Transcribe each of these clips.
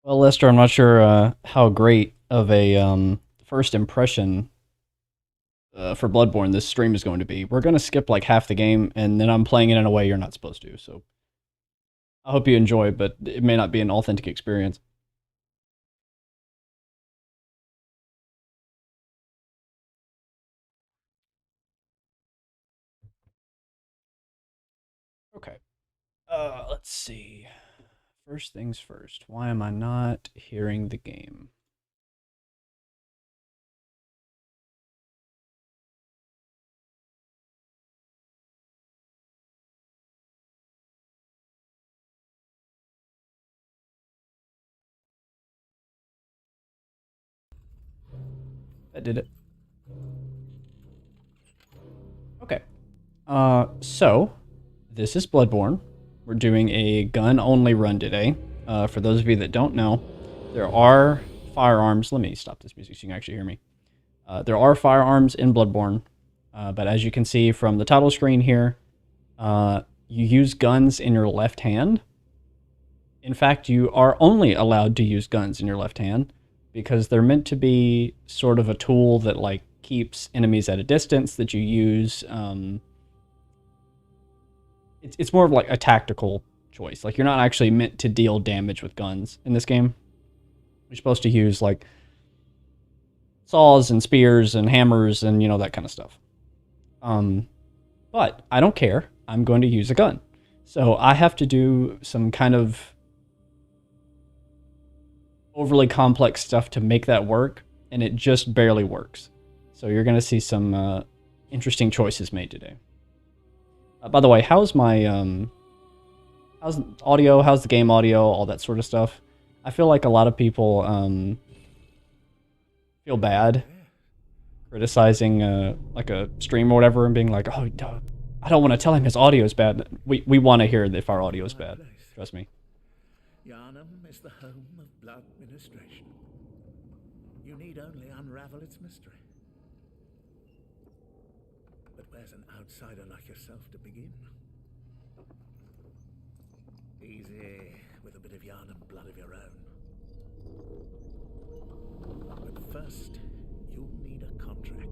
Well, Lester, I'm not sure how great of a first impression for Bloodborne this stream is going to be. We're going to skip like half the game, and then I'm playing it in a way you're not supposed to. So I hope you enjoy, but it may not be an authentic experience. Okay. Let's see. First things first. Why am I not hearing the game? That did it. Okay. So this is Bloodborne. We're doing a gun-only run today. For those of you that don't know, there are firearms. Let me stop this music so you can actually hear me. There are firearms in Bloodborne, but as you can see from the title screen here, you use guns in your left hand. In fact, you are only allowed to use guns in your left hand because they're meant to be sort of a tool that like keeps enemies at a distance that you use. It's more of like a tactical choice. Like you're not actually meant to deal damage with guns in this game. You're supposed to use like saws and spears and hammers and that kind of stuff. But I don't care. I'm going to use a gun. So I have to do some kind of overly complex stuff to make that work, and it just barely works. So you're going to see some interesting choices made today. By the way, how's my how's audio? How's the game audio? All that sort of stuff. I feel like a lot of people feel bad criticizing like a stream or whatever and being like, oh, I don't want to tell him his audio is bad. We want to hear if our audio is bad. Trust me. Yharnam is the home of blood ministration. You need only unravel its mystery. But where's an outsider like yourself to begin? Easy, with a bit of Yharnam blood of your own. But first, you'll need a contract.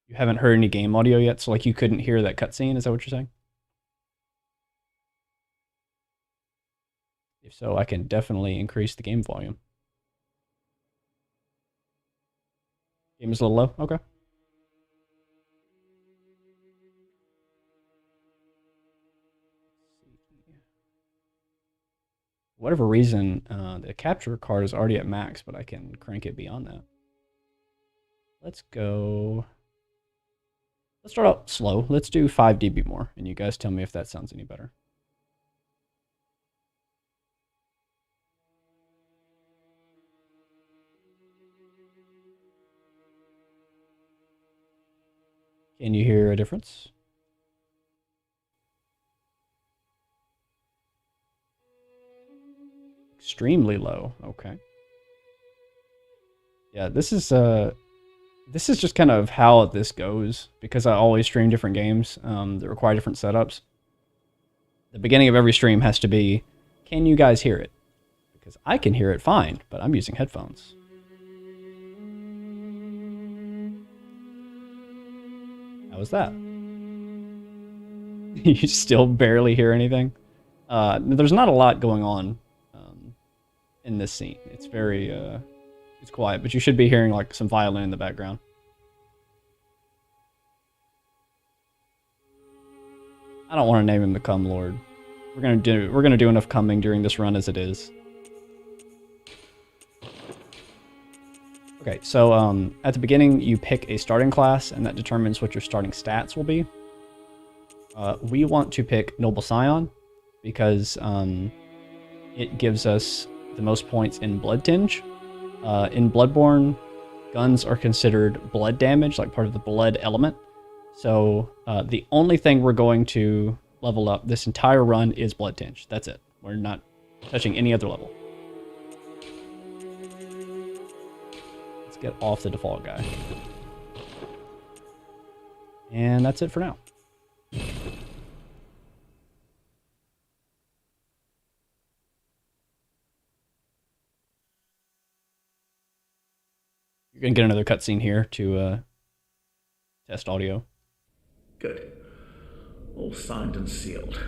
You haven't heard any game audio yet, so like you couldn't hear that cutscene. Is that what you're saying? If so, I can definitely increase the game volume. Game is a little low. Okay. Whatever reason, the capture card is already at max, but I can crank it beyond that. Let's go. Let's start out slow. Let's do 5 dB more, and you guys tell me if that sounds any better. Can you hear a difference? Extremely low. Okay. Yeah, this is just kind of how this goes because I always stream different games that require different setups. The beginning of every stream has to be, can you guys hear it? Because I can hear it fine, but I'm using headphones. How was that? You still barely hear anything? There's not a lot going on in this scene. It's very, it's quiet, but you should be hearing like some violin in the background. I don't want to name him the Cum Lord. We're gonna do enough coming during this run as it is. Okay, so at the beginning you pick a starting class, and that determines what your starting stats will be. We want to pick Noble Scion because it gives us the most points in Blood Tinge. In Bloodborne, guns are considered blood damage, like part of the blood element. So the only thing we're going to level up this entire run is Blood Tinge. That's it. We're not touching any other level. Let's get off the default guy. And that's it for now. You're going to get another cutscene here to test audio. Good. All signed and sealed.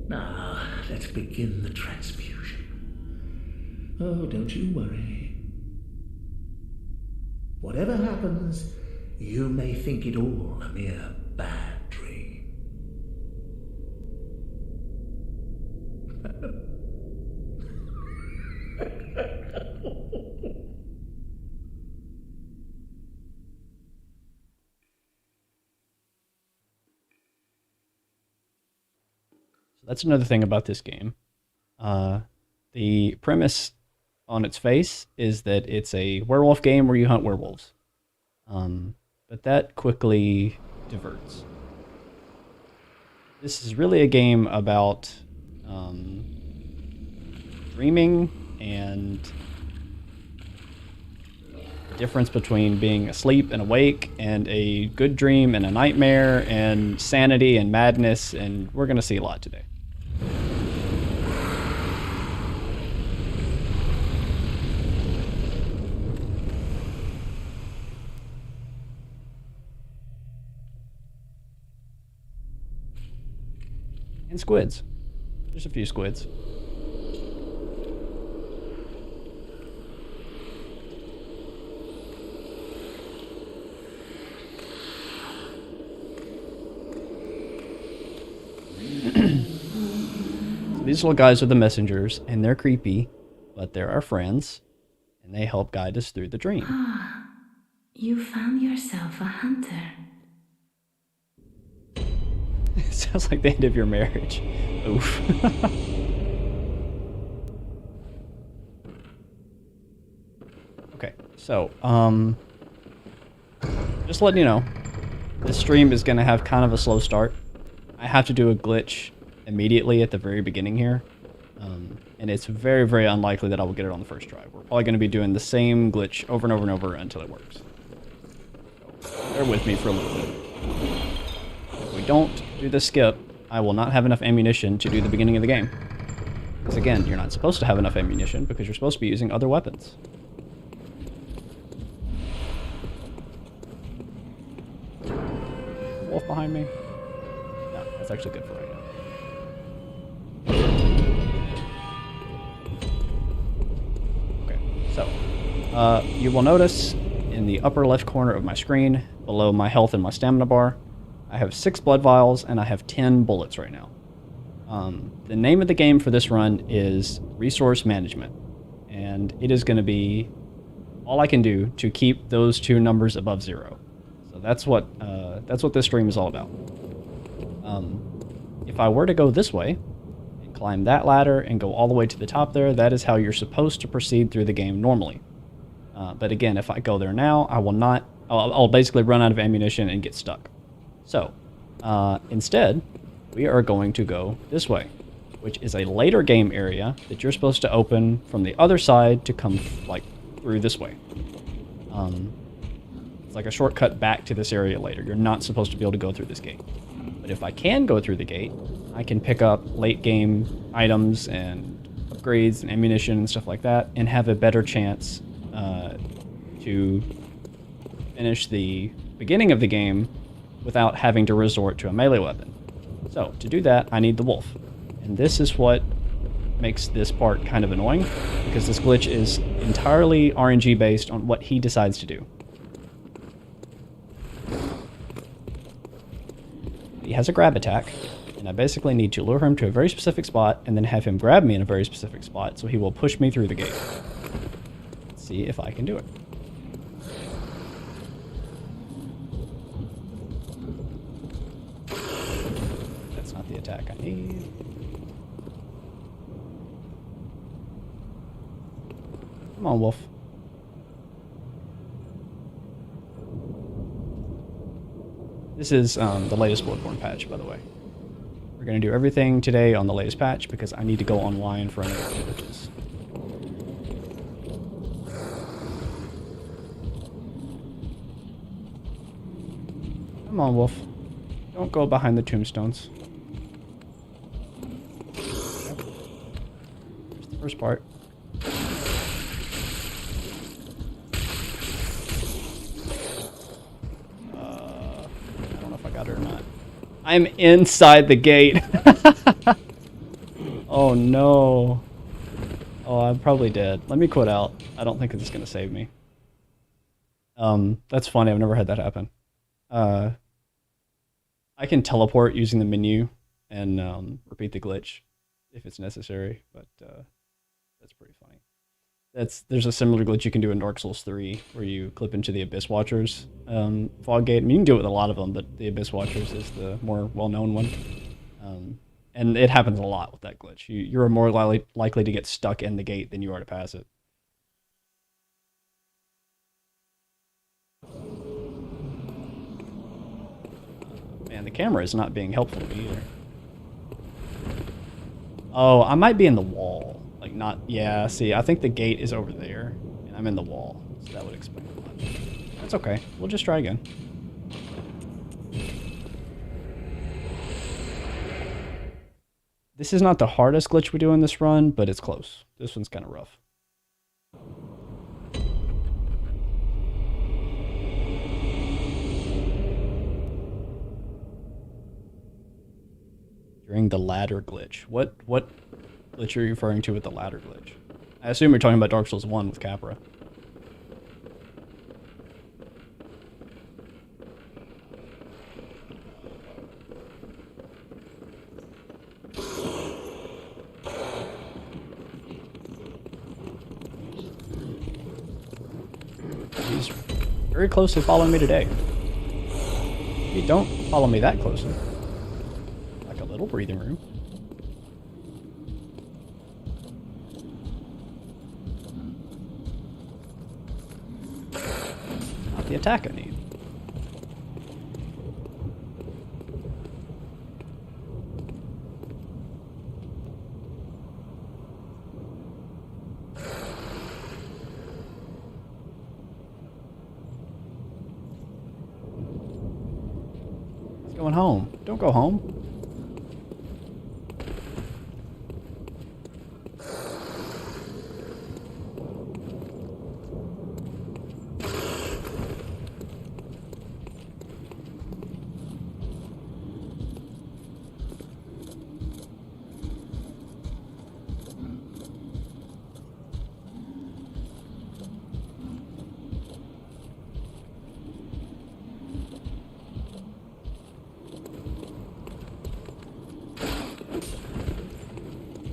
Now, let's begin the transfusion. Oh, don't you worry. Whatever happens, you may think it all a mere bad dream. That's another thing about this game. The premise on its face is that it's a werewolf game where you hunt werewolves. But that quickly diverts. This is really a game about dreaming and the difference between being asleep and awake, and a good dream and a nightmare, and sanity and madness, and we're going to see a lot today. And squids. There's a few squids. These little guys are the messengers, and they're creepy, but they're our friends, and they help guide us through the dream. Ah, you found yourself a hunter. It sounds like the end of your marriage. Oof. Okay, so, just letting you know, this stream is going to have kind of a slow start. I have to do a glitch immediately at the very beginning here, and it's very, very unlikely that I will get it on the first try. We're probably going to be doing the same glitch over and over and over until it works. So, bear with me for a little bit. If we don't do the skip, I will not have enough ammunition to do the beginning of the game. Because again, you're not supposed to have enough ammunition because you're supposed to be using other weapons. Wolf behind me? No, that's actually good for right now. Okay, so you will notice in the upper left corner of my screen, below my health and my stamina bar, I have 6 blood vials and I have 10 bullets right now. The name of the game for this run is Resource Management, and it is going to be all I can do to keep those two numbers above 0. So that's what this stream is all about. If I were to go this way and climb that ladder and go all the way to the top there, that is how you're supposed to proceed through the game normally. But again, if I go there now, I will not. I'll basically run out of ammunition and get stuck. So instead, we are going to go this way, which is a later game area that you're supposed to open from the other side to come like through this way. It's like a shortcut back to this area later. You're not supposed to be able to go through this gate. But if I can go through the gate, I can pick up late game items and upgrades and ammunition and stuff like that, and have a better chance to finish the beginning of the game without having to resort to a melee weapon. So, to do that, I need the wolf. And this is what makes this part kind of annoying, because this glitch is entirely RNG based on what he decides to do. He has a grab attack, and I basically need to lure him to a very specific spot and then have him grab me in a very specific spot so he will push me through the gate. Let's see if I can do it. That's not the attack I need. Come on, wolf. This is the latest Bloodborne patch, by the way. We're going to do everything today on the latest patch because I need to go online for another glitches. Come on, Wolf. Don't go behind the tombstones. Yep. Here's the first part. I don't know if I got it or not. I'm inside the gate. Oh no. Oh, I'm probably dead. Let me quit out. I don't think it's gonna save me. That's funny. I've never had that happen. I can teleport using the menu and repeat the glitch if it's necessary, but that's pretty funny. There's a similar glitch you can do in Dark Souls 3 where you clip into the Abyss Watchers fog gate. I mean, you can do it with a lot of them, but the Abyss Watchers is the more well-known one. And it happens a lot with that glitch. You're more likely to get stuck in the gate than you are to pass it. Man, the camera is not being helpful to me either. Oh, I might be in the wall. Like, not... Yeah, see, I think the gate is over there, and I'm in the wall. So that would explain a lot. That's okay. We'll just try again. This is not the hardest glitch we do in this run, but it's close. This one's kind of rough. During the ladder glitch. What glitch are you referring to with the ladder glitch? I assume you're talking about Dark Souls 1 with Capra. He's very closely following me today. Maybe don't follow me that closely. Like a little breathing room. Not the attack I need. Going home. Don't go home.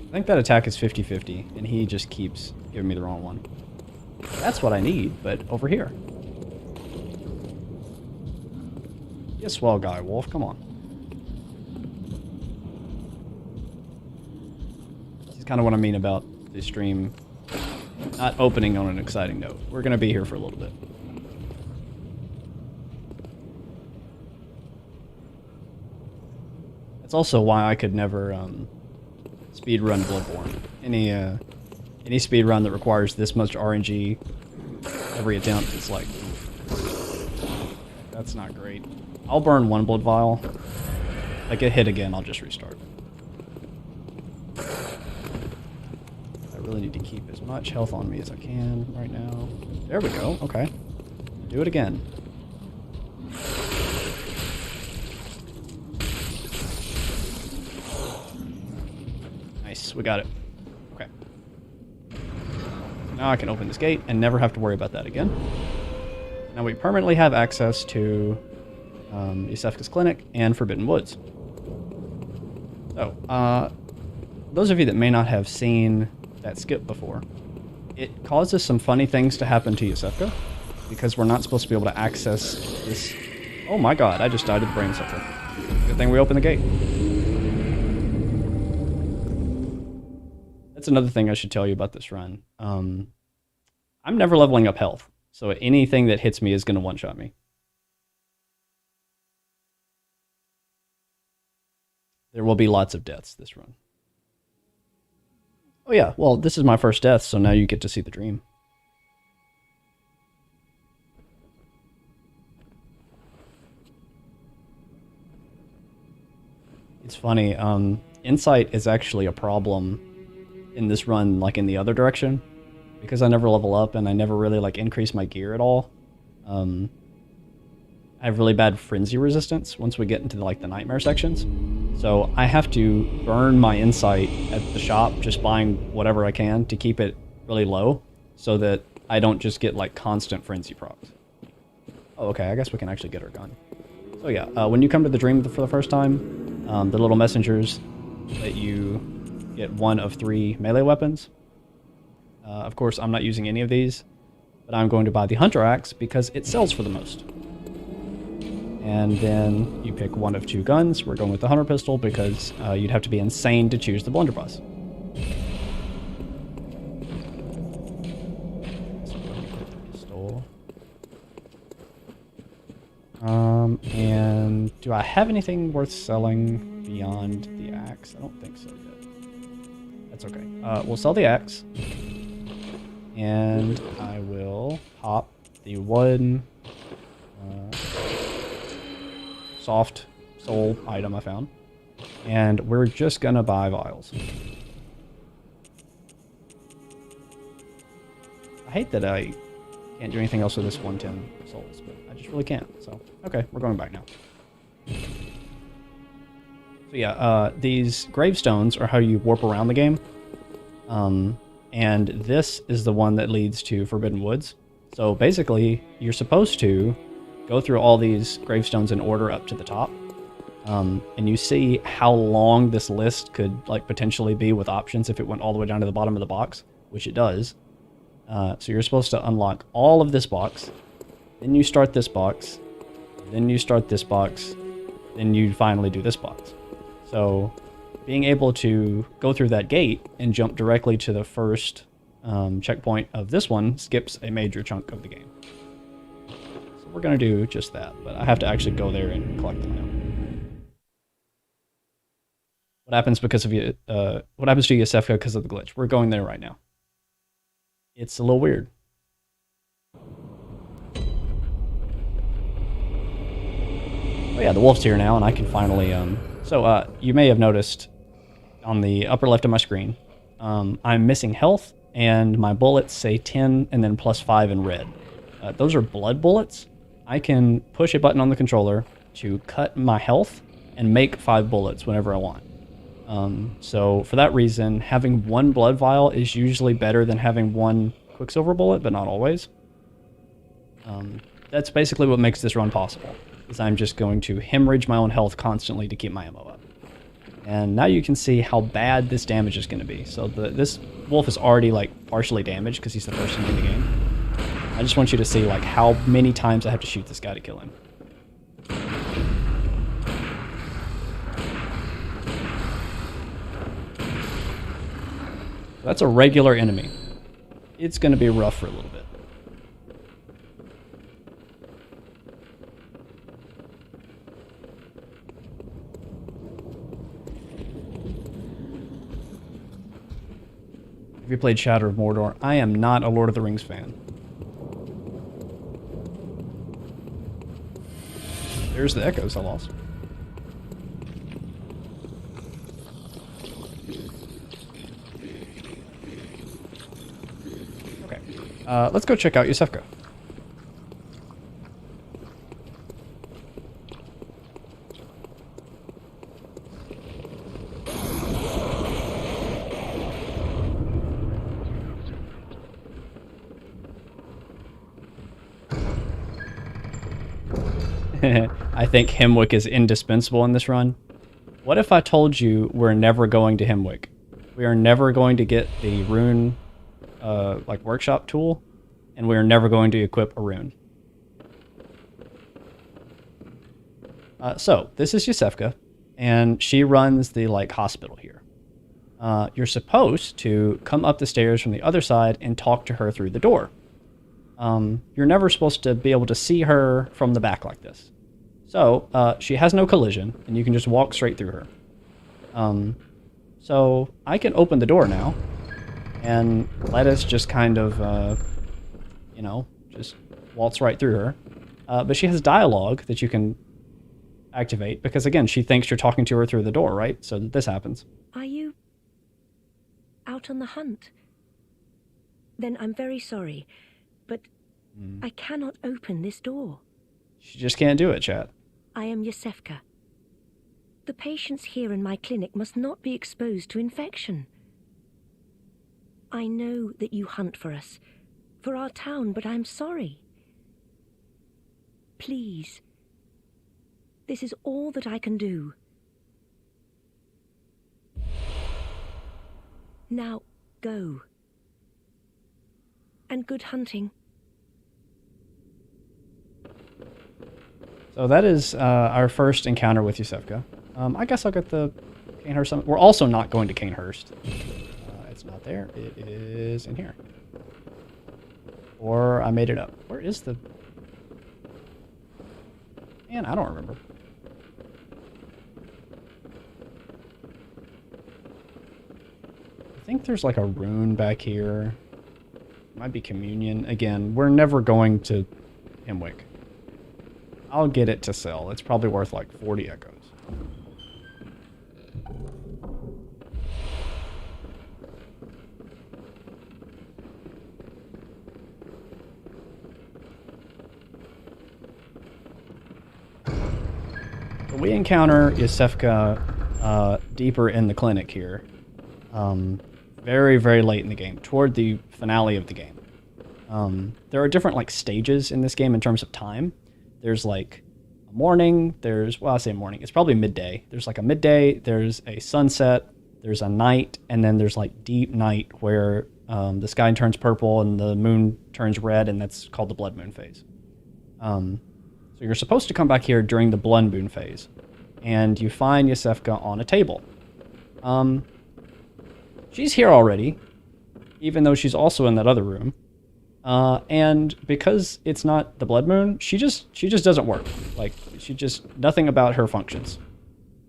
I think that attack is 50-50, and he just keeps giving me the wrong one. That's what I need, but over here. Yes, well, guy, Wolf, come on. This is kind of what I mean about the stream not opening on an exciting note. We're going to be here for a little bit. That's also why I could never... speedrun Bloodborne. Any speedrun that requires this much RNG every attempt is like... That's not great. I'll burn one blood vial. If I get hit again, I'll just restart. I really need to keep as much health on me as I can right now. There we go. Okay. Do it again. Nice, we got it. Okay. Now I can open this gate and never have to worry about that again. Now we permanently have access to Yusefka's Clinic and Forbidden Woods. So, those of you that may not have seen that skip before, it causes some funny things to happen to Yusefka because we're not supposed to be able to access this... Oh my god, I just died of the brain sucker. Good thing we opened the gate. That's another thing I should tell you about this run. I'm never leveling up health, so anything that hits me is going to one-shot me. There will be lots of deaths this run. Oh yeah, well, this is my first death, so now you get to see the dream. It's funny. Insight is actually a problem in this run, like in the other direction, because I never level up and I never really like increase my gear at all. I have really bad frenzy resistance once we get into like the nightmare sections. So I have to burn my insight at the shop, just buying whatever I can to keep it really low, so that I don't just get like constant frenzy procs. Oh, okay, I guess we can actually get our gun. So yeah, when you come to the dream for the first time, the little messengers let you get 1 of 3 melee weapons. Of course, I'm not using any of these, but I'm going to buy the Hunter Axe because it sells for the most. And then you pick 1 of 2 guns. We're going with the Hunter Pistol because you'd have to be insane to choose the Blunderbuss. So go ahead and equip the pistol. And do I have anything worth selling beyond the axe? I don't think so yet. That's okay. We'll sell the axe. And I will pop the 1 soft soul item I found. And we're just gonna buy vials. I hate that I can't do anything else with this 110 souls, but I just really can't. So, okay, we're going back now. So yeah, these gravestones are how you warp around the game. And this is the one that leads to Forbidden Woods. So basically, you're supposed to go through all these gravestones in order up to the top. And you see how long this list could like potentially be with options if it went all the way down to the bottom of the box, which it does. So you're supposed to unlock all of this box, then you start this box, then you start this box, then you finally do this box. So being able to go through that gate and jump directly to the first checkpoint of this one skips a major chunk of the game. So we're going to do just that, but I have to actually go there and collect them now. What happens because of you? What happens to Yosefka because of the glitch? We're going there right now. It's a little weird. Oh yeah, the wolf's here now, and I can finally. So you may have noticed on the upper left of my screen, I'm missing health, and my bullets say 10 and then +5 in red. Those are blood bullets. I can push a button on the controller to cut my health and make 5 bullets whenever I want. So for that reason, having 1 blood vial is usually better than having 1 quicksilver bullet, but not always. That's basically what makes this run possible, is I'm just going to hemorrhage my own health constantly to keep my ammo up. And now you can see how bad this damage is going to be. So this wolf is already like partially damaged because he's the first enemy in the game. I just want you to see like how many times I have to shoot this guy to kill him. That's a regular enemy. It's going to be rough for a little bit. Have you played Shadow of Mordor? I am not a Lord of the Rings fan. There's the echoes I lost. Okay. Let's go check out Yosefka. I think Hemwick is indispensable in this run. What if I told you we're never going to Hemwick? We are never going to get the rune like workshop tool, and we are never going to equip a rune. So this is Yosefka, and she runs the like hospital here. You're supposed to come up the stairs from the other side and talk to her through the door. You're never supposed to be able to see her from the back like this. So she has no collision, and you can just walk straight through her. So I can open the door now, and let us just kind of, you know, just waltz right through her. But she has dialogue that you can activate because, again, she thinks you're talking to her through the door, right? So this happens. Are you out on the hunt? Then I'm very sorry, but I cannot open this door. She just can't do it, chat. I am Yosefka. The patients here in my clinic must not be exposed to infection. I know that you hunt for us, for our town, but I'm sorry. Please. This is all that I can do. Now, go. And good hunting. So that is our first encounter with Yosefka. I guess I'll get the Canehurst summon. We're also not going to Canehurst. It's not there. It is in here. Or I made it up. Where is the... Man, I don't remember. I think there's like a rune back here. Might be communion. Again, we're never going to Hemwick. I'll get it to sell. It's probably worth like 40 echoes. So we encounter Yosefka deeper in the clinic here. Very, very late in the game, toward the finale of the game. There are different like stages in this game in terms of time. There's like a morning, well, I say morning, it's probably midday. There's like a midday, there's a sunset, there's a night, and then there's like deep night where the sky turns purple and the moon turns red, and that's called the blood moon phase. So you're supposed to come back here during the blood moon phase, and you find Yosefka on a table. She's here already, even though she's also in that other room. And because it's not the blood moon, she just doesn't work. Like, nothing about her functions.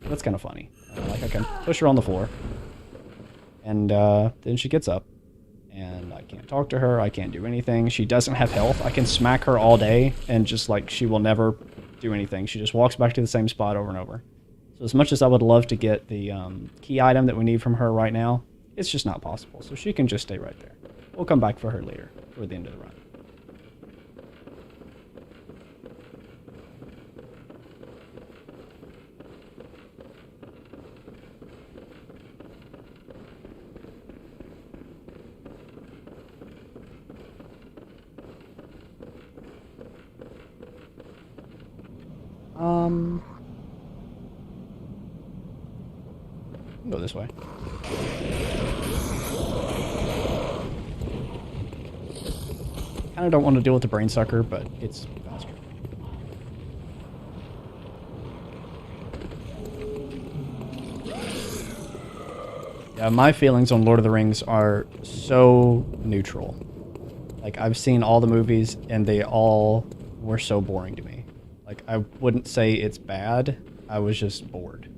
That's kind of funny. Like, I can push her on the floor, and then she gets up, and I can't talk to her, I can't do anything. She doesn't have health. I can smack her all day, and just, like, she will never do anything. She just walks back to the same spot over and over. So as much as I would love to get the key item that we need from her right now, it's just not possible. So she can just stay right there. We'll come back for her later, toward the end of the run. Go this way. Kind of don't want to deal with the brain sucker, but it's faster. Yeah, my feelings on Lord of the Rings are so neutral. Like, I've seen all the movies, and they all were so boring to me. Like, I wouldn't say it's bad, I was just bored.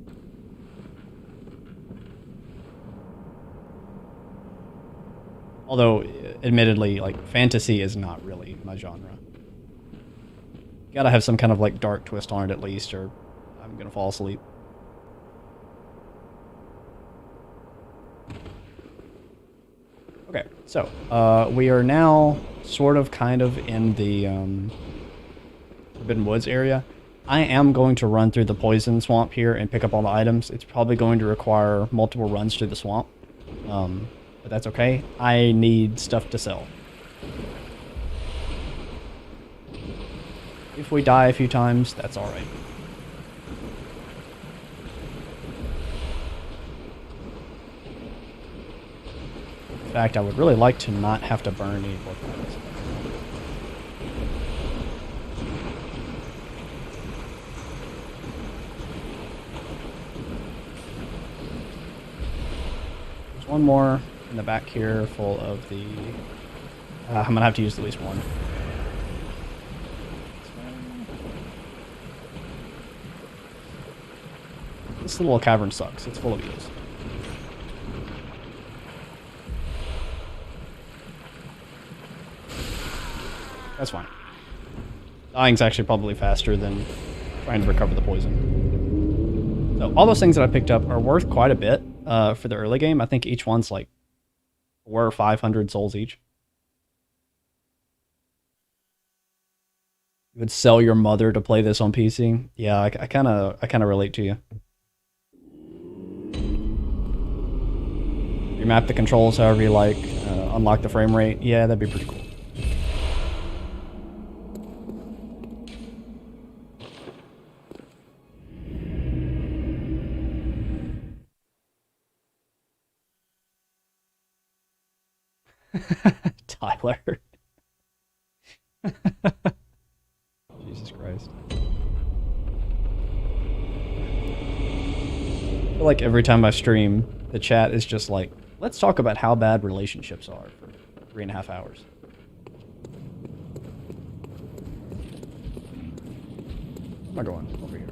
Although, admittedly, like, fantasy is not really my genre. You gotta have some kind of, like, dark twist on it at least, or I'm gonna fall asleep. Okay, so, we are now sort of kind of in the Forbidden Woods area. I am going to run through the poison swamp here and pick up all the items. It's probably going to require multiple runs through the swamp. But that's okay. I need stuff to sell. If we die a few times, that's alright. In fact, I would really like to not have to burn any blood points. There's one more in the back here full of the... I'm gonna have to use at least one. This little cavern sucks. It's full of eels. That's fine. Dying's actually probably faster than trying to recover the poison. So all those things that I picked up are worth quite a bit for the early game. I think each one's like 400 or 500 souls each. You would sell your mother to play this on PC? Yeah, I kind of relate to you. You map the controls however you like, unlock the frame rate. Yeah, that'd be pretty cool. Tyler. Jesus Christ. I feel like every time I stream, the chat is just like, let's talk about how bad relationships are for 3.5 hours. Where am I going? Over here.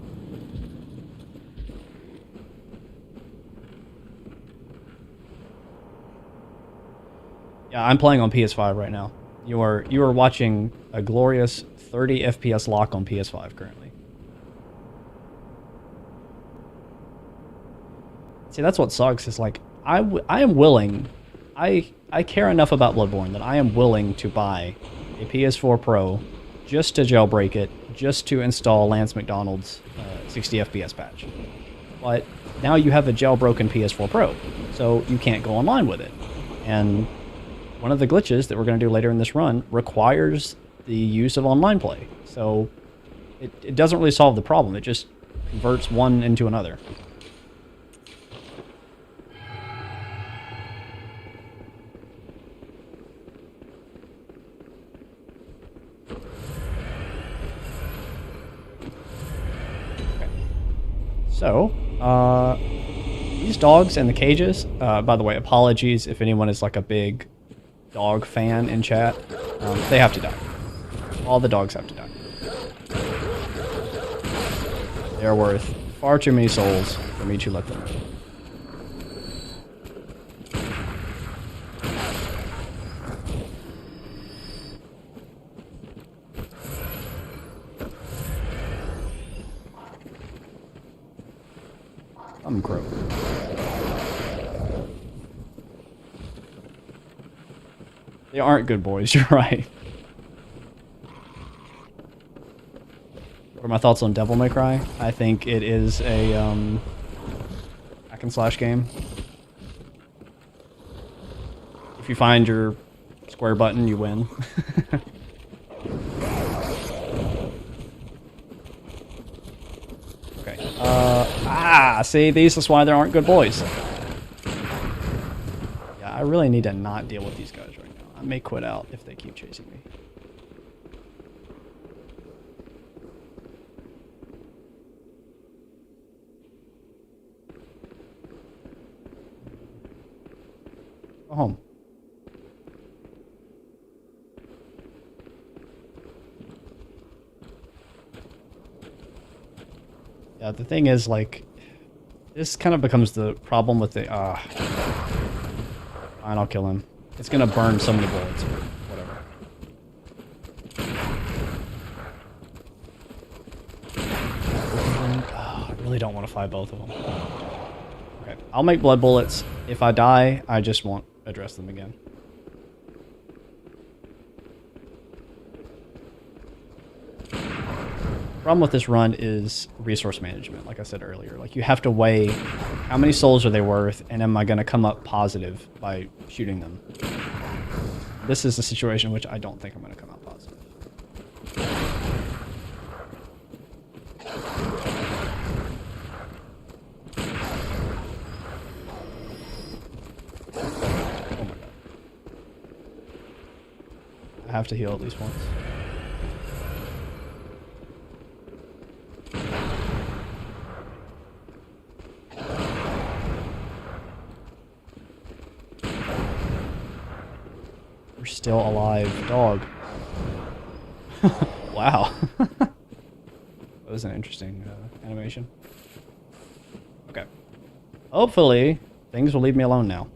Yeah, I'm playing on PS5 right now. You are watching a glorious 30 FPS lock on PS5 currently. See, that's what sucks. Is like I am willing. I care enough about Bloodborne that I am willing to buy a PS4 Pro just to jailbreak it, just to install Lance McDonald's 60 FPS patch. But now you have a jailbroken PS4 Pro, so you can't go online with it. And one of the glitches that we're going to do later in this run requires the use of online play. So it doesn't really solve the problem. It just converts one into another. Okay. So, these dogs and the cages, by the way, apologies if anyone is like a big dog fan in chat. They have to die. All the dogs have to die. They're worth far too many souls for me to let them live. I'm crow. They aren't good boys, you're right. What are my thoughts on Devil May Cry? I think it is a hack and slash game. If you find your square button, you win. Okay. See, this is why there aren't good boys. Yeah, I really need to not deal with these guys right now. I may quit out if they keep chasing me. Go home. Yeah, the thing is, like, this kind of becomes the problem with the, fine, I'll kill him. It's gonna burn so many bullets, but whatever. I really don't want to fight both of them. Okay, I'll make blood bullets. If I die, I just won't address them again. Problem with this run is resource management, like I said earlier. Like, you have to weigh how many souls are they worth, and am I going to come up positive by shooting them? This is a situation in which I don't think I'm going to come out positive. Oh my god. I have to heal at least once. We're still alive, dog. Wow. That was an interesting animation. Okay. Hopefully, things will leave me alone now.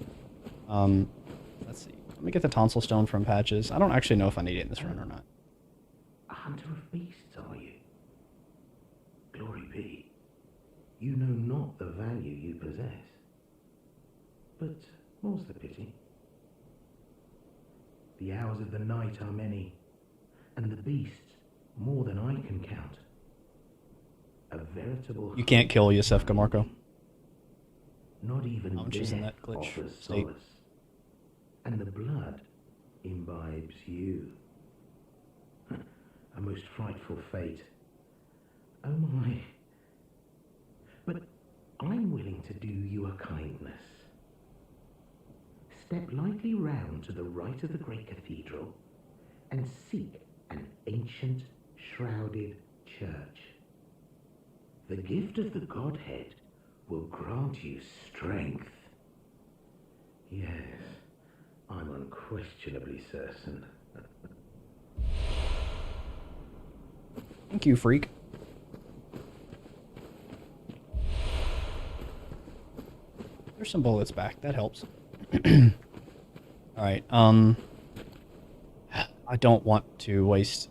Let's see. Let me get the tonsil stone from Patches. I don't actually know if I need it in this run or not. A hunter of beasts, are you? Glory be, you know not the value you possess. But more's the pity. The hours of the night are many, and the beasts more than I can count. A veritable... You can't kill Yosefka, Marco. Not even She's in death that glitch offers state. solace. And the blood imbibes you. A most frightful fate. Oh my. But I'm willing to do you a kindness. Step lightly round to the right of the great cathedral and seek an ancient, shrouded church. The gift of the Godhead will grant you strength. Yes, I'm unquestionably certain. Thank you, freak. There's some bullets back. That helps. Alright, I don't want to waste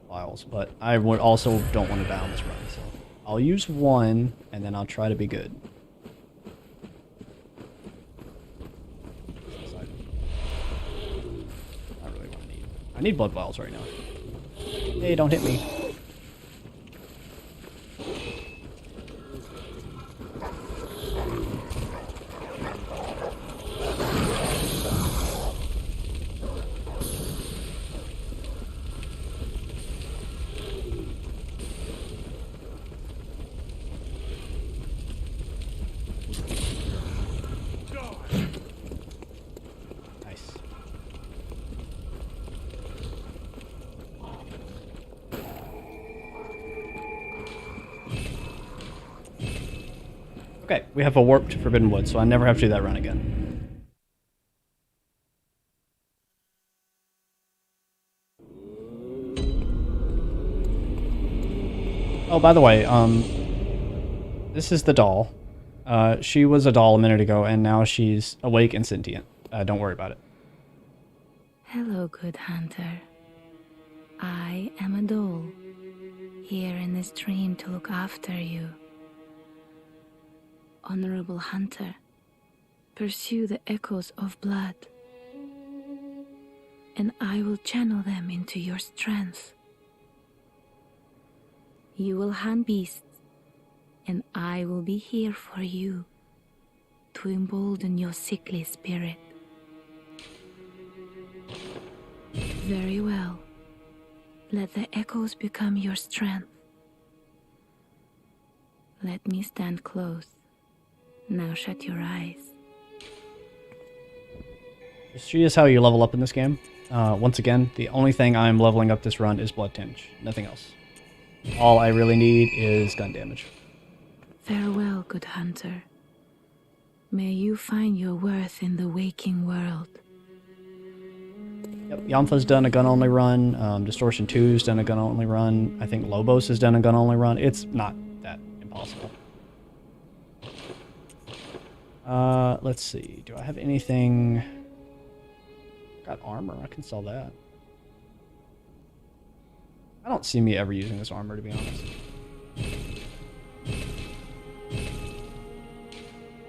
files, but I would also don't want to die on this run, so I'll use one, and then I'll try to be good. I really want to need... I need blood vials right now. Hey, don't hit me. Nice. Okay, we have a warped Forbidden Wood, so I never have to do that run again. Oh, by the way, this is the doll. She was a doll a minute ago, and now she's awake and sentient. Don't worry about it. Hello, good hunter. I am a doll, here in this dream to look after you. Honorable hunter, pursue the echoes of blood, and I will channel them into your strength. You will hunt beasts, and I will be here for you to embolden your sickly spirit. Very well. Let the echoes become your strength. Let me stand close. Now shut your eyes. She is how you level up in this game. Once again, the only thing I'm leveling up this run is Blood Tinge. Nothing else. All I really need is gun damage. Farewell, good hunter. May you find your worth in the waking world. Yep, Yamfa's done a gun-only run. Distortion 2's done a gun-only run. I think Lobos has done a gun-only run. It's not that impossible. Let's see. Do I have anything... Got armor. I can sell that. I don't see me ever using this armor, to be honest.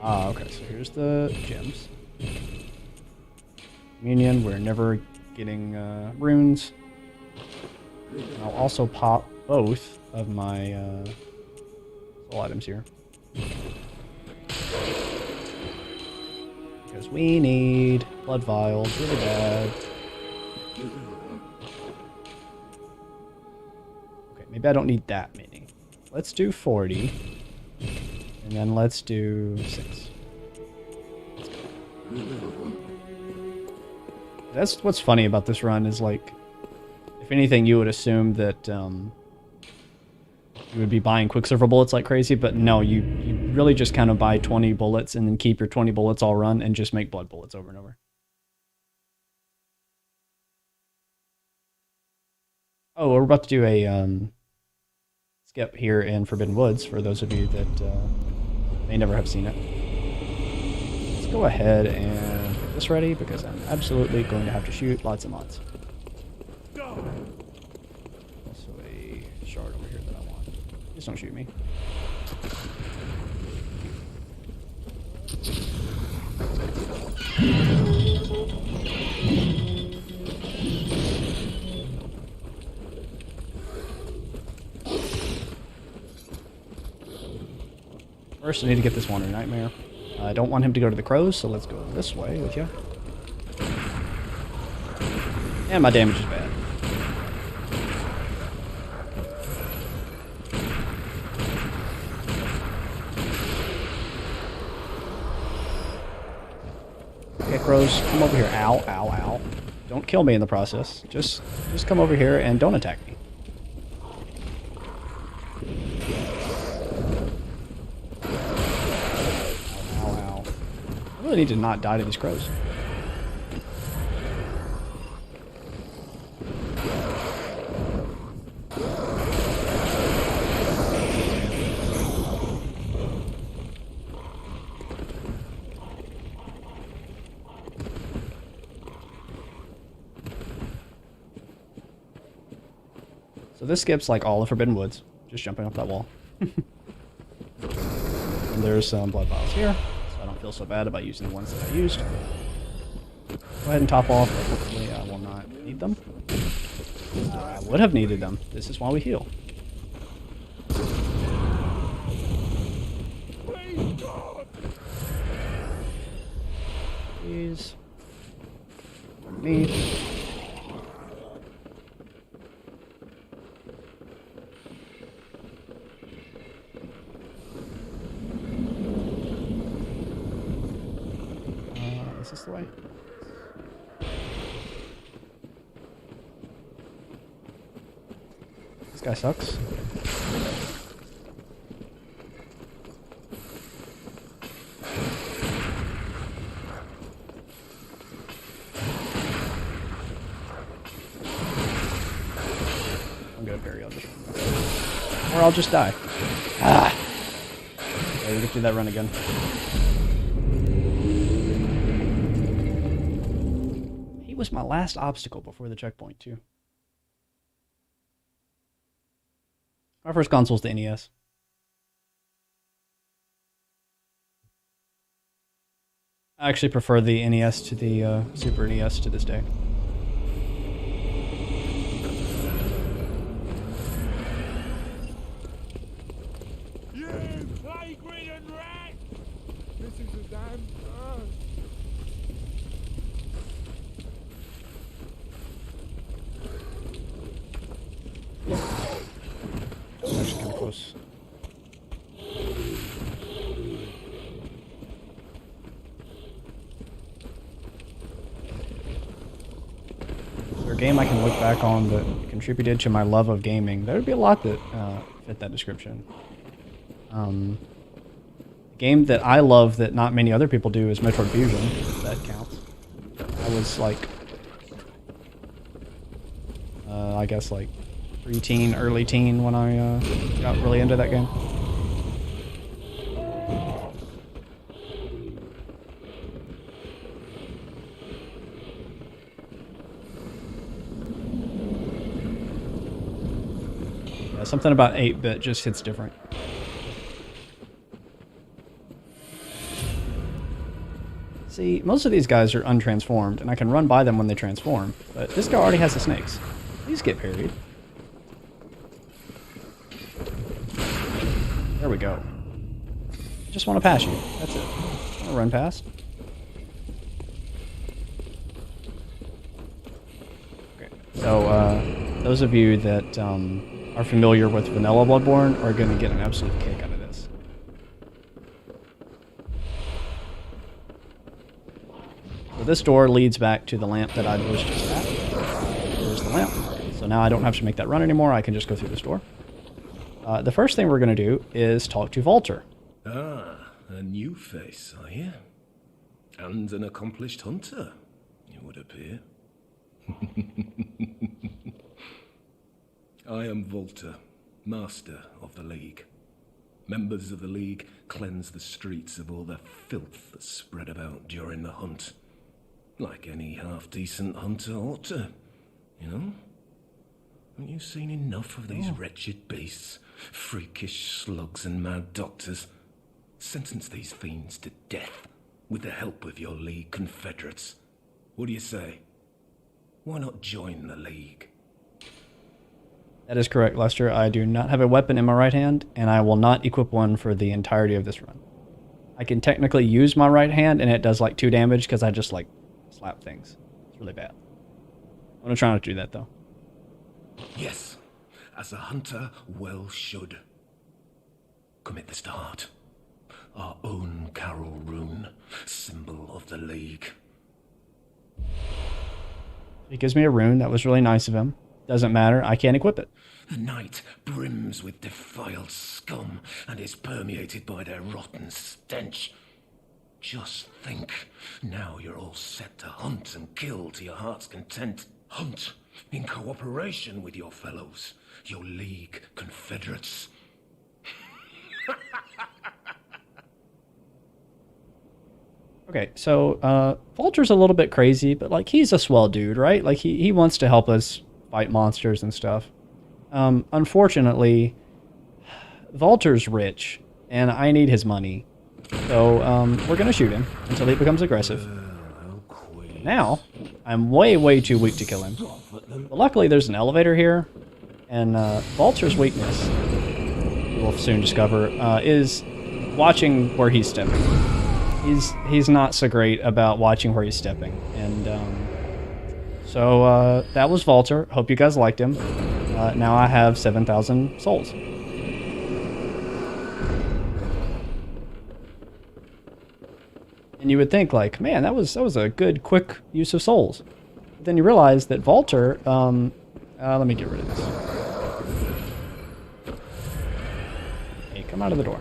Okay, so here's the gems. Communion, we're never getting runes. I'll also pop both of my soul items here. Because we need blood vials really bad. Okay, maybe I don't need that many. Let's do 40. And then let's do 6. That's what's funny about this run is, like, if anything, you would assume that you would be buying Quicksilver bullets like crazy, but no, you really just kind of buy 20 bullets and then keep your 20 bullets all run and just make blood bullets over and over. Oh, we're about to do a skip here in Forbidden Woods for those of you that may never have seen it. Let's go ahead and get this ready because I'm absolutely going to have to shoot lots and lots. Also a shard over here that I want. Just don't shoot me. First, I need to get this Wander Nightmare. I don't want him to go to the crows, so let's go this way with you. And my damage is bad. Okay, crows, come over here. Ow, ow, ow. Don't kill me in the process. Just come over here and don't attack me. Ow, ow, ow. I really need to not die to these crows. So this skips like all the Forbidden Woods, just jumping up that wall. And there's some blood vials here, so I don't feel so bad about using the ones that I used. Go ahead and top off, but hopefully I will not need them. I would have needed them. This is why we heal. Please. Me. Is this the way? This guy sucks. I'm gonna bury on this one. Or I'll just die. Ah! Okay, we can do that run again. He was my last obstacle before the checkpoint, too. My first console's the NES. I actually prefer the NES to the Super NES to this day. You flagrant rat! This is a damn gun. Actually kind of close. Is there a game I can look back on that contributed to my love of gaming? There would be a lot that fit that description. A game that I love that not many other people do is Metroid Fusion, if that counts. I was like, I guess like pre-teen, early teen when I got really into that game. Yeah, something about 8-bit just hits different. See, most of these guys are untransformed, and I can run by them when they transform, but this guy already has the snakes. Please get parried. There we go. Just want to pass you. That's it. I'll run past. Okay. So, those of you that are familiar with vanilla Bloodborne are going to get an absolute kick out of this. So this door leads back to the lamp that I was just at. There's the lamp. So now I don't have to make that run anymore. I can just go through this door. The first thing we're going to do is talk to Walter. Ah, a new face, are you? And an accomplished hunter, it would appear. I am Volta, master of the League. Members of the League cleanse the streets of all the filth that's spread about during the hunt. Like any half-decent hunter ought to, you know? Haven't you seen enough of these wretched beasts? Freakish slugs and mad doctors. Sentence these fiends to death with the help of your League confederates. What do you say? Why not join the League? That is correct, Lester. I do not have a weapon in my right hand, and I will not equip one for the entirety of this run. I can technically use my right hand, and it does like 2 damage because I just like slap things. It's really bad. I'm going to try not to do that, though. Yes, as a hunter well should. Commit this to heart. Our own Carol rune, symbol of the League. He gives me a rune. That was really nice of him. Doesn't matter. I can't equip it. The night brims with defiled scum and is permeated by their rotten stench. Just think, now you're all set to hunt and kill to your heart's content. Hunt in cooperation with your fellows, your League confederates. Okay, so Vulture's a little bit crazy, but like he's a swell dude, right? Like he wants to help us fight monsters and stuff. Unfortunately, Vulture's rich, and I need his money. So we're gonna shoot him until he becomes aggressive. Now, I'm way too weak to kill him. But luckily there's an elevator here, and Vulture's weakness, we'll soon discover, is watching where he's stepping. He's not so great about watching where he's stepping, and so that was Vulture. Hope you guys liked him. Now I have 7,000 souls. And you would think like, man, that was a good quick use of souls. But then you realize that Vulture, let me get rid of this. Hey, come out of the door.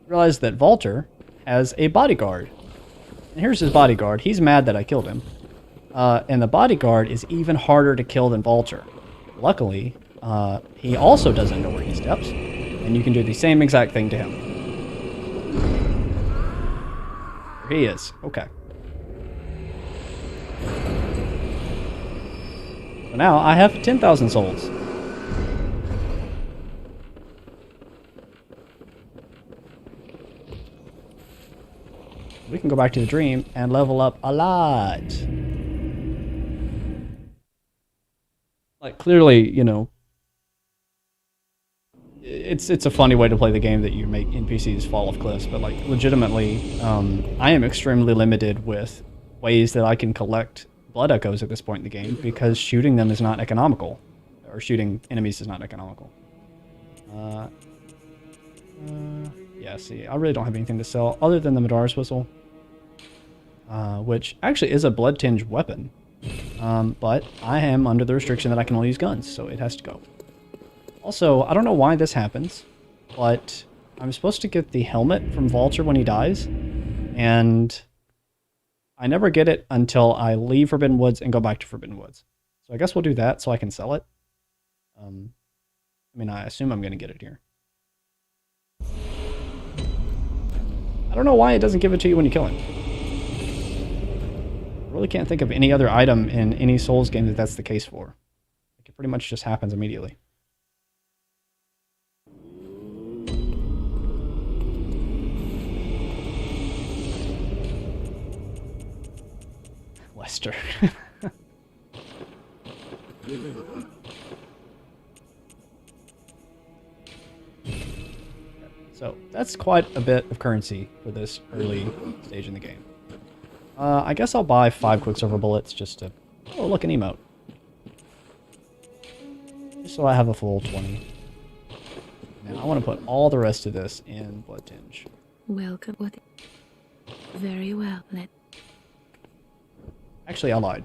Realize that Vulture has a bodyguard. And here's his bodyguard. He's mad that I killed him. And the bodyguard is even harder to kill than Vulture. Luckily, he also doesn't know where he steps, and you can do the same exact thing to him. There he is. Okay. So now I have 10,000 souls. We can go back to the dream and level up a lot. Like, clearly, you know, it's a funny way to play the game that you make NPCs fall off cliffs, but, like, legitimately, I am extremely limited with ways that I can collect blood echoes at this point in the game, because shooting them is not economical. Or shooting enemies is not economical. Yeah, see, I really don't have anything to sell other than the Madara's Whistle. Which actually is a blood-tinged weapon. But I am under the restriction that I can only use guns, so it has to go. Also, I don't know why this happens, but I'm supposed to get the helmet from Vulture when he dies, and I never get it until I leave Forbidden Woods and go back to Forbidden Woods. So I guess we'll do that so I can sell it. I mean, I assume I'm going to get it here. I don't know why it doesn't give it to you when you kill him. I really can't think of any other item in any Souls game that that's the case for. Like, it pretty much just happens immediately. Lester. So that's quite a bit of currency for this early stage in the game. I guess I'll buy 5 Quicksilver bullets just to... Oh, look, an emote. Just so I have a full 20. Now I want to put all the rest of this in Blood Tinge. Welcome. What? Very well. Actually, I lied.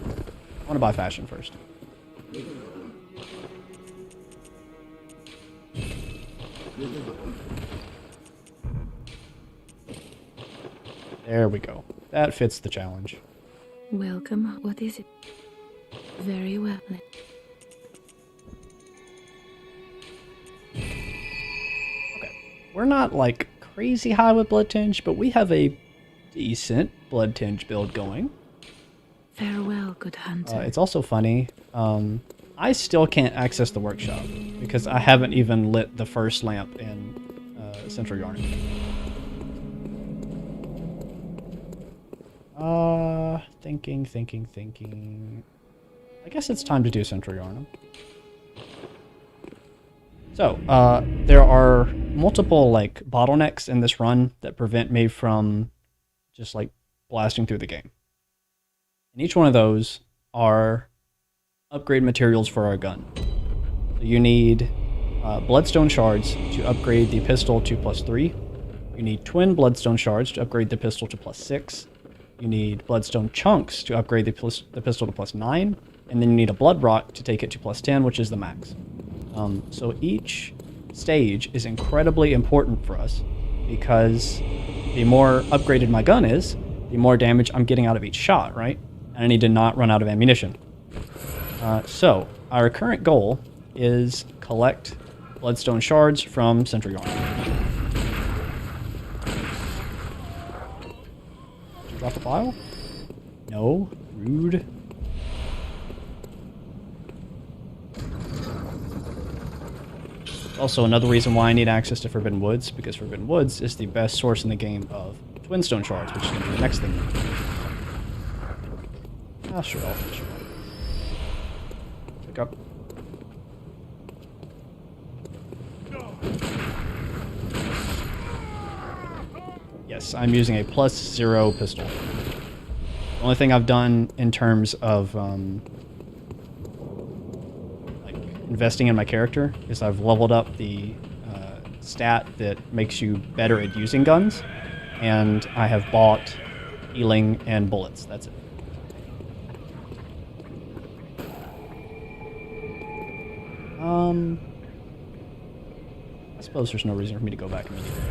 I want to buy fashion first. There we go. That fits the challenge. Welcome. What is it? Very well. we're not like crazy high with blood tinge, but we have a decent blood tinge build going. Farewell, good hunter. It's also funny. I still can't access the workshop because I haven't even lit the first lamp in Central Yarn. Thinking. I guess it's time to do Central Yarnum. So, there are multiple like bottlenecks in this run that prevent me from just like blasting through the game. And each one of those are upgrade materials for our gun. So you need bloodstone shards to upgrade the pistol to +3. You need twin bloodstone shards to upgrade the pistol to +6. You need bloodstone chunks to upgrade the pistol to +9. And then you need a blood rock to take it to +10, which is the max. So each stage is incredibly important for us because the more upgraded my gun is, the more damage I'm getting out of each shot, right? And I need to not run out of ammunition. So our current goal is collect bloodstone shards from Central Yarn. Did you drop a file? No. Rude. Also, another reason why I need access to Forbidden Woods, because Forbidden Woods is the best source in the game of twinstone shards, which is going to be the next thing. Ah, sure, I'll finish it. Pick up. Yes, I'm using a +0 pistol. The only thing I've done in terms of like investing in my character is I've leveled up the stat that makes you better at using guns, and I have bought healing and bullets. That's it. I suppose there's no reason for me to go back immediately.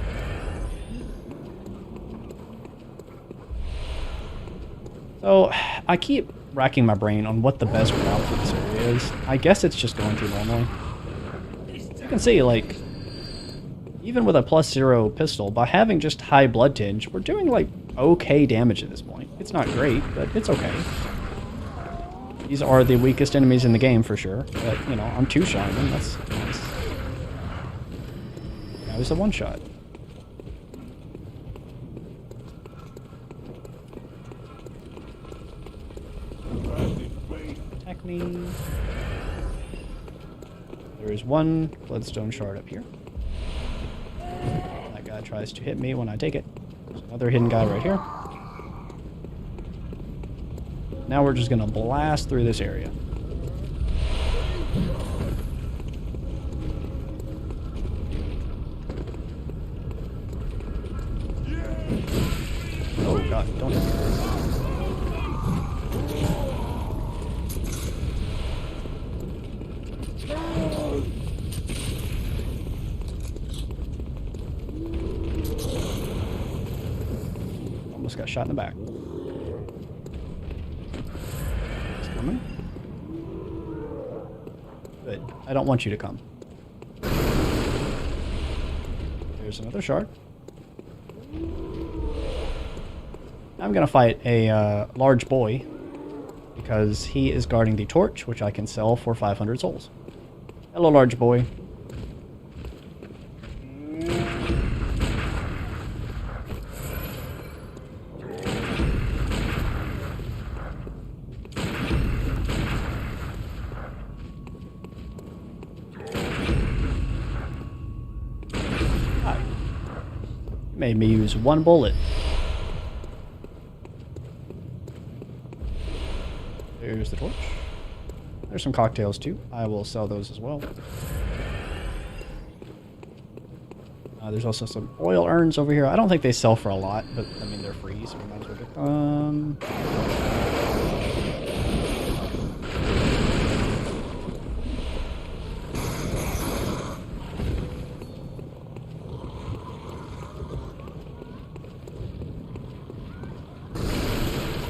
So, I keep racking my brain on what the best route for this area is. I guess it's just going through normally. You can see, like, even with a +0 pistol, by having just high blood tinge, we're doing, like, okay damage at this point. It's not great, but it's okay. These are the weakest enemies in the game, for sure. But, you know, I'm two-shotting them. That's nice. That was a one-shot. Attack me. There is one bloodstone shard up here. That guy tries to hit me when I take it. There's another hidden guy right here. Now we're just going to blast through this area. Oh god, don't hit me. Almost got shot in the back. Coming. Good. I don't want you to come. There's another shard. I'm gonna fight a large boy because he is guarding the torch, which I can sell for 500 souls. Hello, large boy. Made me use one bullet. There's the torch. There's some cocktails too. I will sell those as well. There's also some oil urns over here. I don't think they sell for a lot, but I mean they're free, so we might as well get them.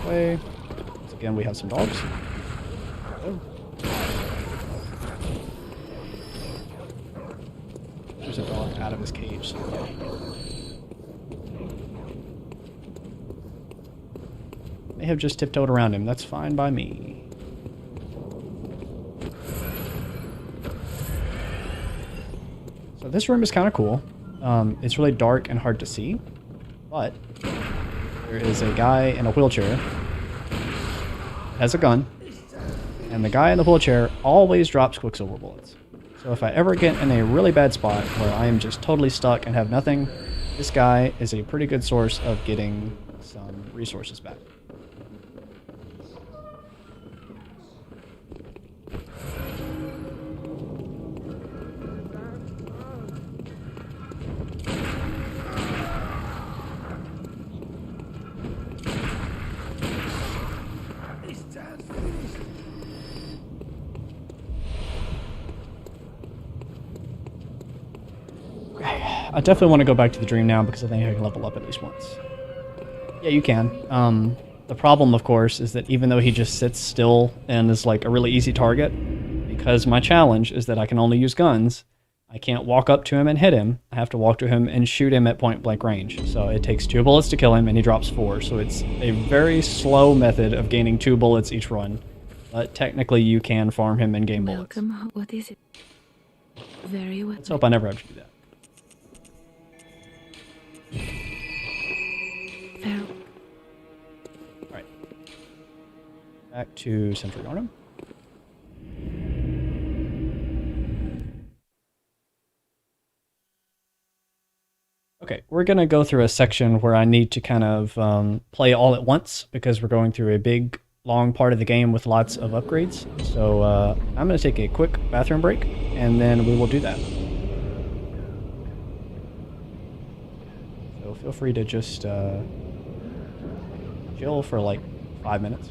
Way. So again, we have some dogs. Oh. There's a dog. out of his cage. So yeah. May have just tiptoed around him. That's fine by me. So this room is kind of cool. It's really dark and hard to see, but there is a guy in a wheelchair that has a gun, and the guy in the wheelchair always drops Quicksilver bullets. So if I ever get in a really bad spot where I am just totally stuck and have nothing, this guy is a pretty good source of getting some resources back. I definitely want to go back to the dream now because I think I can level up at least once. Yeah, you can. The problem, of course, is that even though he just sits still and is like a really easy target, because my challenge is that I can only use guns, I can't walk up to him and hit him. I have to walk to him and shoot him at point blank range. So it takes 2 bullets to kill him and he drops 4. So it's a very slow method of gaining 2 bullets each run. But technically you can farm him and gain bullets. Welcome. What is it? Very well. Let's hope I never have to do that. Fair. Alright. Back to Central Yarnum. Okay, we're going to go through a section where I need to kind of play all at once because we're going through a big, long part of the game with lots of upgrades. So I'm going to take a quick bathroom break, and then we will do that. So feel free to just chill for like 5 minutes.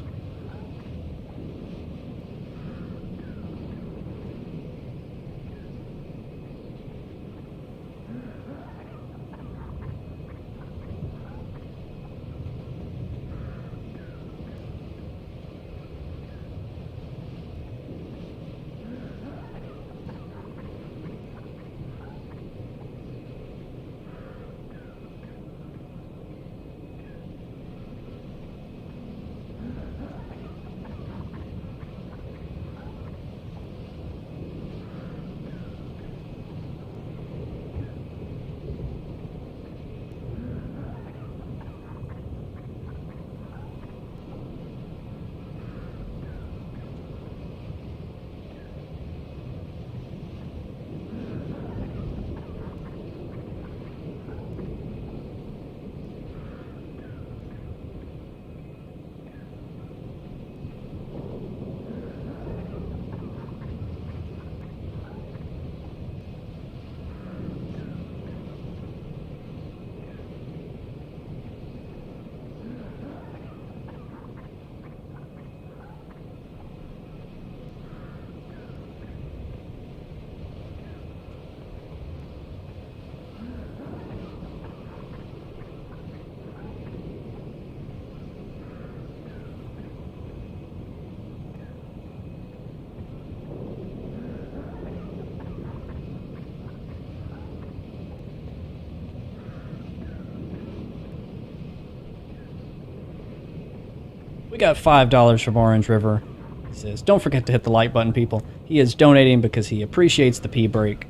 We got $5 from Orange River. He says, don't forget to hit the like button, people. He is donating because he appreciates the pee break.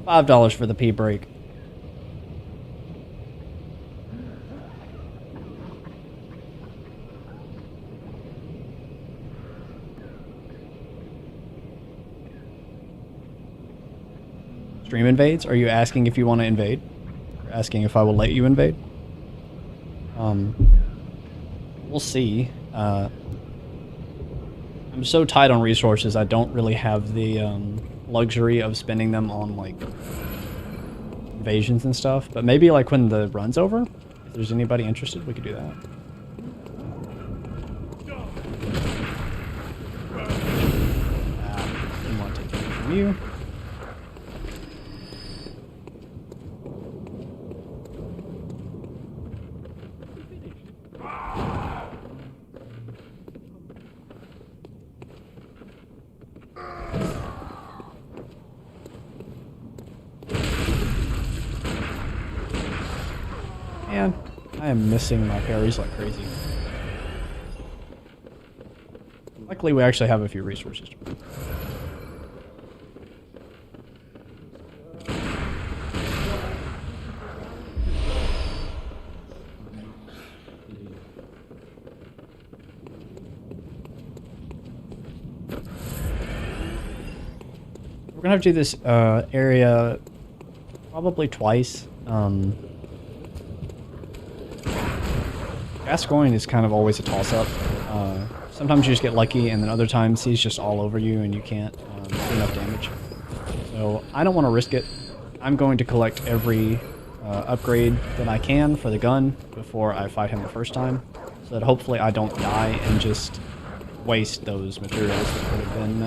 $5 for the pee break. Stream invades? Are you asking if you want to invade? You're asking if I will let you invade? We'll see. I'm so tight on resources, I don't really have the luxury of spending them on like invasions and stuff. But maybe like when the run's over, if there's anybody interested, we could do that. Didn't want to take anything from you. Man, I am missing my parries like crazy. Luckily, we actually have a few resources. We're gonna have to do this area probably twice. Gascoigne is kind of always a toss-up. Sometimes you just get lucky, and then other times he's just all over you and you can't do enough damage. So I don't want to risk it. I'm going to collect every upgrade that I can for the gun before I fight him the first time, so that hopefully I don't die and just waste those materials that could have been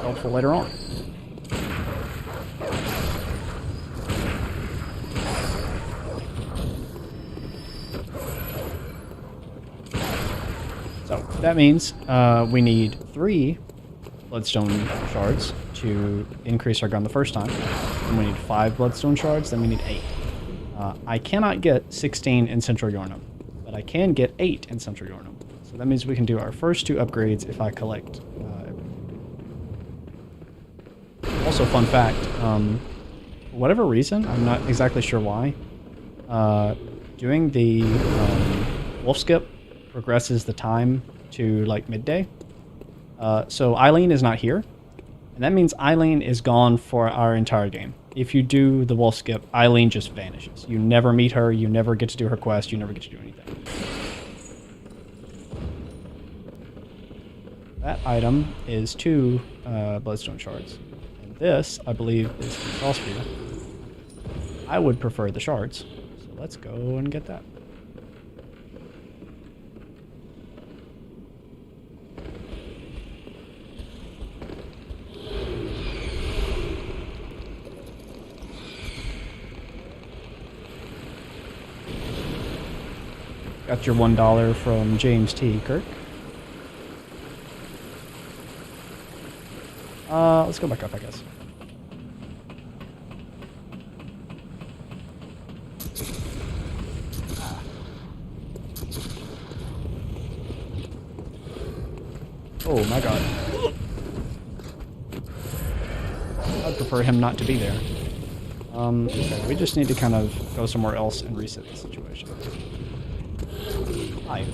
helpful later on. So that means we need 3 bloodstone shards to increase our gun the first time. And we need 5 bloodstone shards, then we need 8. I cannot get 16 in Central Yharnam, but I can get 8 in Central Yharnam. So that means we can do our first 2 upgrades if I collect everything. Also, fun fact, for whatever reason, I'm not exactly sure why, doing the wolf skip progresses the time to like midday. So Eileen is not here, and that means Eileen is gone for our entire game. If you do the wolf skip, Eileen just vanishes. You never meet her, you never get to do her quest, you never get to do anything. That item is 2 bloodstone shards. And this, I believe, is the Saw Spear. I would prefer the shards, so let's go and get that. Got your $1 from James T. Kirk. Let's go back up, I guess. Oh my god. I'd prefer him not to be there. Okay, we just need to kind of go somewhere else and reset the situation. Hi.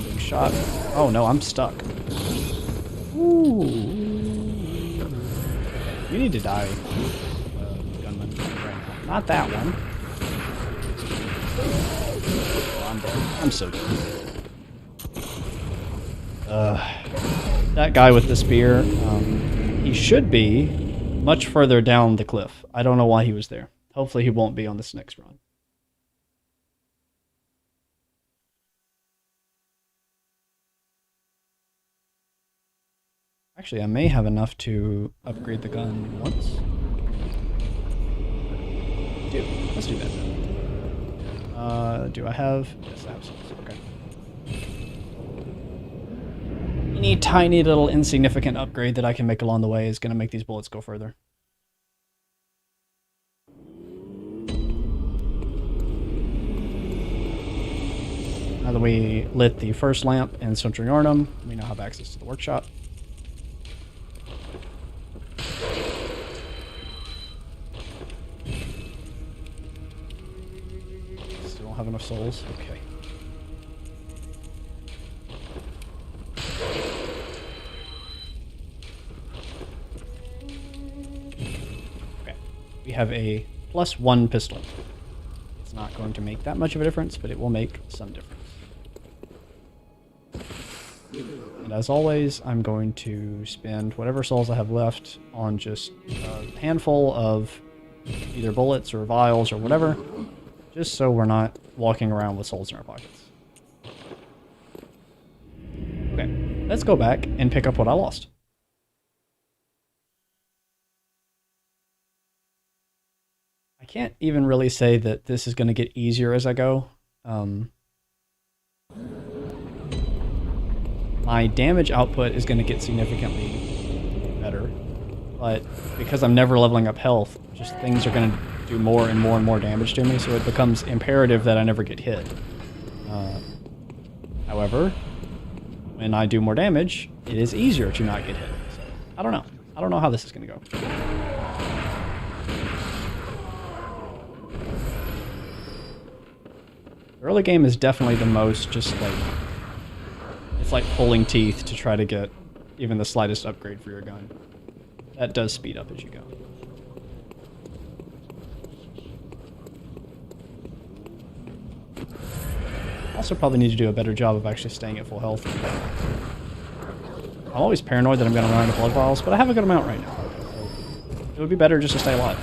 Big shot. Oh no, I'm stuck. Ooh. You need to die, gunman, right now. Not that one. Oh, I'm dead. I'm so dead. That guy with the spear, he should be much further down the cliff. I don't know why he was there. Hopefully he won't be on this next run. Actually, I may have enough to upgrade the gun once. Let's do that then. Do I have... Yes, I have some. Okay. Any tiny little insignificant upgrade that I can make along the way is going to make these bullets go further. Now that we lit the first lamp in Central Yharnam, we now have access to the workshop. Still don't have enough souls. Okay. We have a +1 pistol. It's not going to make that much of a difference, but it will make some difference. And as always, I'm going to spend whatever souls I have left on just a handful of either bullets or vials or whatever, just so we're not walking around with souls in our pockets. Okay, let's go back and pick up what I lost. I can't even really say that this is going to get easier as I go. My damage output is going to get significantly better but because I'm never leveling up health, just things are going to do more and more and more damage to me, so it becomes imperative that I never get hit. However, when I do more damage, it is easier to not get hit. So, I don't know. I don't know how this is going to go. The early game is definitely the most just like... It's like pulling teeth to try to get even the slightest upgrade for your gun. That does speed up as you go. Also probably need to do a better job of actually staying at full health. I'm always paranoid that I'm going to run out of blood vials, but I have a good amount right now. So it would be better just to stay alive.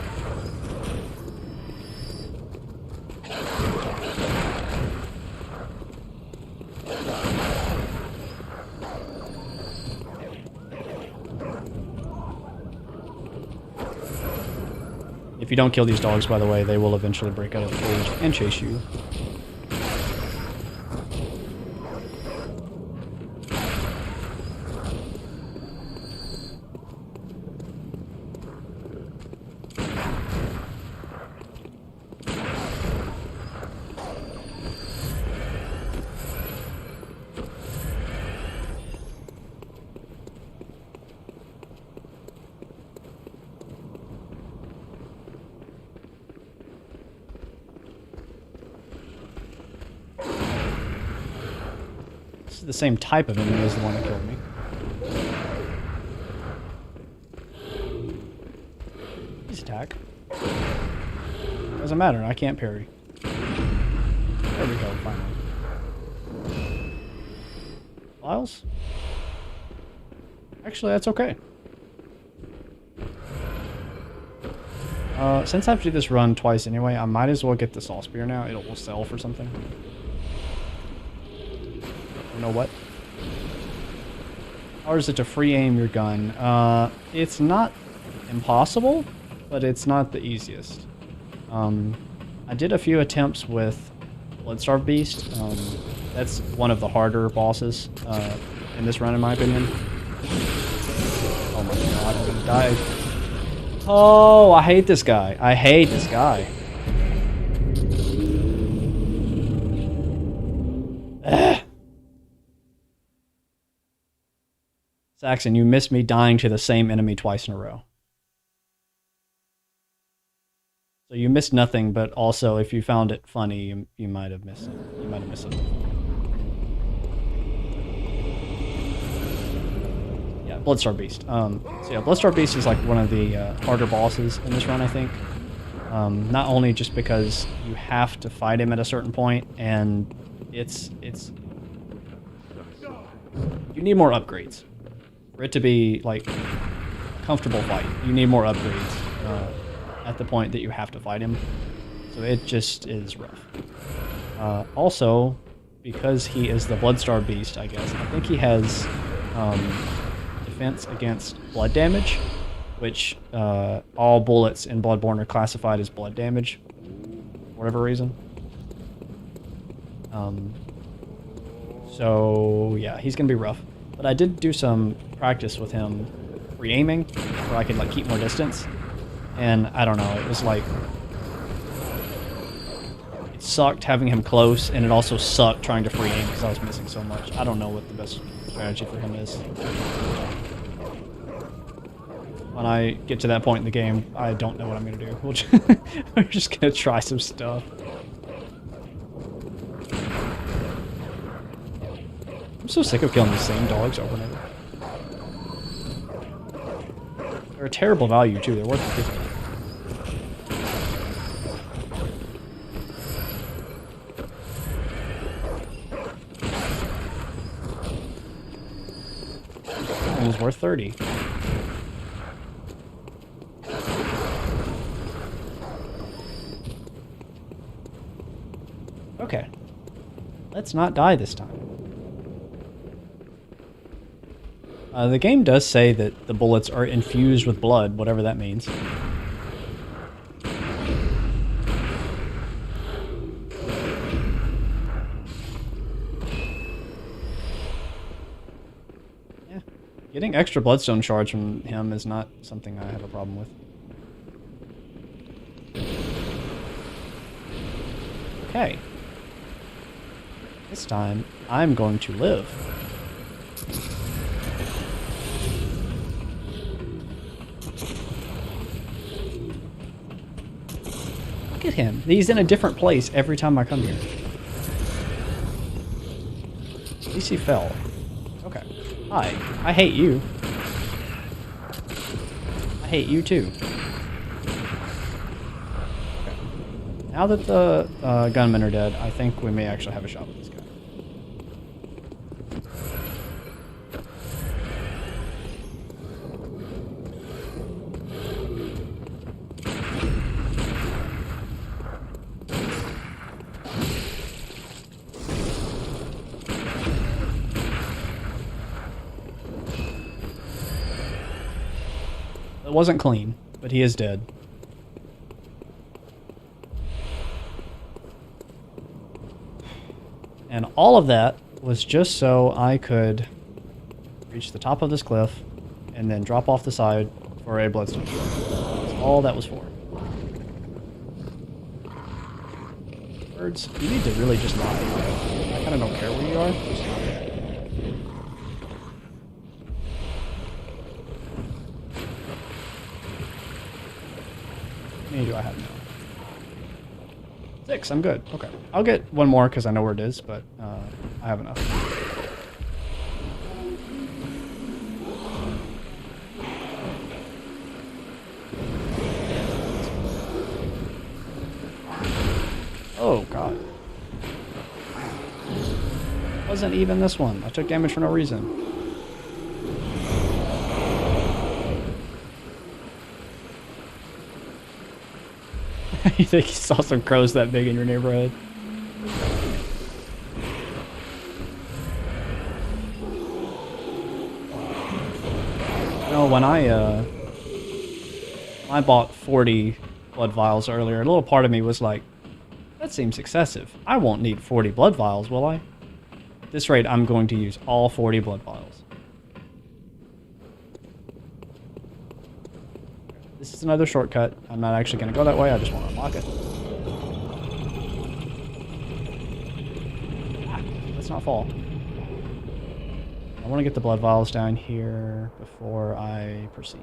If you don't kill these dogs, by the way, they will eventually break out of the cage and chase you. This is the same type of enemy as the one that killed me. Please attack. Doesn't matter, I can't parry. There we go, finally. Files? Actually, that's okay. Since I have to do this run twice anyway, I might as well get the saw spear now. It will sell for something. You know what? How is it to free aim your gun? It's not impossible, but it's not the easiest. I did a few attempts with Bloodstarved Beast. That's one of the harder bosses in this run, in my opinion. Oh my god, I'm gonna die. Oh, I hate this guy. I hate this guy. Ugh. Saxon, you missed me dying to the same enemy twice in a row. So you missed nothing, but also if you found it funny, you might have missed it. You might have missed something. Yeah, Bloodstarved Beast. So yeah, Bloodstarved Beast is like one of the harder bosses in this run, I think. Not only just because you have to fight him at a certain point, and it's you need more upgrades for it to be like a comfortable fight. You need more upgrades at the point that you have to fight him. So it just is rough. Also, because he is the Bloodstarved Beast, I guess, I think he has defense against blood damage, which all bullets in Bloodborne are classified as blood damage, for whatever reason. So yeah, he's gonna be rough. But I did do some practice with him re-aiming, where I could like keep more distance. And I don't know, it was like... It sucked having him close, and it also sucked trying to free aim because I was missing so much. I don't know what the best strategy for him is. When I get to that point in the game, I don't know what I'm going to do. We're just going to try some stuff. I'm so sick of killing the same dogs over and over. They're a terrible value too, they're worth 50. One was worth 30. Okay. Let's not die this time. The game does say that the bullets are infused with blood, whatever that means. Yeah. Getting extra bloodstone shards from him is not something I have a problem with. Okay. This time, I'm going to live. Look at him. He's in a different place every time I come here. At least he fell. Okay. Hi. I hate you. I hate you too. Okay. Now that the gunmen are dead, I think we may actually have a shot with this guy. It wasn't clean, but he is dead. And all of that was just so I could reach the top of this cliff and then drop off the side for a bloodstone. That's all that was for. Birds, you need to really just lie. I kind of don't care where you are. Just lie. How many do I have now? 6, I'm good. Okay. I'll get one more because I know where it is, but I have enough. Oh, God. Wasn't even this one. I took damage for no reason. You think you saw some crows that big in your neighborhood? No, when I bought 40 blood vials earlier, a little part of me was like, that seems excessive. I won't need 40 blood vials, will I? At this rate, I'm going to use all 40 blood vials. This is another shortcut. I'm not actually going to go that way. I just want to unlock it. Ah, let's not fall. I want to get the blood vials down here before I proceed.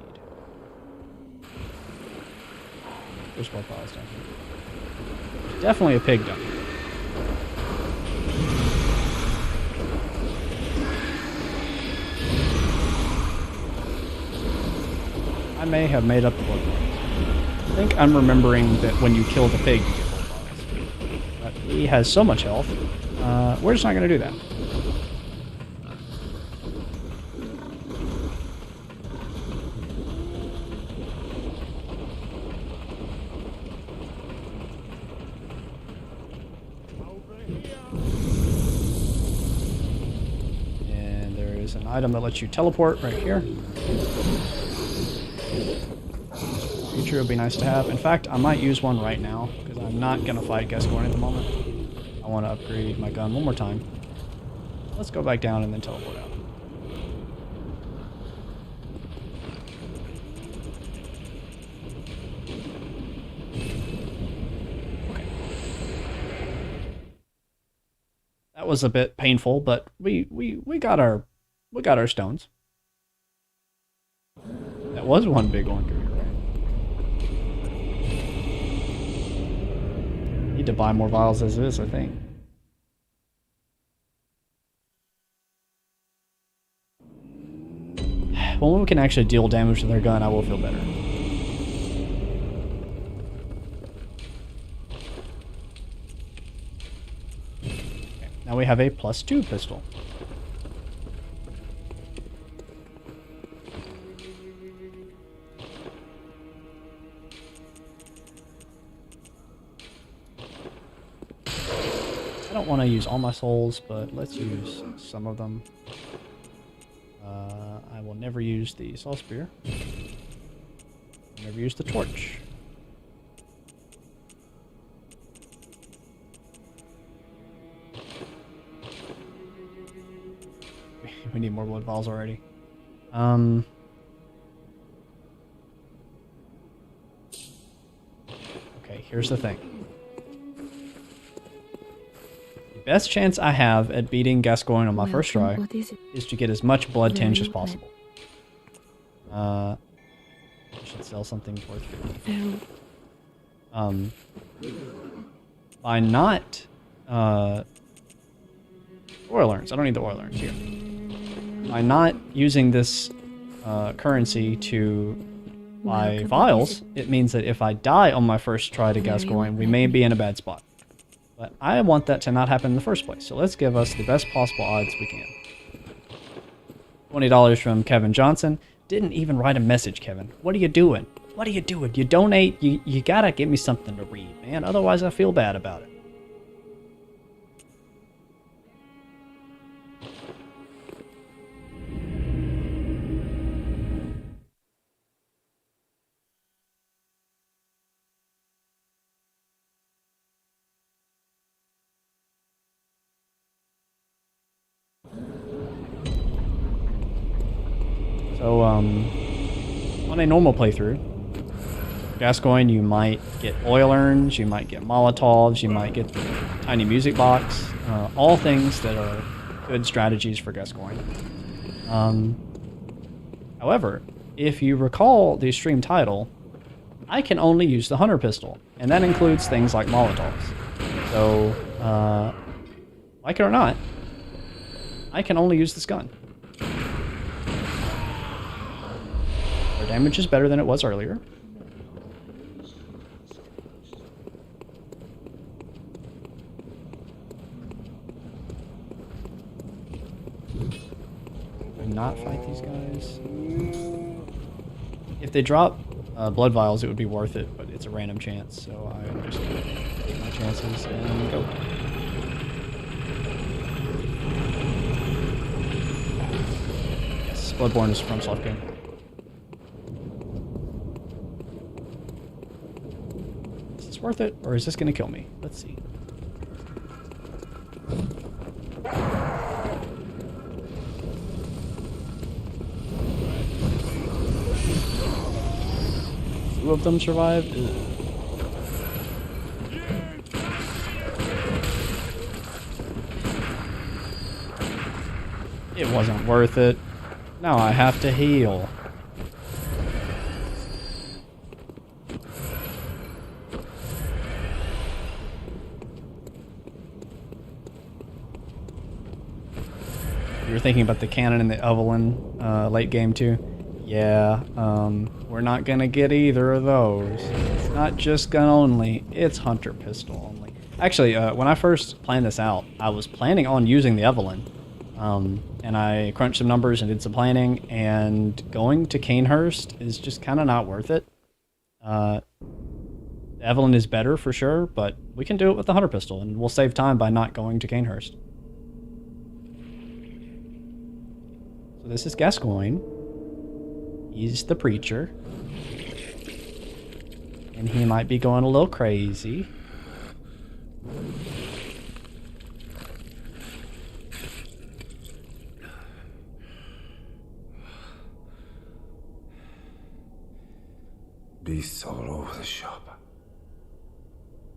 There's blood vials down here. There's definitely a pig down here. I may have made up the blood vials. I think I'm remembering that when you kill the pig, you get blood vials. But he has so much health. We're just not going to do that. And there is an item that lets you teleport right here. Future would be nice to have. In fact, I might use one right now, because I'm not going to fight Gascoigne at the moment. I want to upgrade my gun one more time. Let's go back down and then teleport out. Okay. That was a bit painful, but we got our stones. That was one big one. Need to buy more vials as is, I think. When we can actually deal damage to their gun, I will feel better. Okay, now we have a +2 pistol. I don't want to use all my souls, but let's use some of them. I will never use the saw spear. Never use the torch. We need more blood vials already. Okay, here's the thing. The best chance I have at beating Gascoigne on my first try What is it? is to get as much blood tinge as Very possible. I should sell something worth 50. Very By not oil urns, I don't need the oil urns here. By not using this currency to buy vials, it means that if I die on my first try to Gascoigne, we may be in a bad spot. But I want that to not happen in the first place, so let's give us the best possible odds we can. $20 from Kevin Johnson. Didn't even write a message, Kevin. What are you doing? What are you doing? You donate, you gotta give me something to read, man. Otherwise I feel bad about it. So, on a normal playthrough, Gascoigne, you might get oil urns, you might get Molotovs, you might get the tiny music box, all things that are good strategies for Gascoigne. However, if you recall the stream title, I can only use the Hunter pistol, and that includes things like Molotovs. So, like it or not, I can only use this gun. Our damage is better than it was earlier. Do not fight these guys. If they drop blood vials, it would be worth it, but it's a random chance, so I'm just gonna take my chances and go. Yes, Bloodborne is from Soft Game. Is this worth it, or is this gonna kill me? Let's see. Two of them survived. Ew. It wasn't worth it. Now I have to heal. You were thinking about the cannon and the Evelyn late game too? Yeah, we're not gonna get either of those. It's not just gun only, it's Hunter pistol only. Actually, when I first planned this out, I was planning on using the Evelyn. And I crunched some numbers and did some planning, and going to Canehurst is just kind of not worth it. Evelyn is better for sure, but we can do it with the Hunter pistol, and we'll save time by not going to Canehurst. So this is Gascoigne. He's the preacher. And he might be going a little crazy. Beasts all over the shop.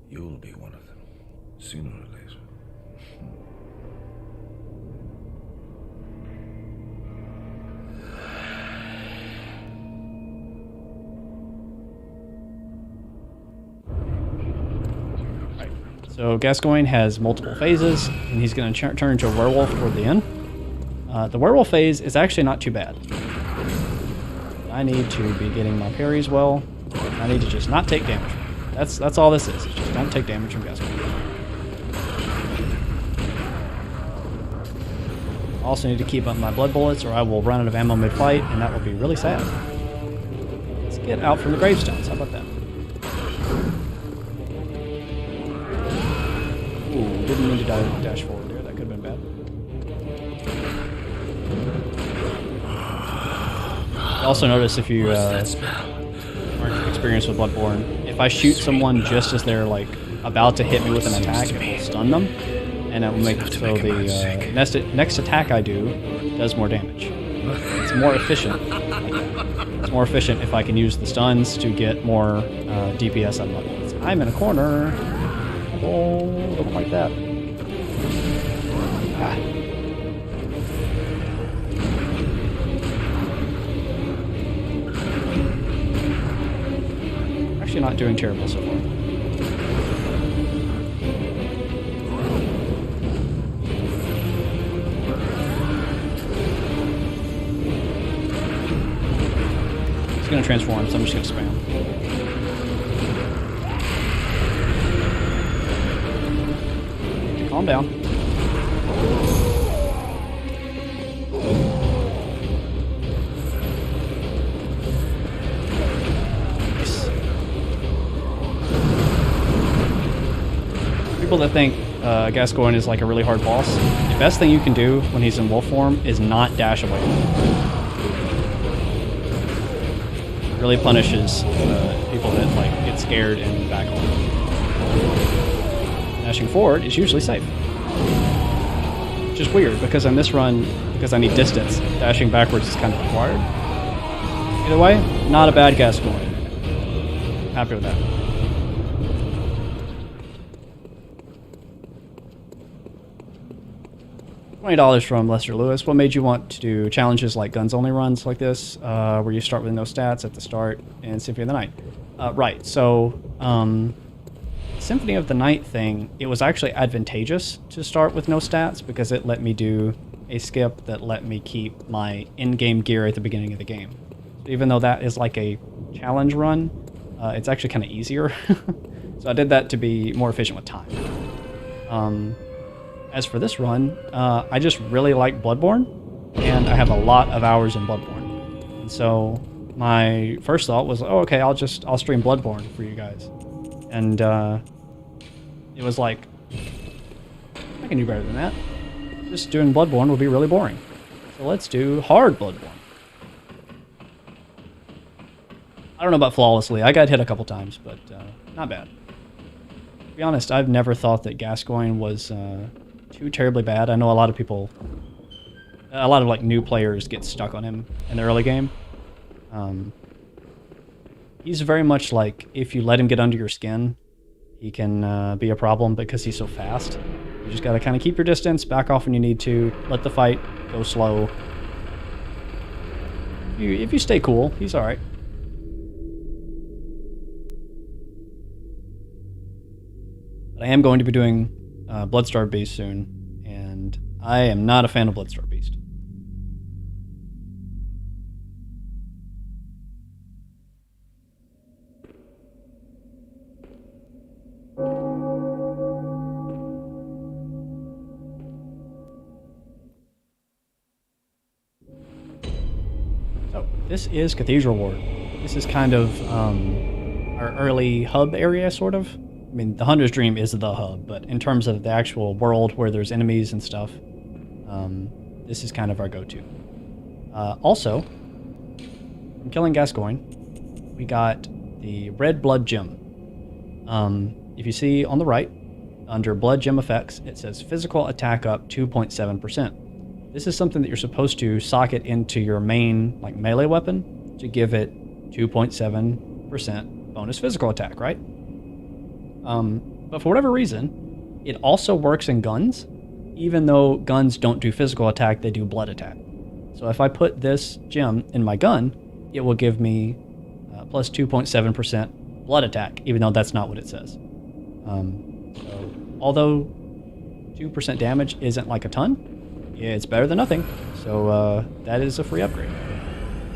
You'll be one of them, sooner or later. So Gascoigne has multiple phases, and he's going to turn into a werewolf toward the end. The werewolf phase is actually not too bad. I need to be getting my parries well. I need to just not take damage. That's all this is. Just don't take damage from Gascoigne. I also need to keep up my blood bullets, or I will run out of ammo mid-fight, and that will be really sad. Let's get out from the gravestones. How about that? Ooh, didn't mean to dash forward there. That could have been bad. Also notice if you aren't experienced with Bloodborne, if I shoot someone just as they're like about to hit me with an attack, it will stun them, and it will make so the next attack I do does more damage. it's more efficient. It's more efficient if I can use the stuns to get more DPS out of my bullets. I'm in a corner. Oh, don't like that. Ah. Actually not doing terrible so far. He's gonna transform, so I'm just gonna spam. Calm down. People that think Gascoigne is like a really hard boss, the best thing you can do when he's in wolf form is not dash away. It really punishes people that like get scared and back off. Dashing forward is usually safe. Which is weird because on this run, because I need distance, dashing backwards is kind of required. Either way, not a bad Gascoigne. Happy with that. $20 from Lester Lewis. What made you want to do challenges like guns only runs like this, where you start with no stats at the start in Symphony of the Night? Right. So, Symphony of the Night thing, it was actually advantageous to start with no stats because it let me do a skip that let me keep my in-game gear at the beginning of the game. So even though that is like a challenge run, it's actually kind of easier. So I did that to be more efficient with time. As for this run, I just really like Bloodborne, and I have a lot of hours in Bloodborne. And so my first thought was, oh, okay, I'll stream Bloodborne for you guys. And it was like, I can do better than that. Just doing Bloodborne would be really boring. So let's do hard Bloodborne. I don't know about flawlessly. I got hit a couple times, but not bad. To be honest, I've never thought that Gascoigne was too terribly bad. I know a lot of people, a lot of like new players get stuck on him in the early game. He's very much like, if you let him get under your skin, he can be a problem because he's so fast. You just gotta kind of keep your distance, back off when you need to, let the fight go slow. If you stay cool, he's alright. But I am going to be doing Bloodstarved Beast soon, and I am not a fan of Bloodstarved Beast. So, this is Cathedral Ward. This is kind of our early hub area, sort of. I mean, the Hunter's Dream is the hub, but in terms of the actual world where there's enemies and stuff, this is kind of our go-to. Also, from killing Gascoigne, we got the Red Blood Gem. If you see on the right, under Blood Gem effects, it says physical attack up 2.7%. This is something that you're supposed to socket into your main like melee weapon to give it 2.7% bonus physical attack, right? But for whatever reason, it also works in guns, even though guns don't do physical attack, they do blood attack. So if I put this gem in my gun, it will give me plus 2.7% blood attack, even though that's not what it says. So although 2% damage isn't like a ton, it's better than nothing. So that is a free upgrade.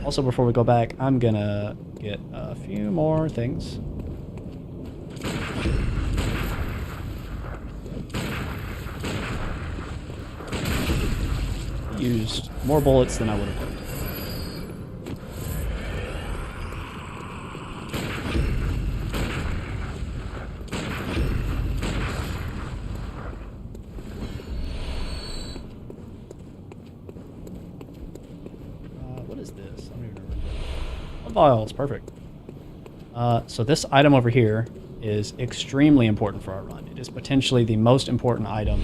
Also, before we go back, I'm gonna get a few more things. Used more bullets than I would have hoped. What is this? I don't even remember. Blood vials, perfect. So this item over here is extremely important for our run. It is potentially the most important item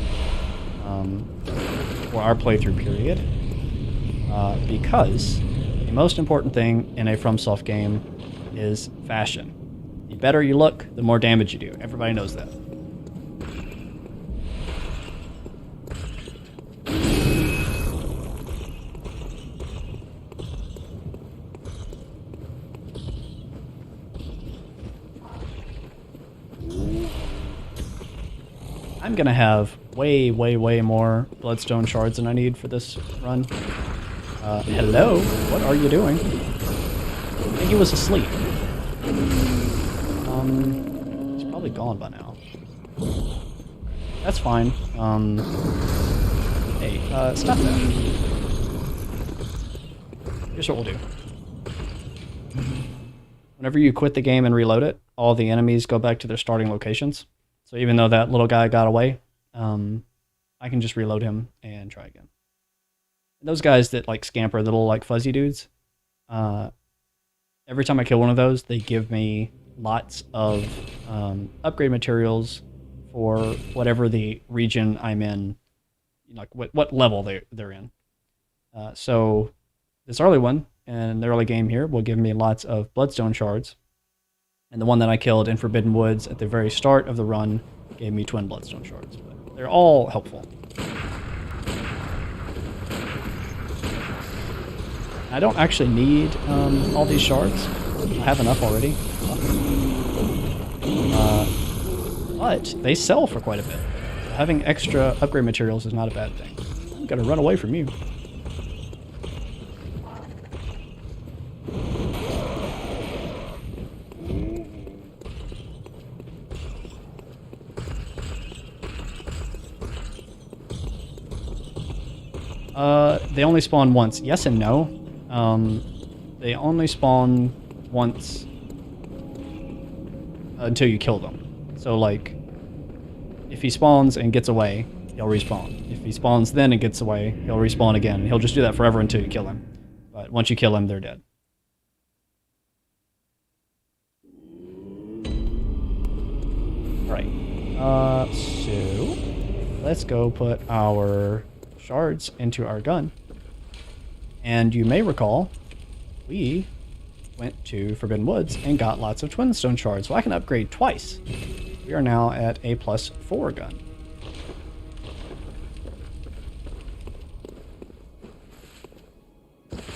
for our playthrough period. because the most important thing in a FromSoft game is fashion. The better you look, the more damage you do. Everybody knows that. I'm gonna have way more bloodstone shards than I need for this run. Hello? What are you doing? I think he was asleep. He's probably gone by now. That's fine. Hey, stop that. Here's what we'll do. Whenever you quit the game and reload it, all the enemies go back to their starting locations. So even though that little guy got away, I can just reload him and try again. And those guys that like scamper, the little like fuzzy dudes, every time I kill one of those, they give me lots of upgrade materials for whatever the region I'm in, like what level they're in. So this early one in the early game here will give me lots of bloodstone shards. And the one that I killed in Forbidden Woods at the very start of the run gave me twin bloodstone shards. But they're all helpful. I don't actually need all these shards. I have enough already. But they sell for quite a bit. So having extra upgrade materials is not a bad thing. I'm gonna run away from you. They only spawn once. Yes and no. They only spawn once until you kill them. So, like, if he spawns and gets away, he'll respawn. If he spawns then and gets away, he'll respawn again. He'll just do that forever until you kill him. But once you kill him, they're dead. Alright. So, let's go put our shards into our gun. And you may recall, we went to Forbidden Woods and got lots of twin stone shards, so I can upgrade twice. We are now at a +4 gun.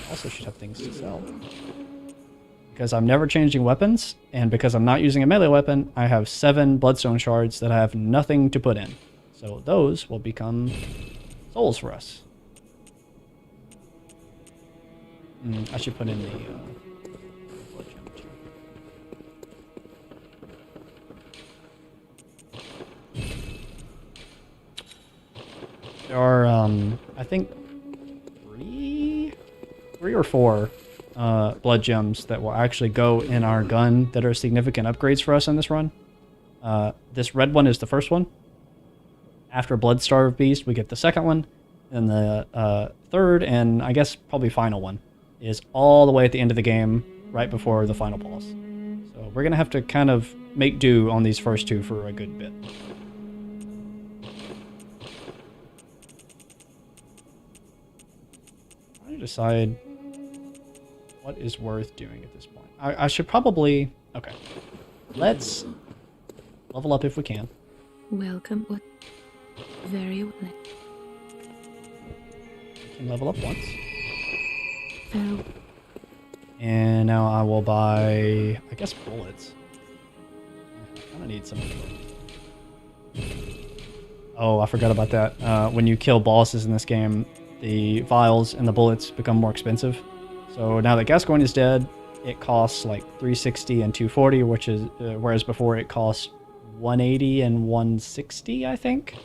Also should have things to sell. Because I'm never changing weapons, and because I'm not using a melee weapon, I have 7 bloodstone shards that I have nothing to put in. So those will become souls for us. I should put in the blood gem too. There are, I think, three or four blood gems that will actually go in our gun that are significant upgrades for us in this run. This red one is the first one. After Bloodstarved Beast, we get the second one. And the third, and I guess probably final one, is all the way at the end of the game, right before the final boss. So we're going to have to kind of make do on these first two for a good bit. I'm trying to decide what is worth doing at this point. I should probably... Okay. Let's level up if we can. Welcome. What? Very well. Can level up once. Farewell. And now I will buy, I guess, bullets. I kind of need some. Oh, I forgot about that. When you kill bosses in this game, the vials and the bullets become more expensive. So now that Gascoigne is dead, it costs like 360 and 240, which is whereas before it cost 180 and 160, I think.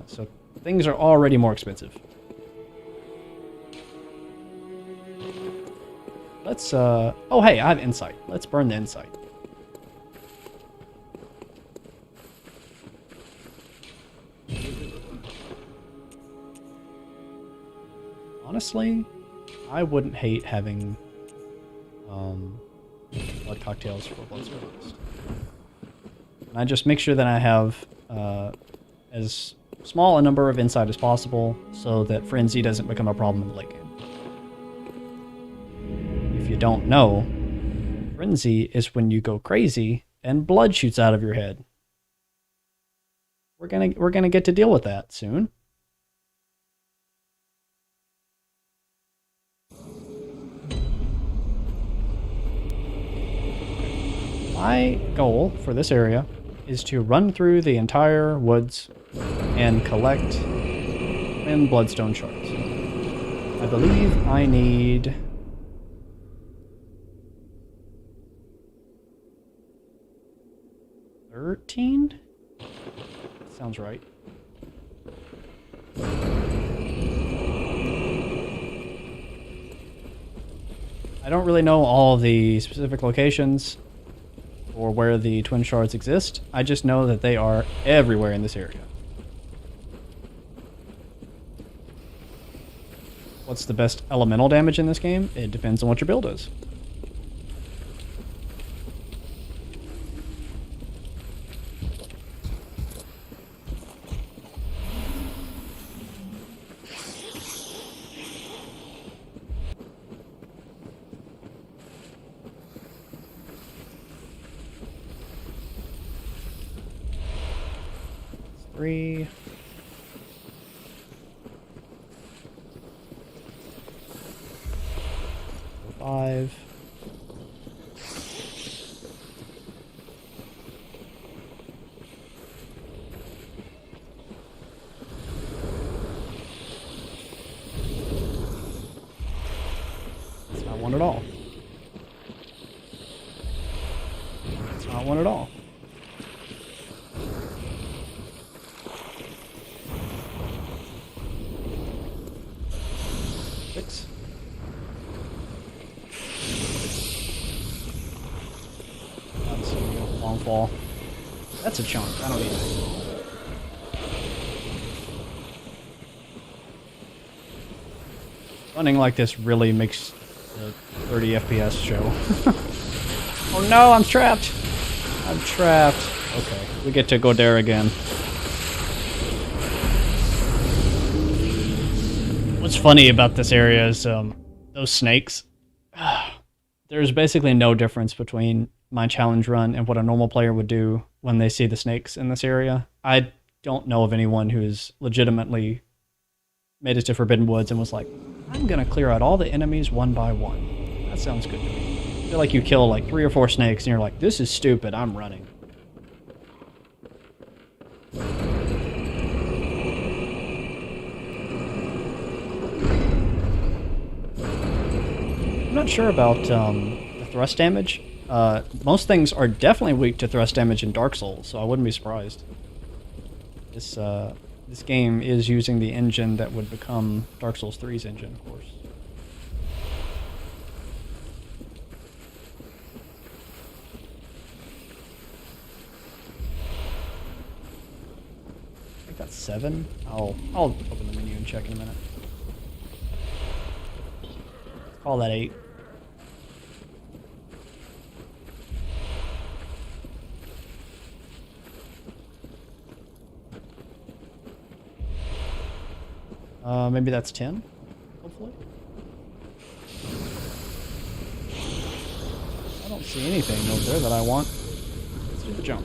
So things are already more expensive. Let's, oh hey, I have insight. Let's burn the insight. Honestly, I wouldn't hate having, blood cocktails for blood service. And I just make sure that I have, as small a number of insight as possible so that frenzy doesn't become a problem in the late game. you don't know, frenzy is when you go crazy and blood shoots out of your head. We're gonna get to deal with that soon. My goal for this area is to run through the entire woods and collect twin bloodstone shards. I believe I need 13? Sounds right. I don't really know all the specific locations or where the twin shards exist. I just know that they are everywhere in this area. What's the best elemental damage in this game? It depends on what your build is. Three. 5. That's not one at all. That's not one at all. Six. That's a long fall. That's a chunk. I don't need it. Running like this really makes the 30 FPS show. Oh no, I'm trapped! I'm trapped. Okay, we get to go there again. What's funny about this area is those snakes. There's basically no difference between my challenge run and what a normal player would do when they see the snakes in this area. I don't know of anyone who's legitimately made it to Forbidden Woods and was like, I'm gonna clear out all the enemies one by one. That sounds good to me. I feel like you kill like 3 or 4 snakes and you're like, this is stupid, I'm running. I'm not sure about the thrust damage. Most things are definitely weak to thrust damage in Dark Souls, so I wouldn't be surprised. This game is using the engine that would become Dark Souls 3's engine, of course. I think that's 7. I'll open the menu and check in a minute. Call that 8. Maybe that's 10, hopefully. I don't see anything over there that I want. Let's do the jump.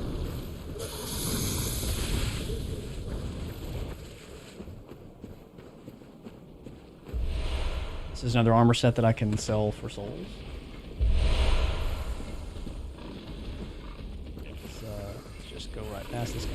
This is another armor set that I can sell for souls. Let's just go right past this guy.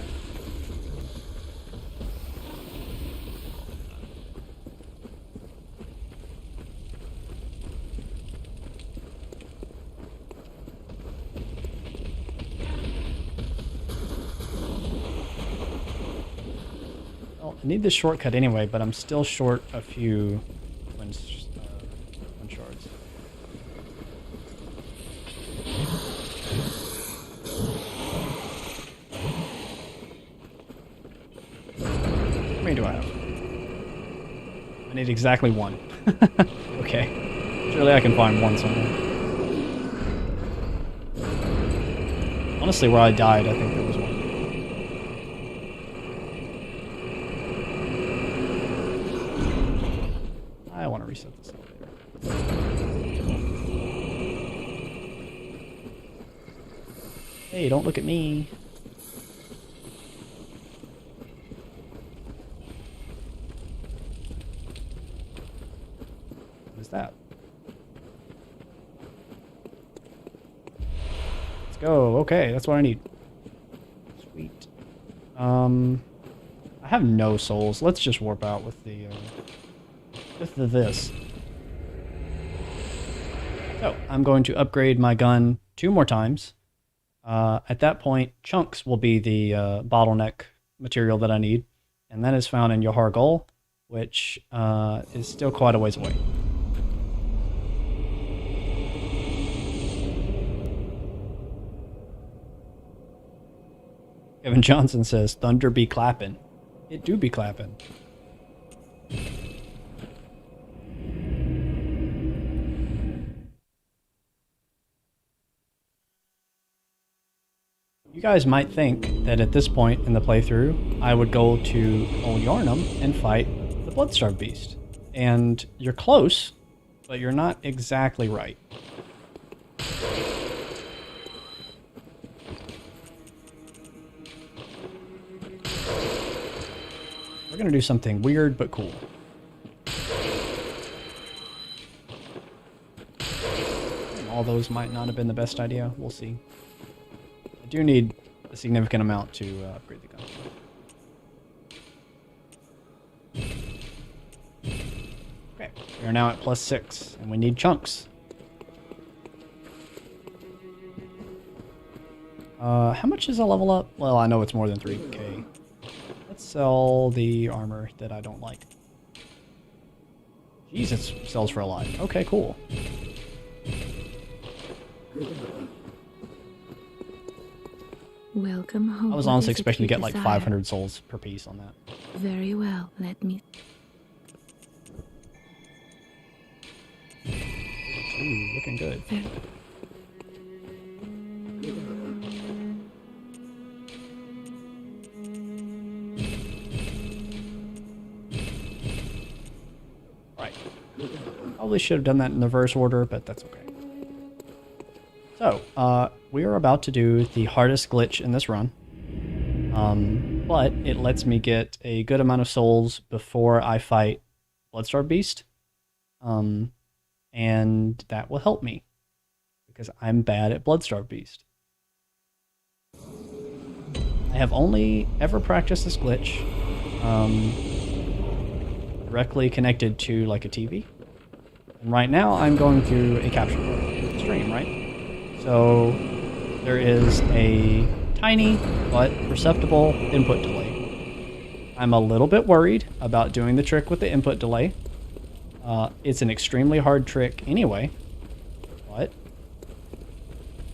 I need this shortcut anyway, but I'm still short a few twin shards. How many do I have? I need exactly 1. Okay. Surely I can find 1 somewhere. Honestly, where I died, I think there was 1. I want to reset this elevator. Hey, don't look at me. What is that? Let's go. Okay, that's what I need. Sweet. I have no souls. Let's just warp out with the this. So I'm going to upgrade my gun 2 more times. At that point, chunks will be the bottleneck material that I need, and that is found in Yohar Gol, which is still quite a ways away. Kevin Johnson says, "Thunder be clapping." It do be clapping. You guys might think that at this point in the playthrough, I would go to Old Yarnum and fight the Bloodstarved Beast. And you're close, but you're not exactly right. We're gonna do something weird but cool. All those might not have been the best idea. We'll see. I do need a significant amount to upgrade the gun. Okay, we are now at +6, and we need chunks. How much is a level up? Well, I know it's more than 3k. Let's sell the armor that I don't like. Jeez, it sells for a lot. Okay, cool. Welcome home. I was honestly expecting to get like 500 souls per piece on that. Very well, let me... Ooh, looking good. Right. Probably should have done that in reverse order, but that's okay. So, we are about to do the hardest glitch in this run. But it lets me get a good amount of souls before I fight Bloodstarved Beast. And that will help me, because I'm bad at Bloodstarved Beast. I have only ever practiced this glitch directly connected to like a TV. And right now I'm going through a capture card stream, right? So there is a tiny but perceptible input delay. I'm a little bit worried about doing the trick with the input delay. It's an extremely hard trick anyway, but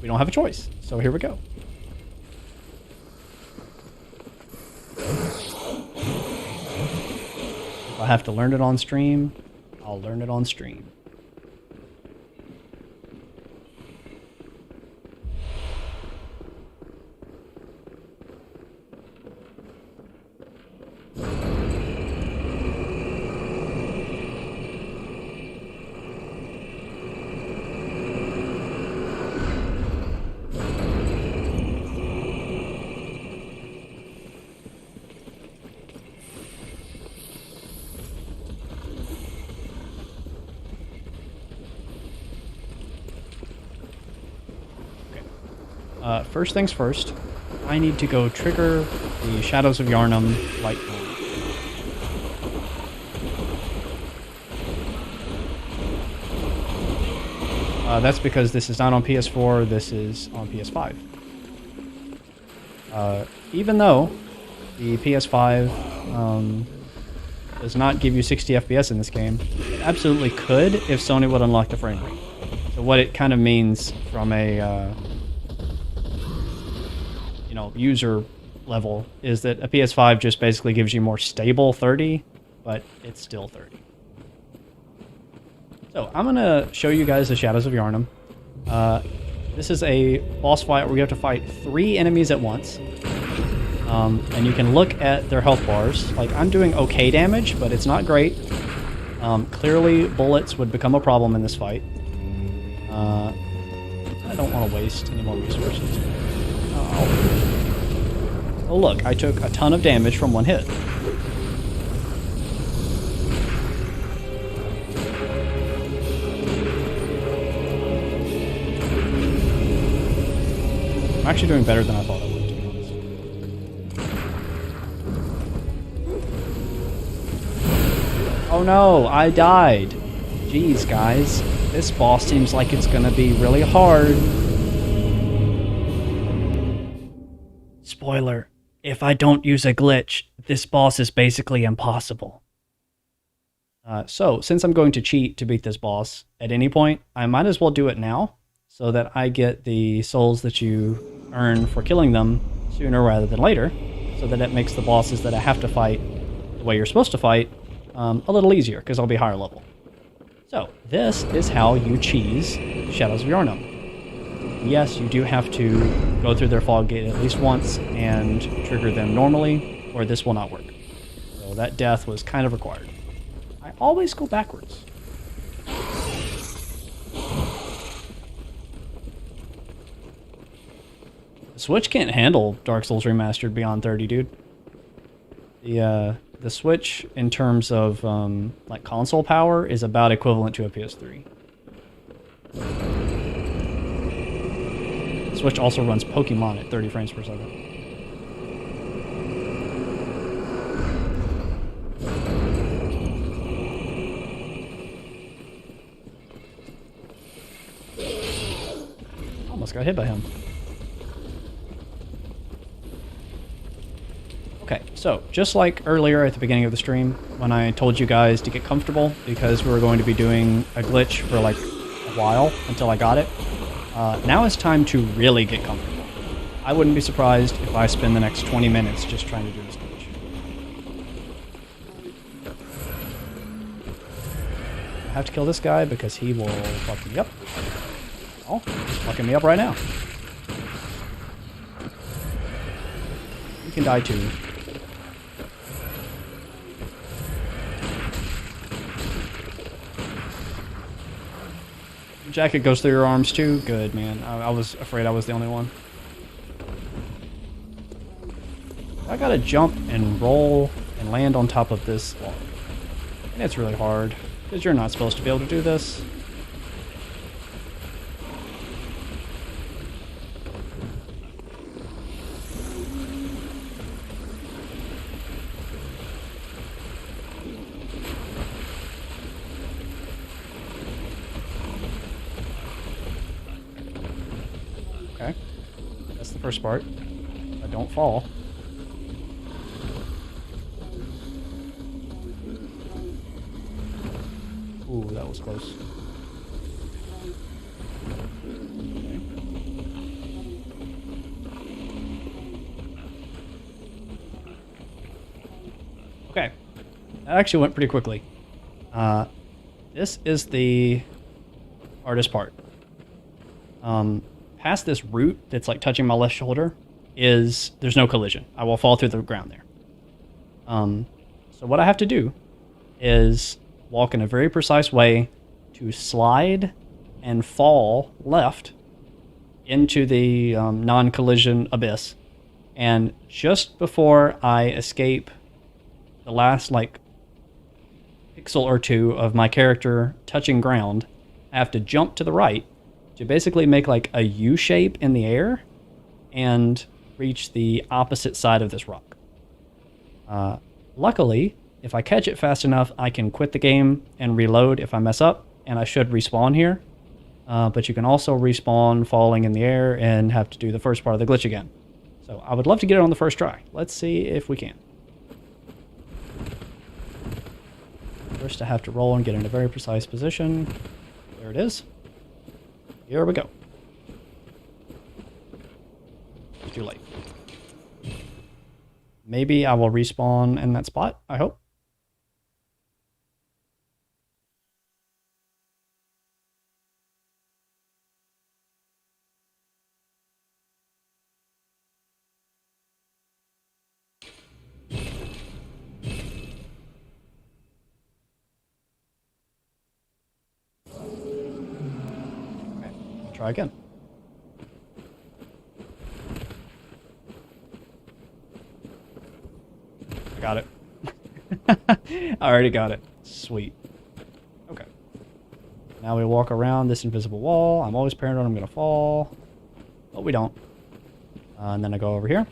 we don't have a choice. So here we go. If I have to learn it on stream, I'll learn it on stream. First things first, I need to go trigger the Shadows of Yarnum light bulb. That's because this is not on PS4, this is on PS5. Even though the PS5 does not give you 60 FPS in this game, it absolutely could if Sony would unlock the frame rate. So what it kind of means from a user level is that a PS5 just basically gives you more stable 30, but it's still 30. So I'm gonna show you guys the Shadows of Yarnum. This is a boss fight where you have to fight 3 enemies at once. And you can look at their health bars. Like, I'm doing okay damage, but it's not great. Clearly bullets would become a problem in this fight. I don't want to waste any more resources. Oh, look, I took a ton of damage from one hit. I'm actually doing better than I thought I would, to be honest. Oh no, I died. Jeez, guys. This boss seems like it's gonna be really hard. Spoiler. If I don't use a glitch, this boss is basically impossible. So, since I'm going to cheat to beat this boss at any point, I might as well do it now, so that I get the souls that you earn for killing them sooner rather than later, so that it makes the bosses that I have to fight the way you're supposed to fight a little easier, because I'll be higher level. So, this is how you cheese Shadows of Yharnam. Yes, you do have to go through their fog gate at least once and trigger them normally, or this will not work. So that death was kind of required. I always go backwards. The Switch can't handle Dark Souls Remastered beyond 30, dude. The Switch, in terms of like console power, is about equivalent to a PS3. Switch also runs Pokemon at 30 frames per second. Almost got hit by him. Okay, so just like earlier at the beginning of the stream, when I told you guys to get comfortable because we were going to be doing a glitch for like a while until I got it, now it's time to really get comfortable. I wouldn't be surprised if I spend the next 20 minutes just trying to do this glitch. I have to kill this guy because he will fuck me up. Oh, he's fucking me up right now. You can die too. Jacket goes through your arms too? Good, man. I was afraid I was the only one. I gotta jump and roll and land on top of this log. And it's really hard, because you're not supposed to be able to do this. Okay, that's the first part. I don't fall. Ooh, that was close. Okay, that actually went pretty quickly. This is the hardest part. Past this root that's like touching my left shoulder there's no collision. I will fall through the ground there. So what I have to do is walk in a very precise way to slide and fall left into the non-collision abyss. And just before I escape the last like pixel or two of my character touching ground, I have to jump to the right to basically make like a U shape in the air and reach the opposite side of this rock. Luckily, if I catch it fast enough, I can quit the game and reload if I mess up, and I should respawn here. But you can also respawn falling in the air and have to do the first part of the glitch again. So I would love to get it on the first try. Let's see if we can. First I have to roll and get in a very precise position. There it is. Here we go. It's too late. Maybe I will respawn in that spot, I hope. Okay, I'll try again. Got it. I already got it. Sweet. Okay. Now we walk around this invisible wall. I'm always paranoid I'm going to fall. But we don't. And then I go over here.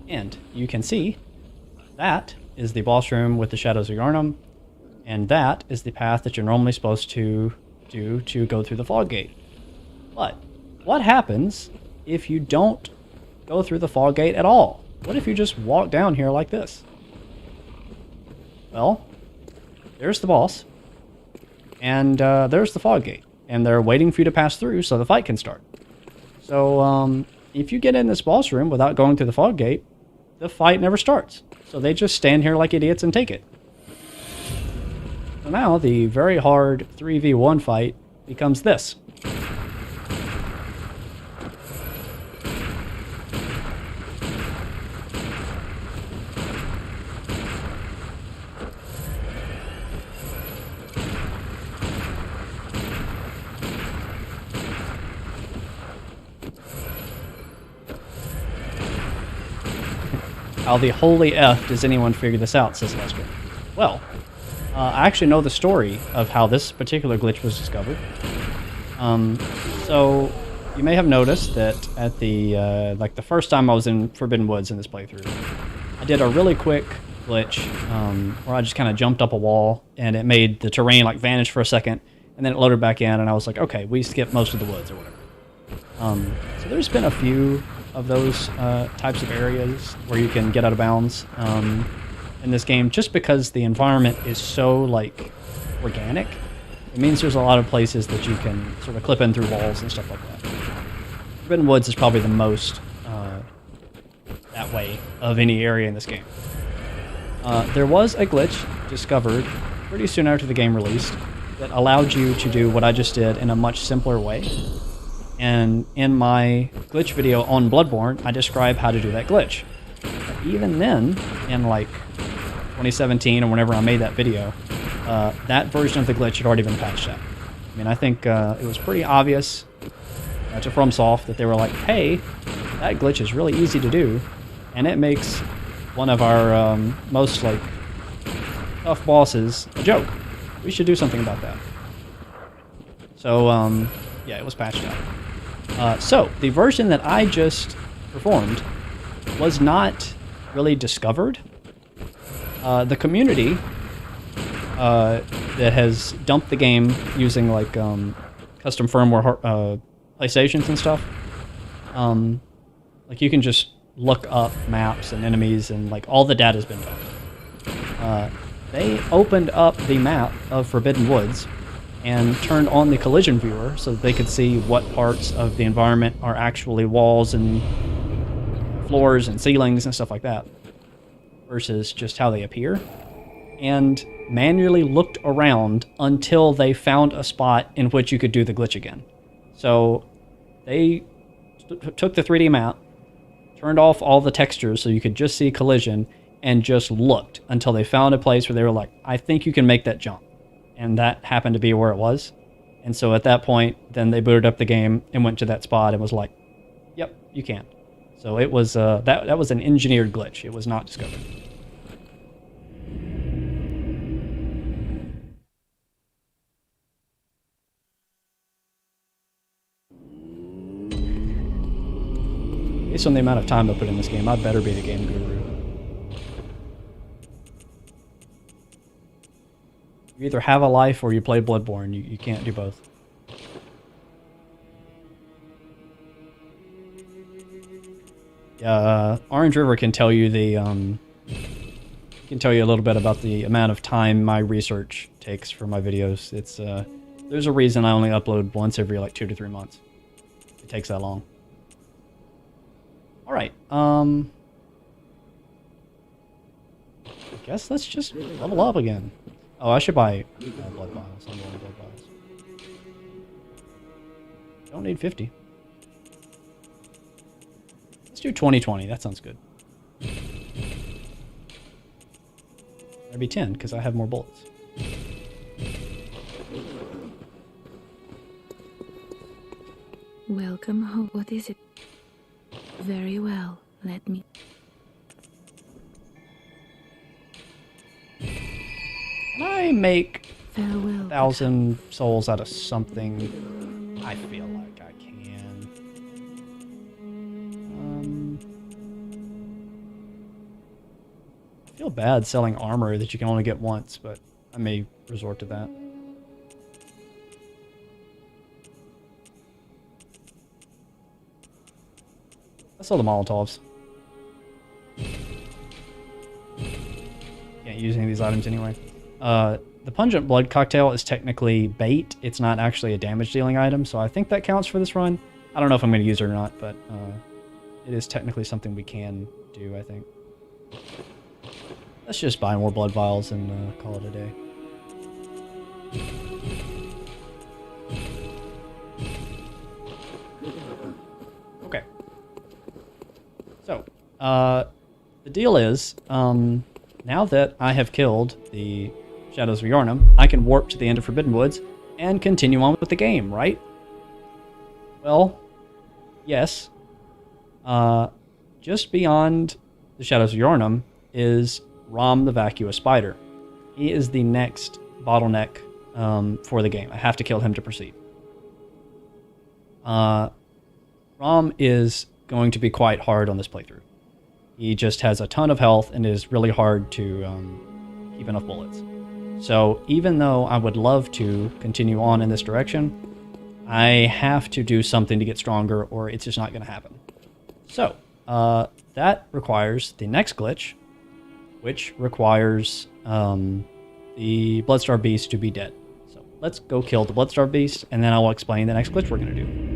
And you can see that is the boss room with the Shadows of Yharnam. And that is the path that you're normally supposed to do to go through the fog gate. But what happens if you don't go through the fog gate at all? What if you just walk down here like this? Well, there's the boss. And there's the fog gate. And they're waiting for you to pass through so the fight can start. So if you get in this boss room without going through the fog gate, the fight never starts. So they just stand here like idiots and take it. So now the very hard 3v1 fight becomes this. How the holy F does anyone figure this out, says Lester. Well, I actually know the story of how this particular glitch was discovered. So you may have noticed that at the like the first time I was in Forbidden Woods in this playthrough, I did a really quick glitch where I just kind of jumped up a wall and it made the terrain like vanish for a second, and then it loaded back in, and I was like, okay, we skipped most of the woods or whatever. So there's been a few of those types of areas where you can get out of bounds in this game, just because the environment is so like organic. It means there's a lot of places that you can sort of clip in through walls and stuff like that. Forbidden Woods is probably the most that way of any area in this game. There was a glitch discovered pretty soon after the game released that allowed you to do what I just did in a much simpler way. And in my glitch video on Bloodborne, I describe how to do that glitch. But even then, in like 2017 or whenever I made that video, that version of the glitch had already been patched out. I mean, I think it was pretty obvious to FromSoft that they were like, hey, that glitch is really easy to do, and it makes one of our most like tough bosses a joke. We should do something about that. So, yeah, it was patched out. So, the version that I just performed was not really discovered. The community that has dumped the game using like custom firmware PlayStations and stuff, like you can just look up maps and enemies and like all the data's been dumped. They opened up the map of Forbidden Woods and turned on the collision viewer so that they could see what parts of the environment are actually walls and floors and ceilings and stuff like that, versus just how they appear, and manually looked around until they found a spot in which you could do the glitch again. So they took the 3D map, turned off all the textures so you could just see collision, and just looked until they found a place where they were like, I think you can make that jump. And that happened to be where it was. And so at that point, then they booted up the game and went to that spot and was like, yep, you can. So it was that was an engineered glitch. It was not discovered. Based on the amount of time I put in this game, I better be the game guru. You either have a life or you play Bloodborne. You can't do both. Orange River can tell you the can tell you a little bit about the amount of time my research takes for my videos. It's there's a reason I only upload once every like 2 to 3 months. It takes that long. All right. I guess let's just level up again. Oh, I should buy blood vials. I'm going to blood vials. Don't need 50. Let's do 2020. That sounds good. Maybe 10, because I have more bullets. Welcome home. What is it? Very well. Let me... make Farewell. 1,000 souls out of something. I feel like I can. I feel bad selling armor that you can only get once, but I may resort to that. Let's sell the Molotovs. Can't use any of these items anyway. The Pungent Blood Cocktail is technically bait. It's not actually a damage-dealing item, so I think that counts for this run. I don't know if I'm going to use it or not, but it is technically something we can do, I think. Let's just buy more blood vials and call it a day. Okay. So, the deal is, now that I have killed the Shadows of Yharnam, I can warp to the end of Forbidden Woods and continue on with the game, right? Well, yes. Just beyond the Shadows of Yharnam is Rom the Vacuous Spider. He is the next bottleneck for the game. I have to kill him to proceed. Rom is going to be quite hard on this playthrough. He just has a ton of health and it is really hard to keep enough bullets. So even though I would love to continue on in this direction, I have to do something to get stronger or it's just not going to happen. So that requires the next glitch, which requires the Bloodstar Beast to be dead. So let's go kill the Bloodstar Beast and then I'll explain the next glitch we're going to do.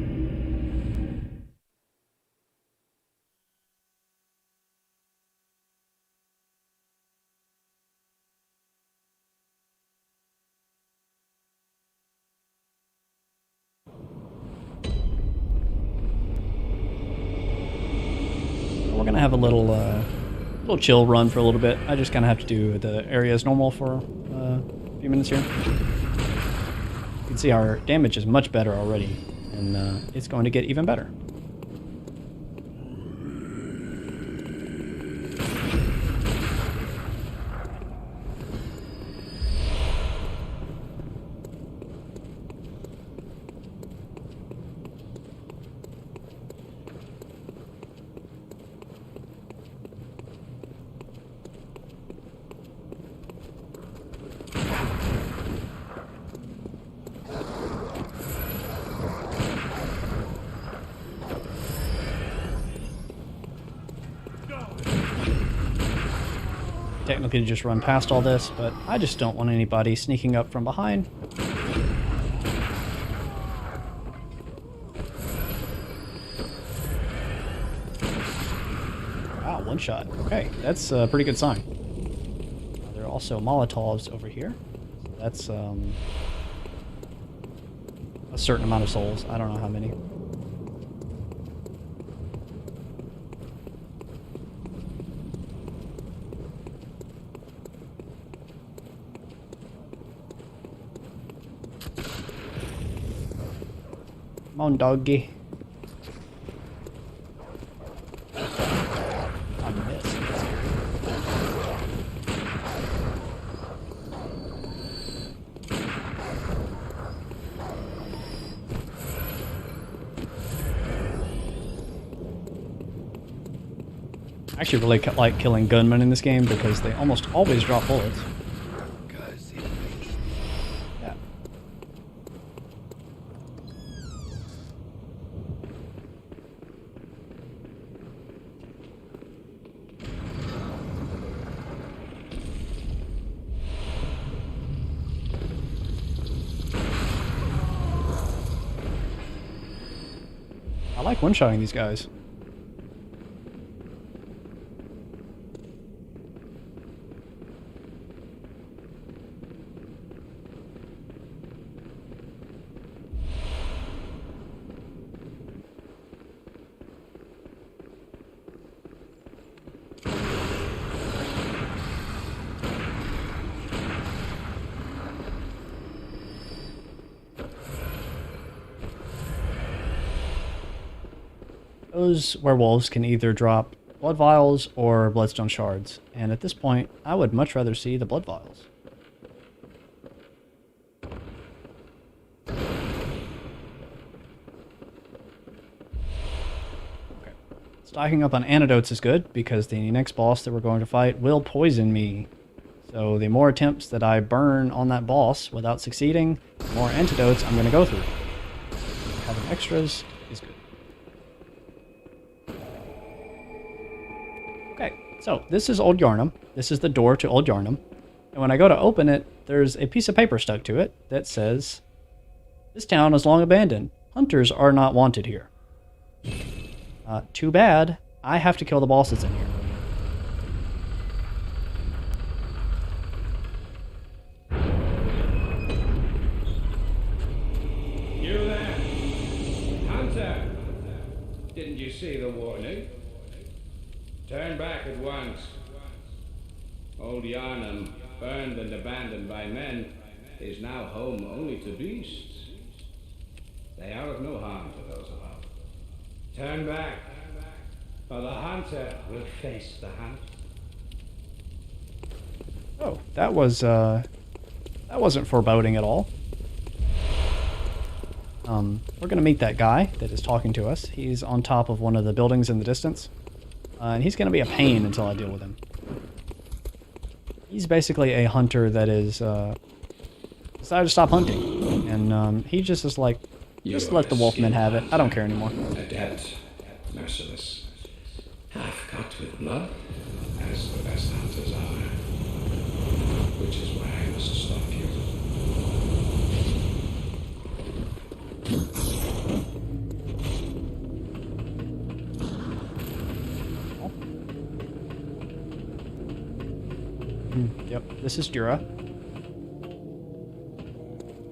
We're gonna have a little chill run for a little bit. I just kind of have to do the area as normal for a few minutes here. You can see our damage is much better already, and it's going to get even better. Technically just run past all this, but I just don't want anybody sneaking up from behind. Wow, one shot. Okay, that's a pretty good sign. There are also Molotovs over here. That's a certain amount of souls. I don't know how many. Come on, doggy. I missed. I actually really like killing gunmen in this game because they almost always drop bullets. Yeah. I like one-shotting these guys. Those werewolves can either drop blood vials or bloodstone shards, and at this point, I would much rather see the blood vials. Stocking up on antidotes is good because the next boss that we're going to fight will poison me. So the more attempts that I burn on that boss without succeeding, the more antidotes I'm going to go through. Having extras is good. Okay, so this is Old Yarnum. This is the door to Old Yarnum. And when I go to open it, there's a piece of paper stuck to it that says, "This town is long abandoned. Hunters are not wanted here." Too bad. I have to kill the bosses in here. You there? Hunter! Didn't you see the warning? Turn back at once. Old Yarnum, burned and abandoned by men, is now home only to beasts. They are of no harm to those above. Turn back, or the hunter will face the hunt. Oh, that wasn't foreboding at all. We're gonna meet that guy that is talking to us. He's on top of one of the buildings in the distance. And he's gonna be a pain until I deal with him. He's basically a hunter that is, decided to stop hunting. And, he just is like, just let the wolfmen have it. I don't care anymore. Adept, merciless, half cut with blood, as the best hunters are. Which is why I must stop you. Yep, this is Jura.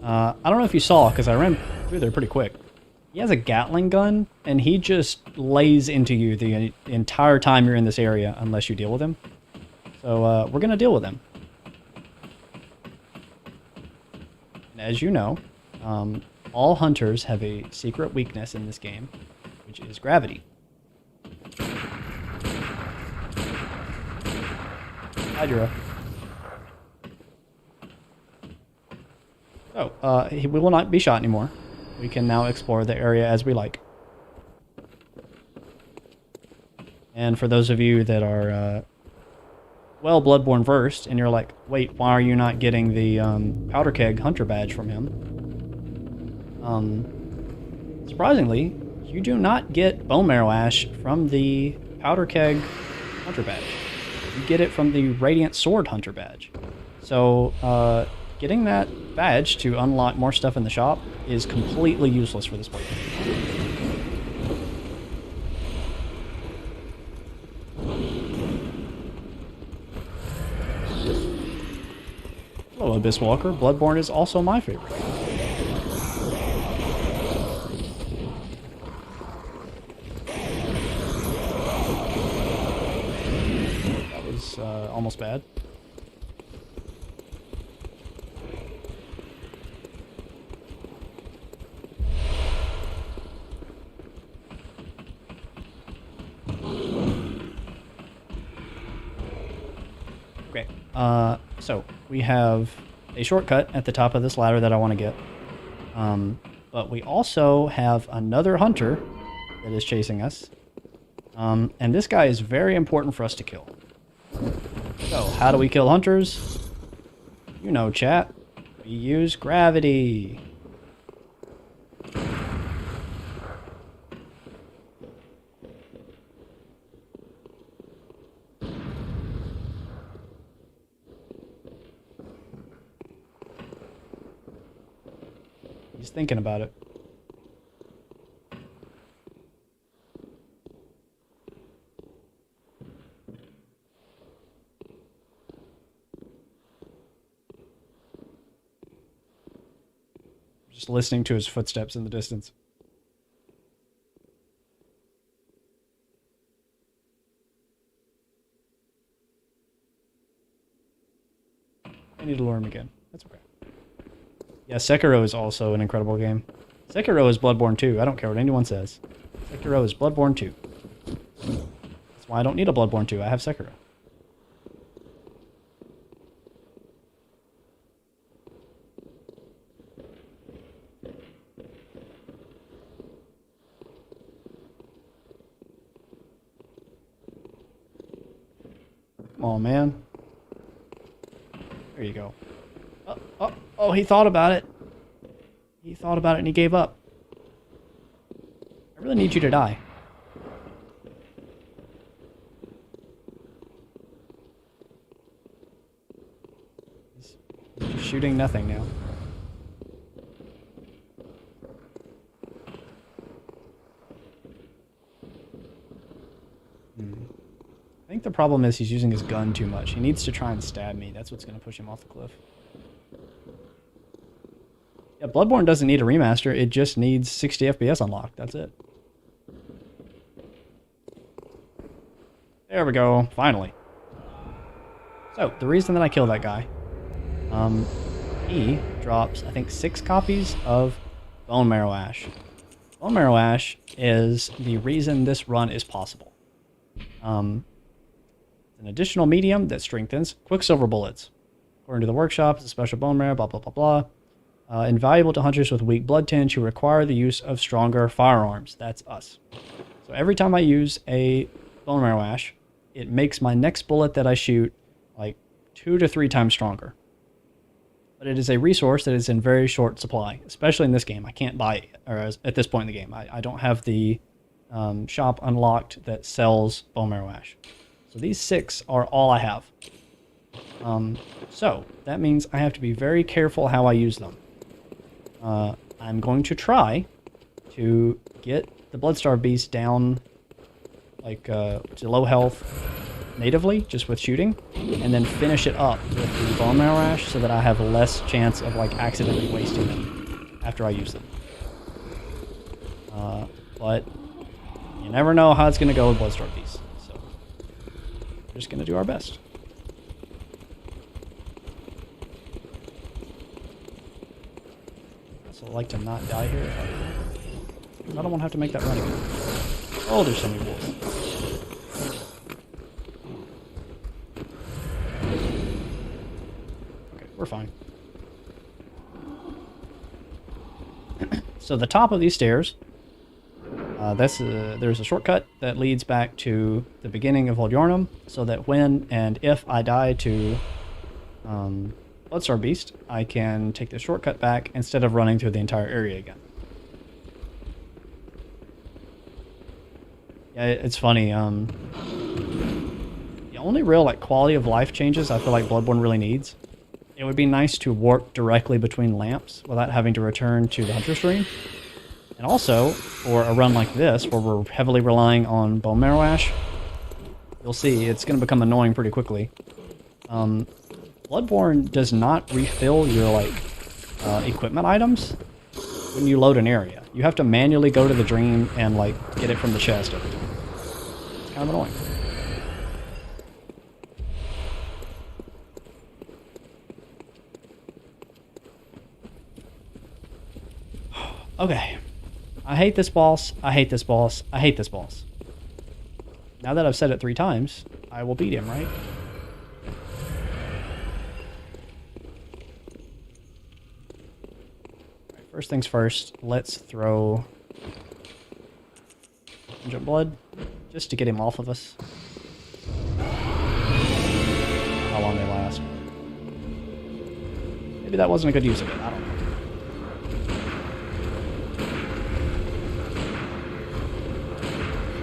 I don't know if you saw, because I ran through there pretty quick. He has a Gatling gun, and he just lays into you the entire time you're in this area, unless you deal with him. So, we're going to deal with him. And as you know, all hunters have a secret weakness in this game, which is gravity. Hi, Jura. So, we will not be shot anymore. We can now explore the area as we like. And for those of you that are, well, Bloodborne versed, and you're like, wait, why are you not getting the Powder Keg Hunter Badge from him? Surprisingly, you do not get Bone Marrow Ash from the Powder Keg Hunter Badge. You get it from the Radiant Sword Hunter Badge. So, getting that badge to unlock more stuff in the shop is completely useless for this playthrough. Hello, Abyss Walker. Bloodborne is also my favorite. That was almost bad. Okay, so we have a shortcut at the top of this ladder that I want to get. But we also have another hunter that is chasing us. And this guy is very important for us to kill. So, how do we kill hunters? You know, chat. We use gravity. He's thinking about it. Just listening to his footsteps in the distance. I need to lure him again. That's okay. Yeah, Sekiro is also an incredible game. Sekiro is Bloodborne 2. I don't care what anyone says. Sekiro is Bloodborne 2. That's why I don't need a Bloodborne 2. I have Sekiro. on, man. There you go. Oh, he thought about it. He thought about it and he gave up. I really need you to die. He's just shooting nothing now. I think the problem is he's using his gun too much. He needs to try and stab me. That's what's going to push him off the cliff. Yeah, Bloodborne doesn't need a remaster. It just needs 60 FPS unlocked. That's it. There we go. Finally. So, the reason that I killed that guy, he drops, I think, 6 copies of Bone Marrow Ash. Bone Marrow Ash is the reason this run is possible. An additional medium that strengthens Quicksilver bullets. According to the workshop, it's a special bone marrow, blah, blah, blah, blah. Invaluable to hunters with weak blood tinge who require the use of stronger firearms. That's us. So every time I use a bone marrow ash, it makes my next bullet that I shoot like 2 to 3 times stronger. But it is a resource that is in very short supply, especially in this game. I can't buy it, or at this point in the game. I don't have the shop unlocked that sells bone marrow ash. So these 6 are all I have. So that means I have to be very careful how I use them. I'm going to try to get the Bloodstarved Beast down like to low health natively, just with shooting, and then finish it up with the bone marrow ash so that I have less chance of like accidentally wasting them after I use them. But you never know how it's going to go with Bloodstarved Beast, so we're just going to do our best. I like to not die here if I can. I don't want to have to make that run again. Oh, there's so many wolves. Okay, we're fine. So the top of these stairs, there's a shortcut that leads back to the beginning of Old Yarnum, so that when and if I die to Bloodstarved Beast, I can take the shortcut back instead of running through the entire area again. Yeah, it's funny. The only real like quality of life changes I feel like Bloodborne really needs. It would be nice to warp directly between lamps without having to return to the hunter stream. And also, for a run like this, where we're heavily relying on bone marrow ash, you'll see it's going to become annoying pretty quickly. Bloodborne does not refill your like equipment items when you load an area. You have to manually go to the dream and like get it from the chest every time. It's kind of annoying. Okay. I hate this boss. I hate this boss. I hate this boss. Now that I've said it 3 times, I will beat him, right? First things first, let's throw Hundred Blood, just to get him off of us. How long they last. Maybe that wasn't a good use of it, I don't know.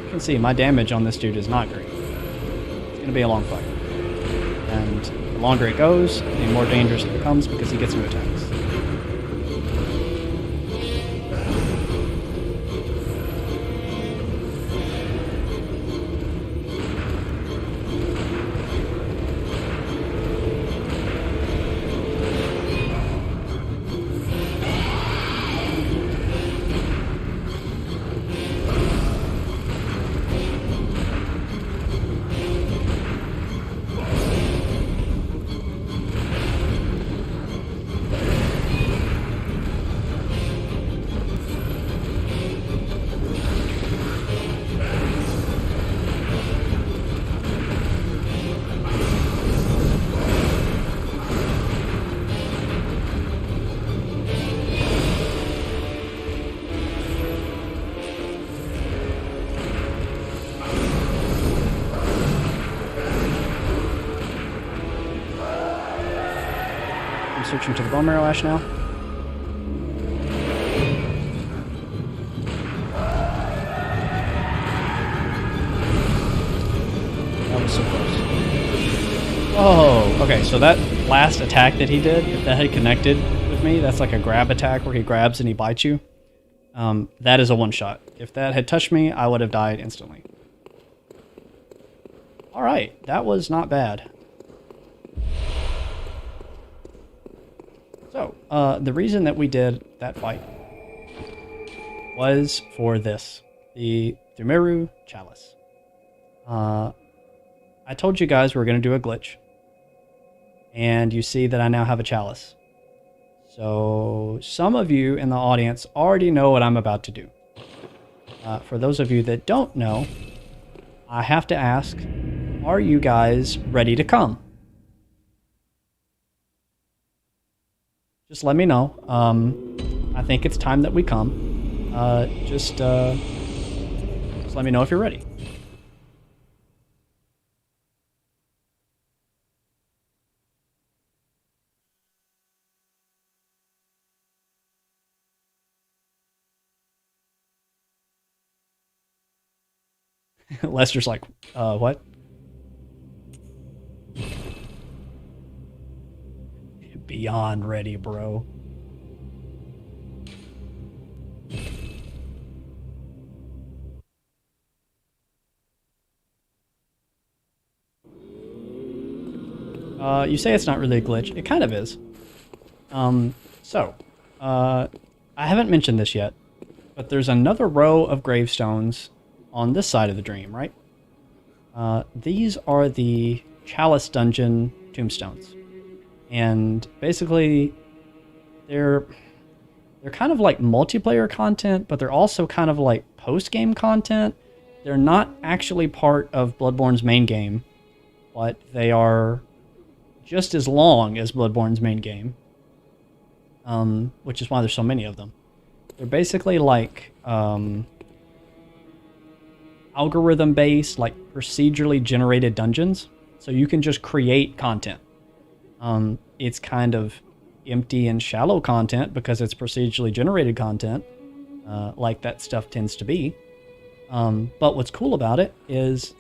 You can see my damage on this dude is not great. It's going to be a long fight. And the longer it goes, the more dangerous it becomes because he gets new attacks. switching to the bone marrow ash now. That was so close. Oh, okay, so that last attack that he did, if that had connected with me, that's like a grab attack where he grabs and he bites you. That is a one-shot. If that had touched me, I would have died instantly. Alright, that was not bad. So, the reason that we did that fight was for this. The Thumeru Chalice. I told you guys we were going to do a glitch. And you see that I now have a chalice. So, some of you in the audience already know what I'm about to do. For those of you that don't know, I have to ask, are you guys ready to come? Just let me know. I think it's time that we come. Just let me know if you're ready. Lester's like, what? Beyond ready, bro. You say it's not really a glitch. It kind of is. I haven't mentioned this yet, but there's another row of gravestones on this side of the dream, right? These are the Chalice Dungeon tombstones. And basically, they're kind of like multiplayer content, but they're also kind of like post-game content. They're not actually part of Bloodborne's main game, but they are just as long as Bloodborne's main game, which is why there's so many of them. They're basically like algorithm-based, like procedurally generated dungeons, so you can just create content. It's kind of empty and shallow content because it's procedurally generated content, like that stuff tends to be. But what's cool about it is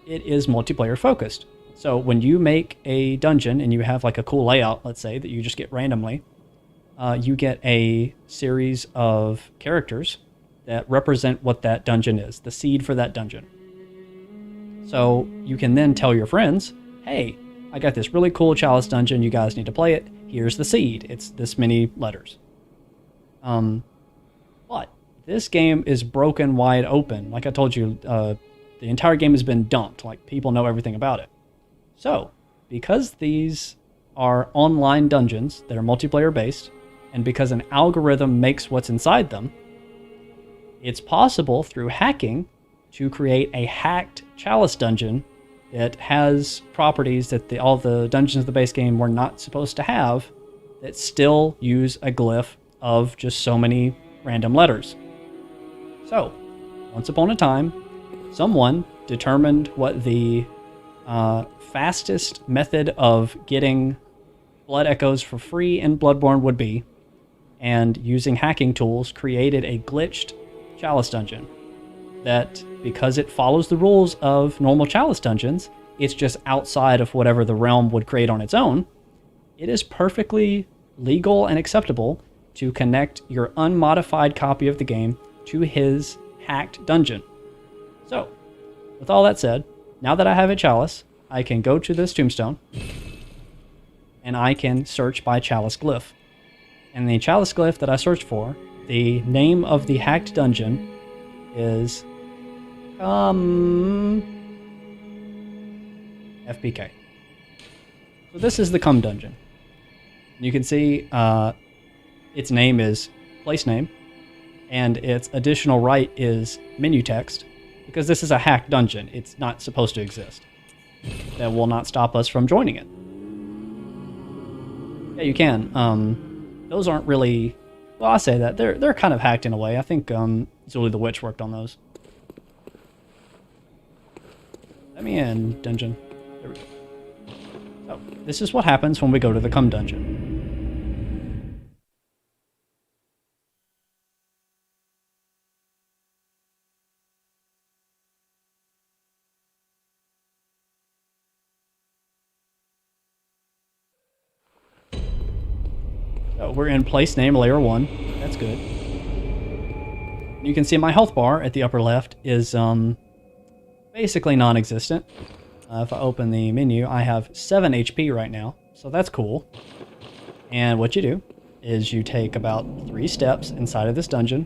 multiplayer focused. So when you make a dungeon and you have like a cool layout, let's say, that you just get randomly, you get a series of characters that represent what that dungeon is, the seed for that dungeon. So you can then tell your friends, hey, I got this really cool Chalice dungeon, you guys need to play it. Here's the seed. It's this many letters. But this game is broken wide open. Like I told you, the entire game has been dumped. Like, people know everything about it. So, because these are online dungeons that are multiplayer based, and because an algorithm makes what's inside them, it's possible through hacking to create a hacked Chalice dungeon that has properties that all the dungeons of the base game were not supposed to have, that still use a glyph of just so many random letters. So, once upon a time, someone determined what the fastest method of getting blood echoes for free in Bloodborne would be, and using hacking tools created a glitched Chalice dungeon that, because it follows the rules of normal Chalice dungeons, it's just outside of whatever the realm would create on its own. It is perfectly legal and acceptable to connect your unmodified copy of the game to his hacked dungeon. So, with all that said, now that I have a Chalice, I can go to this tombstone and I can search by Chalice glyph. And the Chalice glyph that I searched for, the name of the hacked dungeon is FPK. So this is the Cum dungeon. You can see its name is place name, and its additional right is menu text, because this is a hacked dungeon. It's not supposed to exist. That will not stop us from joining it. Yeah, you can. Those aren't really... Well, I say that. They're kind of hacked in a way. I think Zuli the Witch worked on those. Let me in, dungeon. There we go. So, this is what happens when we go to the Cum dungeon. So we're in place name layer 1. That's good. You can see my health bar at the upper left is basically non-existent. If I open the menu, I have 7 HP right now, so that's cool. And what you do is you take about 3 steps inside of this dungeon,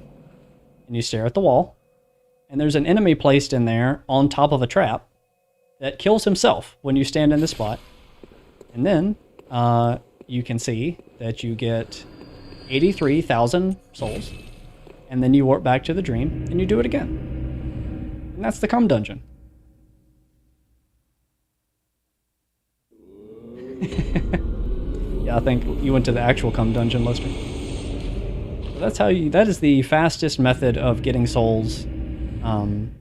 and you stare at the wall, and there's an enemy placed in there on top of a trap that kills himself when you stand in this spot. And then you can see that you get 83,000 souls, and then you warp back to the dream, and you do it again. And that's the cum dungeon. Yeah, I think you went to the actual cum dungeon, Lester. So that's how you. That is the fastest method of getting souls, in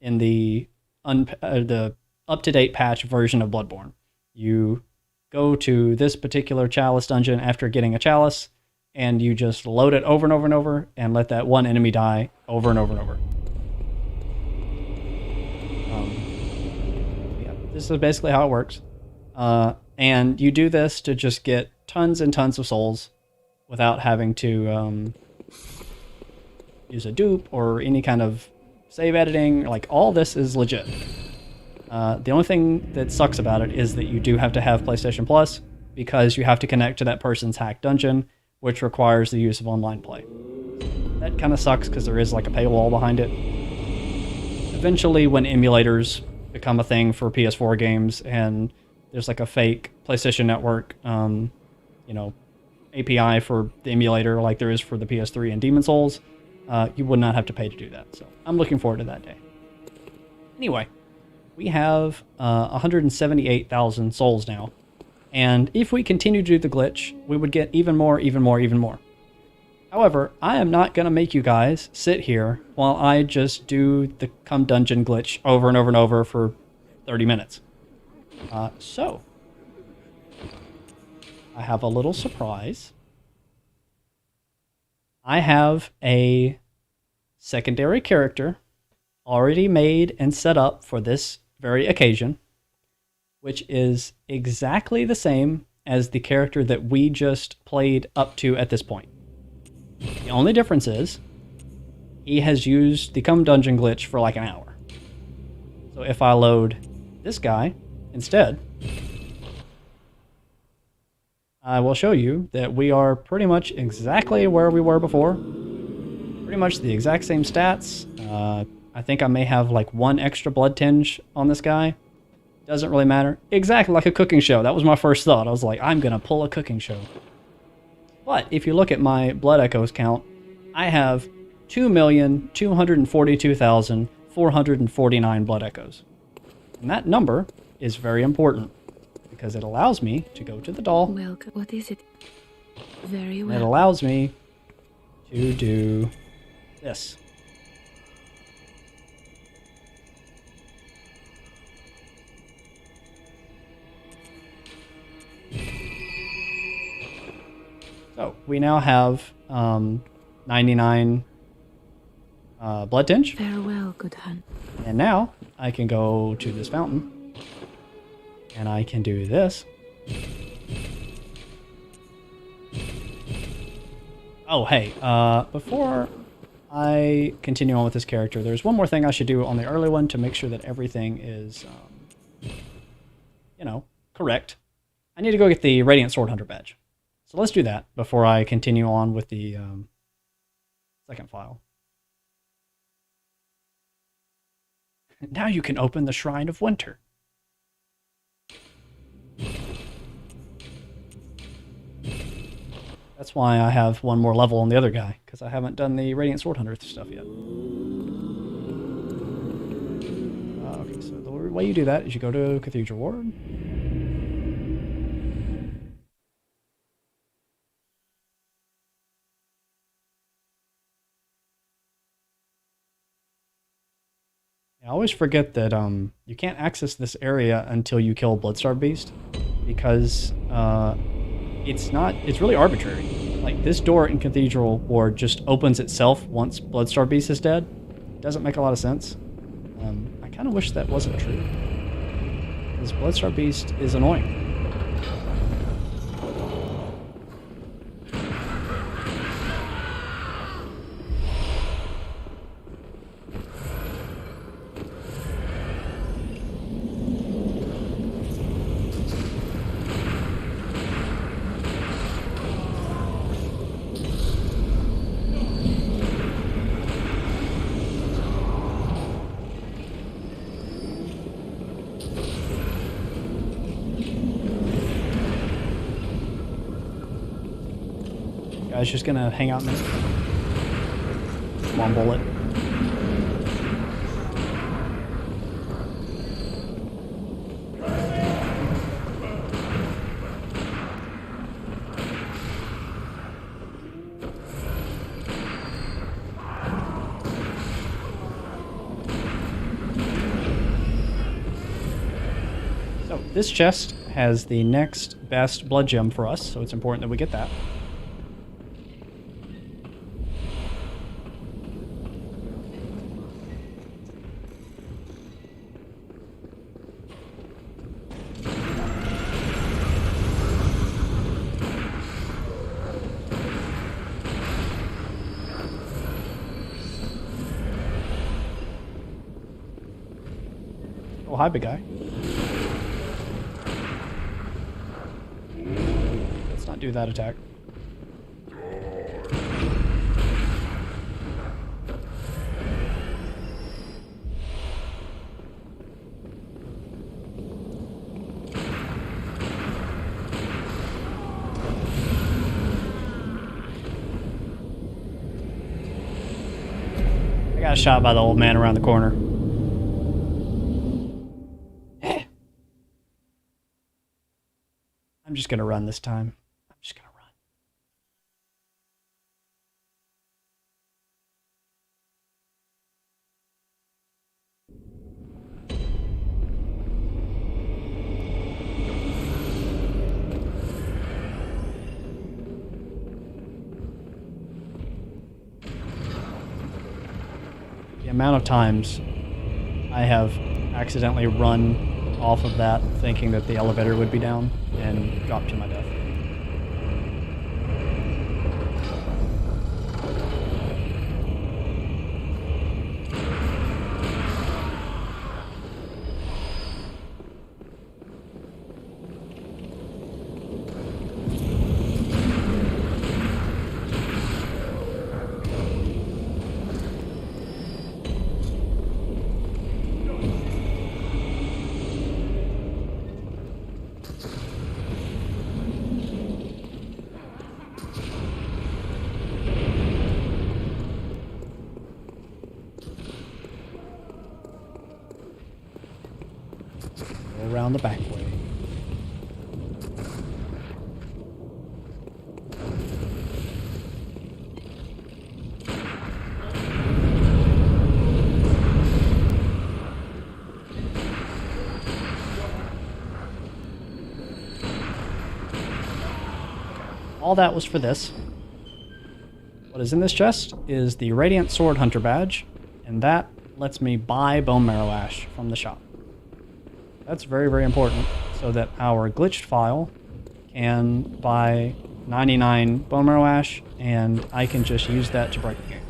the up-to-date patch version of Bloodborne. You go to this particular chalice dungeon after getting a chalice, and you just load it over and over and over, and let that one enemy die over and over and over. Yeah, this is basically how it works. And you do this to just get tons and tons of souls without having to use a dupe or any kind of save editing. Like, all this is legit. The only thing that sucks about it is that you do have to have PlayStation Plus, because you have to connect to that person's hacked dungeon, which requires the use of online play. That kind of sucks because there is like a paywall behind it. Eventually, when emulators become a thing for PS4 games and there's like a fake PlayStation Network, API for the emulator like there is for the PS3 and Demon's Souls, you would not have to pay to do that. So I'm looking forward to that day. Anyway, we have 178,000 souls now. And if we continue to do the glitch, we would get even more, even more, even more. However, I am not going to make you guys sit here while I just do the cum dungeon glitch over and over and over for 30 minutes. So, I have a little surprise. I have a secondary character already made and set up for this very occasion, which is exactly the same as the character that we just played up to at this point. The only difference is he has used the cum dungeon glitch for like an hour. So if I load this guy instead, I will show you that we are pretty much exactly where we were before. Pretty much the exact same stats. I think I may have like 1 extra blood tinge on this guy. Doesn't really matter. Exactly like a cooking show. That was my first thought. I was like, I'm going to pull a cooking show. But if you look at my blood echoes count, I have 2,242,449 blood echoes. And that number is very important because it allows me to go to the doll. Welcome. What is it? Very well. And it allows me to do this. So we now have 99 blood tinge. Farewell, good hunt. And now I can go to this fountain and I can do this. Oh, hey, before I continue on with this character, there's one more thing I should do on the early one to make sure that everything is, correct. I need to go get the Radiant Sword Hunter badge. So let's do that before I continue on with the second file. Now you can open the Shrine of Winter. That's why I have one more level on the other guy, because I haven't done the Radiant Sword Hunter stuff yet. Okay, so the way you do that is you go to Cathedral Ward. I always forget that you can't access this area until you kill Bloodstar Beast, because it's really arbitrary. Like, this door in Cathedral Ward just opens itself once Bloodstar Beast is dead. It doesn't make a lot of sense. I kind of wish that wasn't true, because Bloodstar Beast is annoying. Guys, just gonna hang out in this. Come on, bullet. So this chest has the next best blood gem for us, so it's important that we get that. Oh, hi, big guy. Let's not do that attack. I got shot by the old man around the corner. I'm just gonna run this time. I'm just gonna run. The amount of times I have accidentally run off of that thinking that the elevator would be down and dropped to my death. Go around the back way. All that was for this. What is in this chest is the Radiant Sword Hunter badge, and that lets me buy bone marrow ash from the shop. That's very, very important, so that our glitched file can buy 99 bone marrow ash, and I can just use that to break the game.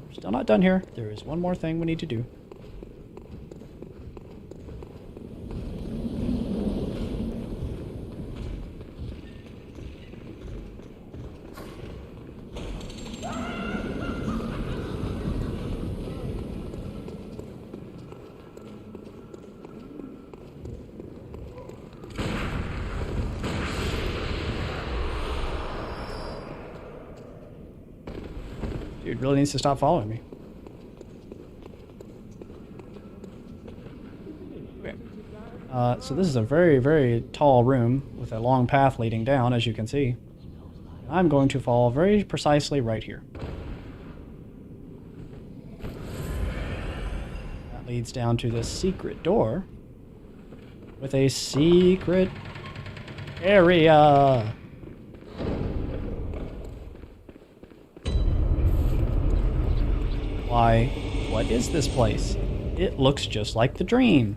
We're still not done here. There is one more thing we need to do. Dude really needs to stop following me. Okay. So this is a very, very tall room with a long path leading down, as you can see. I'm going to fall very precisely right here. That leads down to this secret door with a secret area. Why, what is this place? It looks just like the dream.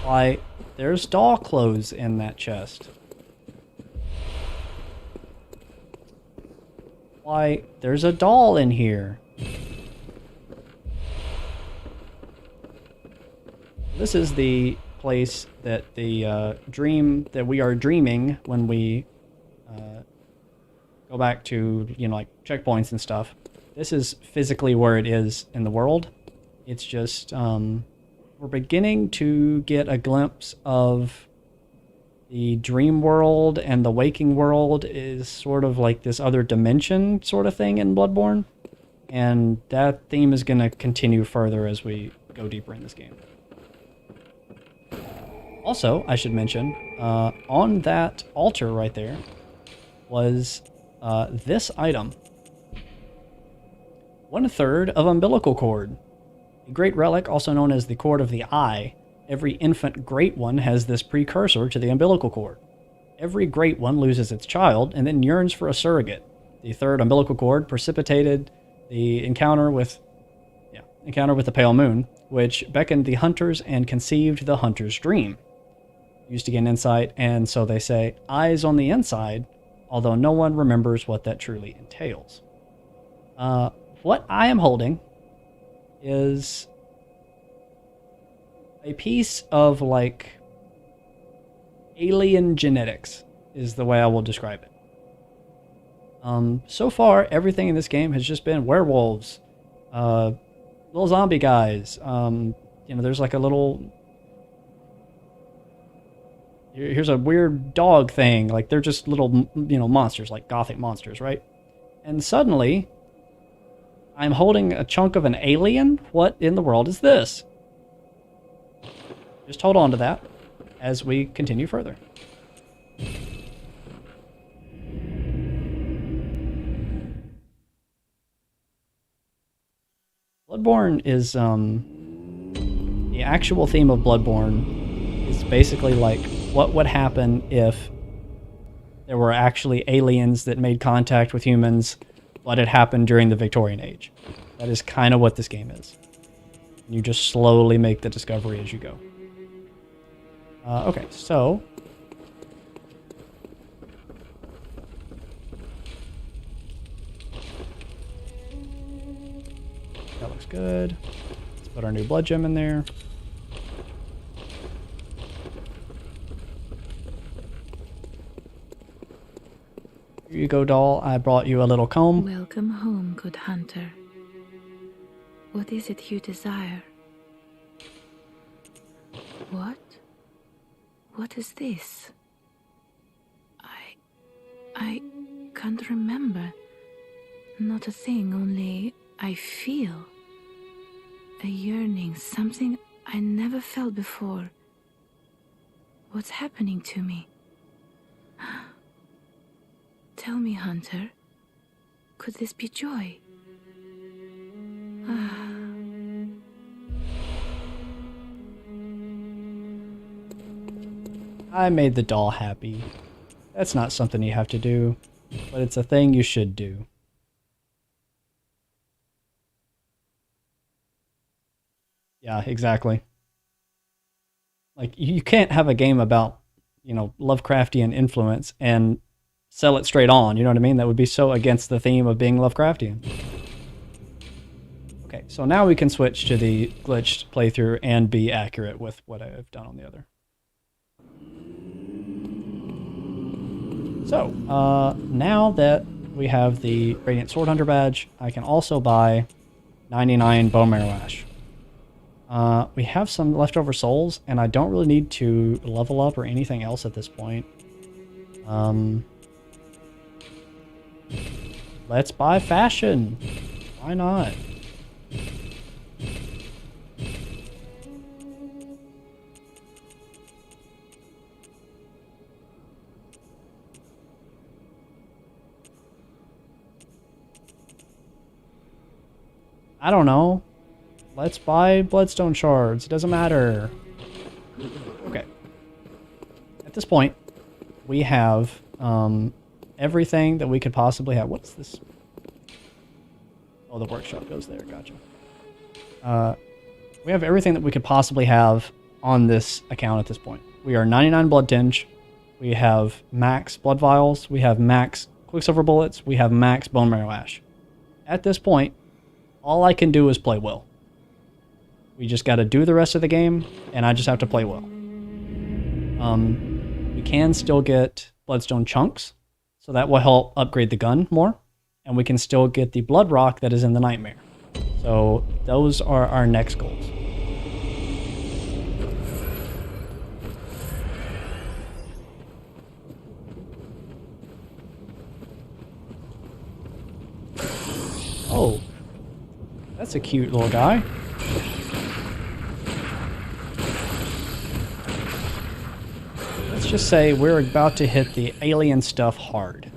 Why, there's doll clothes in that chest. Why, there's a doll in here. This is the place that the dream that we are dreaming when we go back to, you know, like checkpoints and stuff. This is physically where it is in the world. It's just, we're beginning to get a glimpse of the dream world, and the waking world is sort of like this other dimension sort of thing in Bloodborne. And that theme is going to continue further as we go deeper in this game. Also, I should mention, on that altar right there was this item. 1/3 of umbilical cord. A great relic, also known as the cord of the eye. Every infant great one has this precursor to the umbilical cord. Every great one loses its child and then yearns for a surrogate. The third umbilical cord precipitated the encounter with the pale moon, which beckoned the hunters and conceived the hunter's dream. Used to gain insight, and so they say, eyes on the inside, although no one remembers what that truly entails. What I am holding is a piece of, like, alien genetics, is the way I will describe it. So far, everything in this game has just been werewolves, little zombie guys. There's like a little... Here's a weird dog thing. Like, they're just little, monsters, like gothic monsters, right? And suddenly, I'm holding a chunk of an alien? What in the world is this? Just hold on to that as we continue further. Bloodborne is, the actual theme of Bloodborne is basically like, what would happen if there were actually aliens that made contact with humans, but it happened during the Victorian Age. That is kind of what this game is. You just slowly make the discovery as you go. Okay, so... that looks good. Let's put our new blood gem in there. Here you go, doll. I brought you a little comb. Welcome home, good hunter. What is it you desire? What? What is this? I can't remember. Not a thing, only I feel a yearning, something I never felt before. What's happening to me? Tell me, hunter, could this be joy? I made the doll happy. That's not something you have to do, but it's a thing you should do. Yeah, exactly. Like, you can't have a game about, Lovecraftian influence and sell it straight on, you know what I mean? That would be so against the theme of being Lovecraftian. Okay, so now we can switch to the glitched playthrough and be accurate with what I've done on the other. So, now that we have the Radiant Sword Hunter badge, I can also buy 99 Bone Marrow Ash. We have some leftover souls, and I don't really need to level up or anything else at this point. Let's buy fashion. Why not? I don't know. Let's buy bloodstone shards. It doesn't matter. Okay. At this point, we have everything that we could possibly have. What's this? Oh, the workshop goes there. Gotcha. We have everything that we could possibly have on this account at this point. We are 99 blood tinge. We have max blood vials. We have max quicksilver bullets. We have max bone marrow ash. At this point, all I can do is play well. We just got to do the rest of the game, and I just have to play well. We can still get bloodstone chunks, so that will help upgrade the gun more, and we can still get the blood rock that is in the nightmare. So those are our next goals. Oh, that's a cute little guy. Let's just say we're about to hit the alien stuff hard.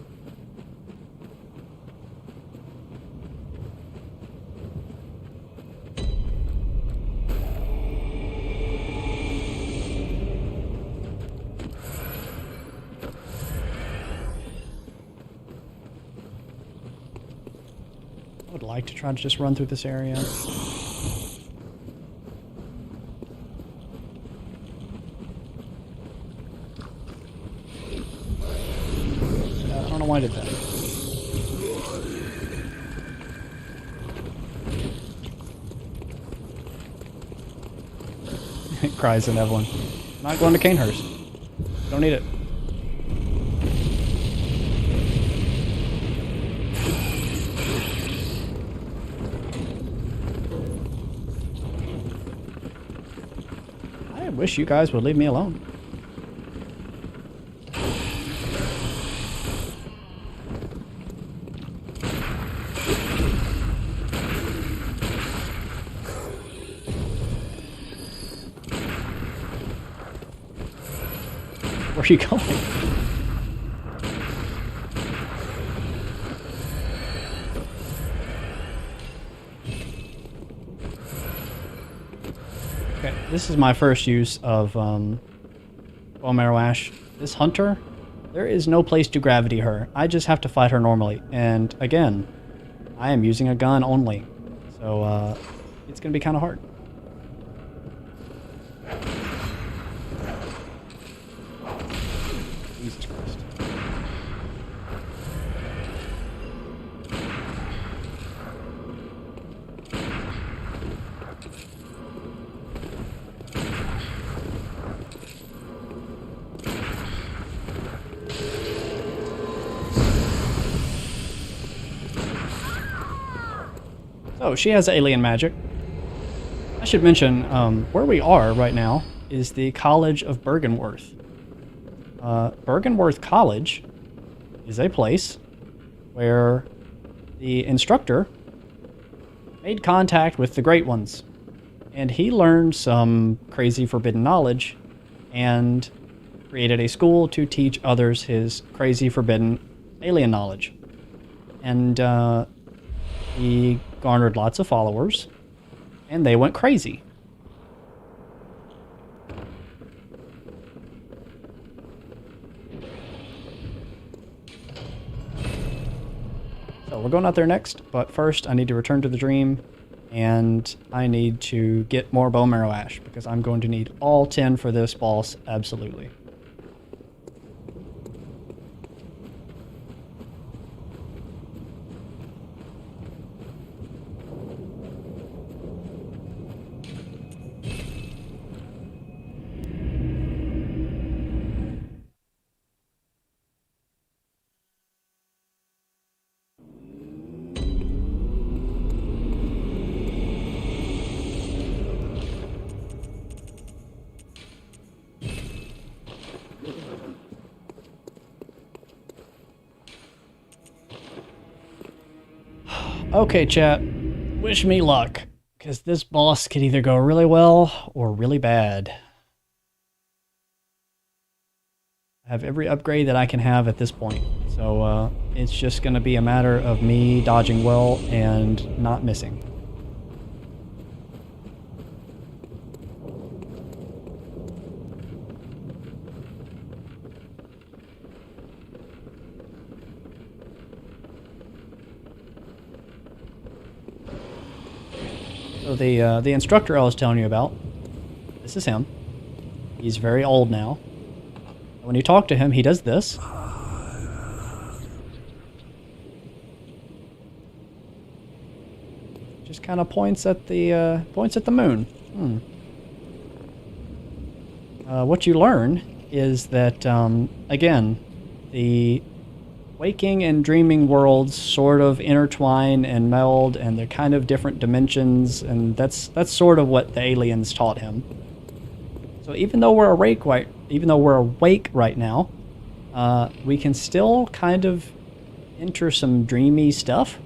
I would like to try to just run through this area. I don't know why I did that. Cries in Evelyn. Not going to Canehurst. Don't need it. I wish you guys would leave me alone. Where are you going? Okay, this is my first use of bone marrow ash. This hunter, there is no place to gravity her. I just have to fight her normally. And again, I am using a gun only. So it's going to be kind of hard. Jesus Christ. So she has alien magic. I should mention where we are right now is the College of Bergenworth. Bergenworth College is a place where the instructor made contact with the Great Ones, and he learned some crazy forbidden knowledge and created a school to teach others his crazy forbidden alien knowledge. And he garnered lots of followers, and they went crazy. So we're going out there next, but first I need to return to the dream, and I need to get more bone marrow ash, because I'm going to need all 10 for this boss, absolutely. Okay, chat. Wish me luck, because this boss could either go really well or really bad. I have every upgrade that I can have at this point, so it's just going to be a matter of me dodging well and not missing. So the instructor I was telling you about, this is him. He's very old now. When you talk to him, he does this. Just kind of points at the moon. What you learn is that again, the waking and dreaming worlds sort of intertwine and meld, and they're kind of different dimensions, and that's sort of what the aliens taught him. So even though we're awake right now, we can still kind of enter some dreamy stuff.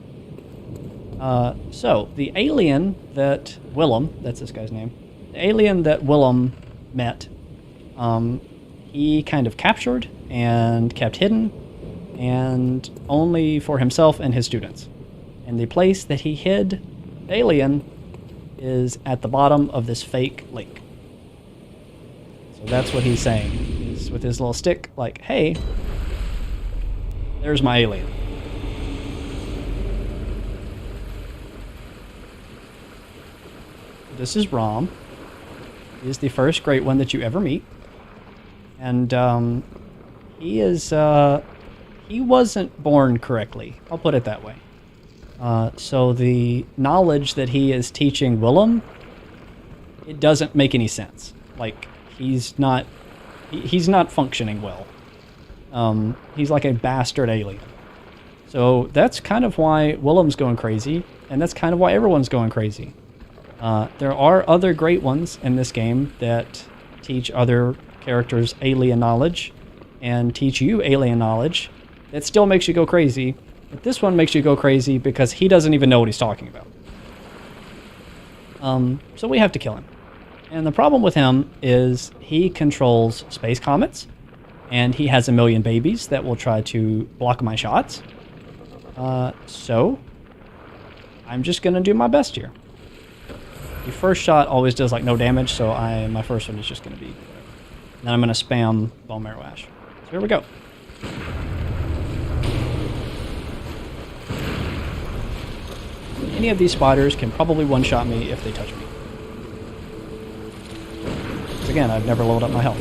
So the alien that Willem, that's this guy's name, the alien that Willem met, he kind of captured and kept hidden, and only for himself and his students. And the place that he hid the alien is at the bottom of this fake lake. So that's what he's saying. He's with his little stick, like, hey, there's my alien. This is Rom. He is the first great one that you ever meet. And he is... he wasn't born correctly. I'll put it that way. So the knowledge that he is teaching Willem, it doesn't make any sense. Like, he's not functioning well. He's like a bastard alien. So that's kind of why Willem's going crazy, and that's kind of why everyone's going crazy. There are other great ones in this game that teach other characters alien knowledge and teach you alien knowledge. It still makes you go crazy, but this one makes you go crazy because he doesn't even know what he's talking about. So we have to kill him. And the problem with him is he controls space comets, and he has a million babies that will try to block my shots. So I'm just going to do my best here. The first shot always does like no damage, so my first one is just going to be... Then I'm going to spam Bone Marrow Ash. So here we go. Any of these spiders can probably one-shot me if they touch me. Because again, I've never leveled up my health.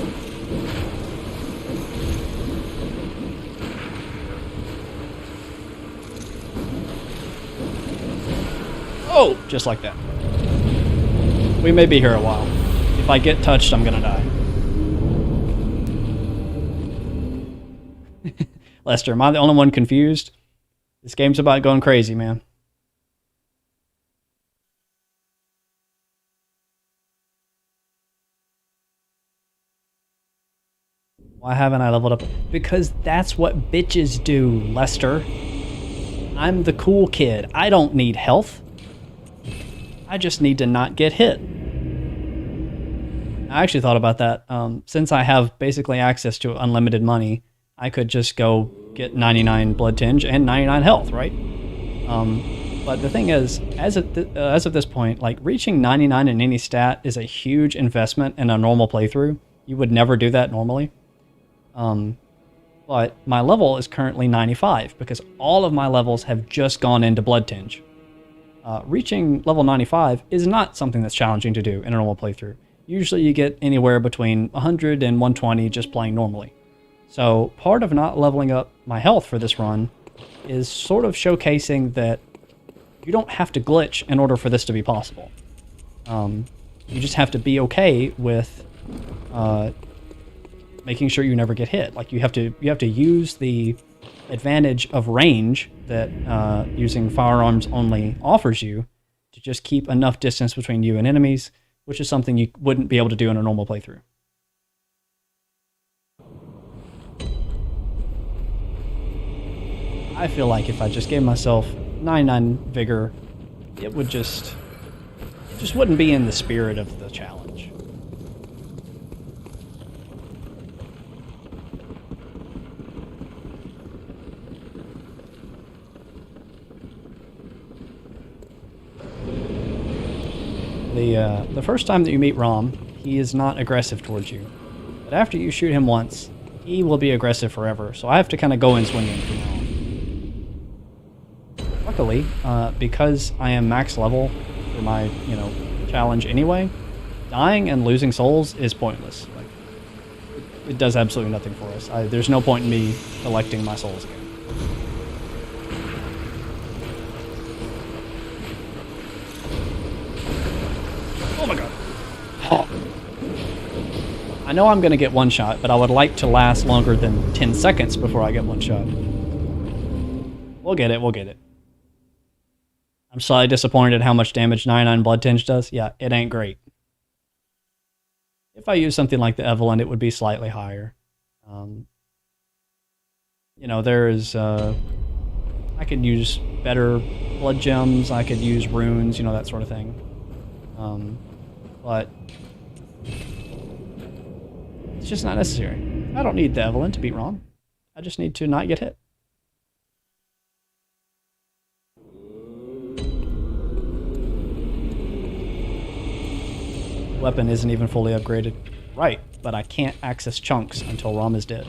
Oh! Just like that. We may be here a while. If I get touched, I'm gonna die. Lester, am I the only one confused? This game's about going crazy, man. Why haven't I leveled up? Because that's what bitches do, Lester. I'm the cool kid. I don't need health. I just need to not get hit. I actually thought about that. Since I have basically access to unlimited money, I could just go get 99 blood tinge and 99 health, right? But the thing is, as of this point, like reaching 99 in any stat is a huge investment in a normal playthrough. You would never do that normally. But my level is currently 95 because all of my levels have just gone into blood tinge. Reaching level 95 is not something that's challenging to do in a normal playthrough. Usually you get anywhere between 100 and 120 just playing normally. So part of not leveling up my health for this run is sort of showcasing that you don't have to glitch in order for this to be possible. You just have to be okay with making sure you never get hit. Like you have to use the advantage of range that using firearms only offers you to just keep enough distance between you and enemies, which is something you wouldn't be able to do in a normal playthrough. I feel like if I just gave myself 99 vigor, it just wouldn't be in the spirit of the challenge. The first time that you meet Rom, he is not aggressive towards you. But after you shoot him once, he will be aggressive forever, so I have to kind of go in swinging from now on. Luckily, because I am max level for my, challenge anyway, dying and losing souls is pointless. Like, it does absolutely nothing for us. There's no point in me collecting my souls again. Oh my god. I know I'm going to get one shot, but I would like to last longer than 10 seconds before I get one shot. We'll get it, we'll get it. I'm slightly disappointed how much damage 99 Blood Tinge does. Yeah, it ain't great. If I use something like the Evelyn, it would be slightly higher. You know, there is... I could use better blood gems, I could use runes, you know, that sort of thing. But... it's just not necessary. I don't need the Evelyn to beat Rom. I just need to not get hit. Weapon isn't even fully upgraded. Right, but I can't access chunks until Rom is dead.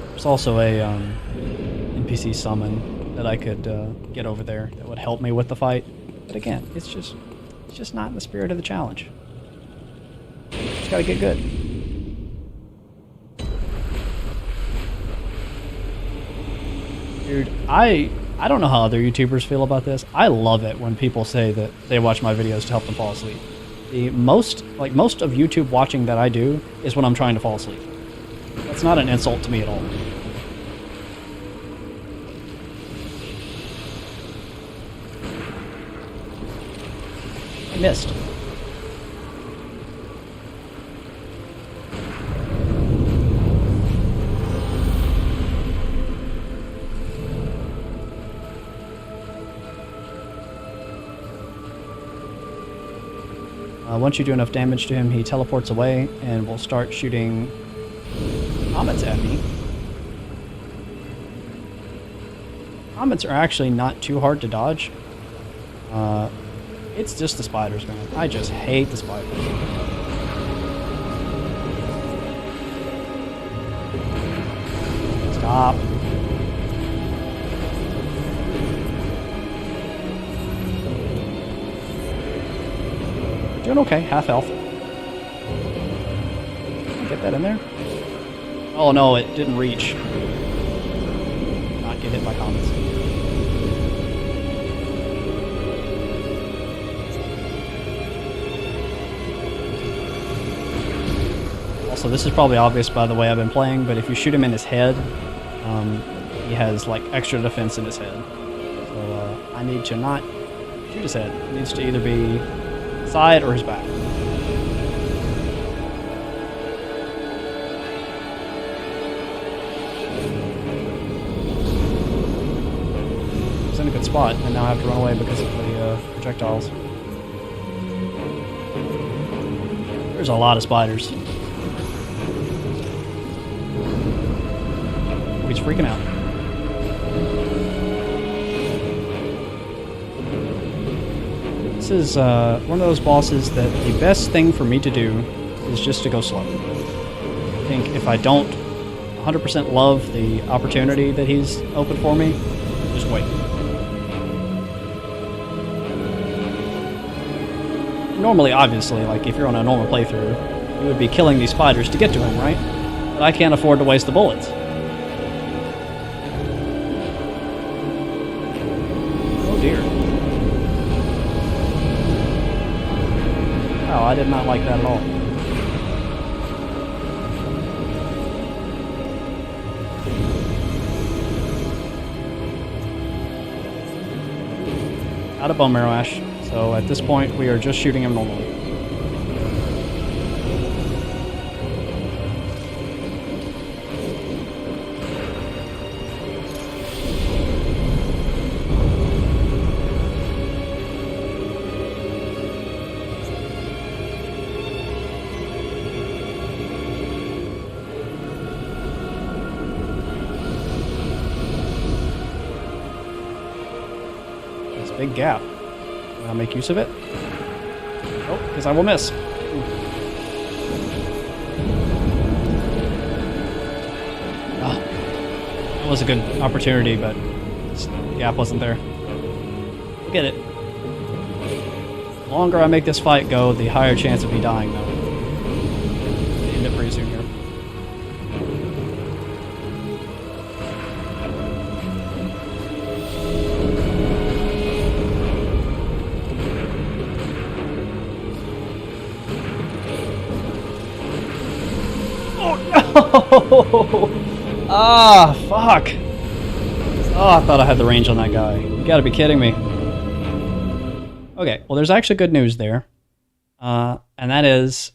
There's also a NPC summon that I could get over there that would help me with the fight. But again, it's just not in the spirit of the challenge. Just gotta get good. Dude, I don't know how other YouTubers feel about this. I love it when people say that they watch my videos to help them fall asleep. The most of YouTube watching that I do is when I'm trying to fall asleep. That's not an insult to me at all. I missed. Once you do enough damage to him, he teleports away and will start shooting comets at me. Comets are actually not too hard to dodge. It's just the spiders, man. I just hate the spiders. Stop. Doing okay, half health. Get that in there. Oh no, it didn't reach. Not get hit by comets. Also, this is probably obvious by the way I've been playing, but if you shoot him in his head, he has like extra defense in his head. So I need to not shoot his head. It needs to either be side or his back. He's in a good spot, and now I have to run away because of the projectiles. There's a lot of spiders. Oh, he's freaking out. This is one of those bosses that the best thing for me to do is just to go slow. I think if I don't 100% love the opportunity that he's opened for me, just wait. Normally, obviously, like if you're on a normal playthrough, you would be killing these spiders to get to him, right? But I can't afford to waste the bullets. Oh dear. Oh, I did not like that at all. Out of bone marrow ash, so at this point we are just shooting him normally. Big gap. Can I make use of it? Oh, because I will miss. Ooh. Oh, that was a good opportunity, but the gap wasn't there. Look at it. The longer I make this fight go, the higher chance of me dying, though. I end up pretty soon here. Oh no! Ah, fuck! Oh, I thought I had the range on that guy. You gotta be kidding me. Okay, well there's actually good news there. And that is,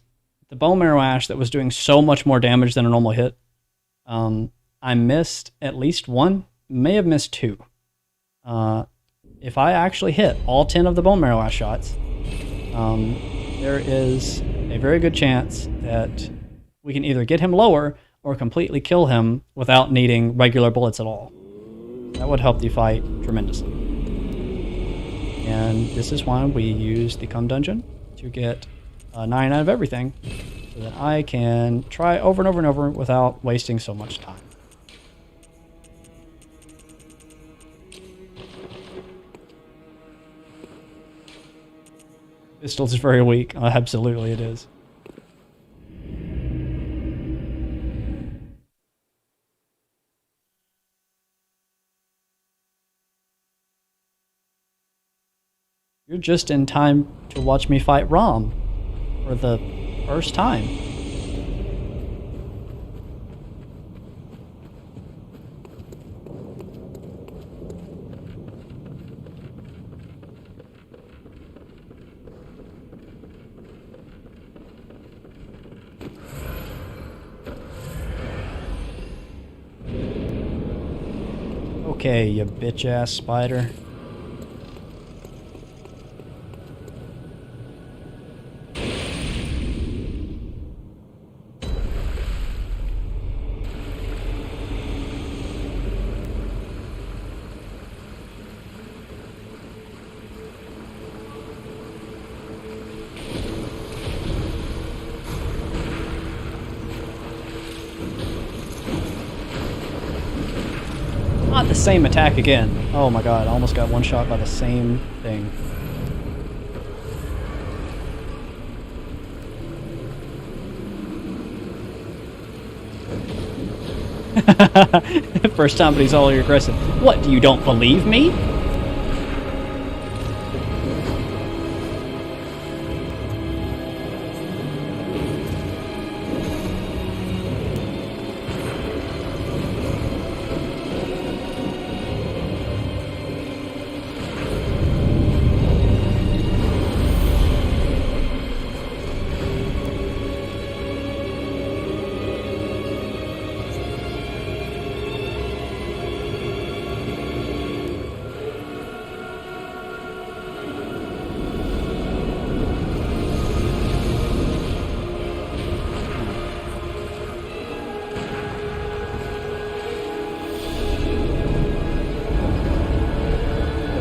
the bone marrow ash that was doing so much more damage than a normal hit, I missed at least one, may have missed two. If I actually hit all 10 of the bone marrow ash shots, there is a very good chance that we can either get him lower or completely kill him without needing regular bullets at all. That would help the fight tremendously. And this is why we use the cum dungeon to get 9 out of everything, so that I can try over and over and over without wasting so much time. Pistol's very weak. Absolutely it is. You're just in time to watch me fight Rom for the first time. Okay, you bitch-ass spider. Not the same attack again. Oh my god, I almost got one shot by the same thing. First time, but he's all aggressive. What, you don't believe me?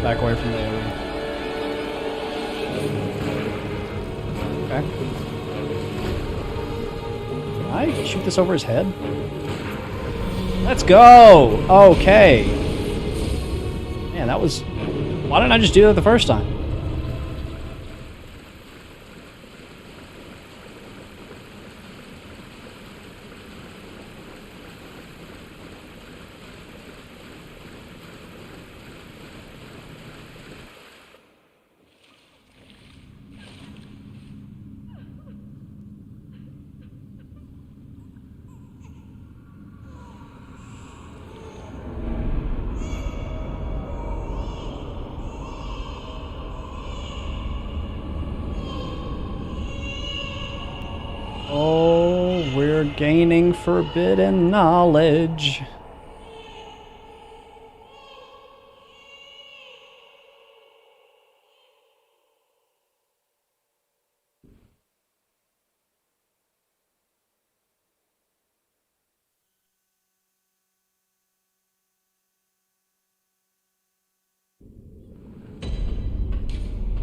Back away from the AoE. Okay. Can I shoot this over his head? Let's go! Okay. Man, that was... Why didn't I just do that the first time? Oh, we're gaining forbidden knowledge.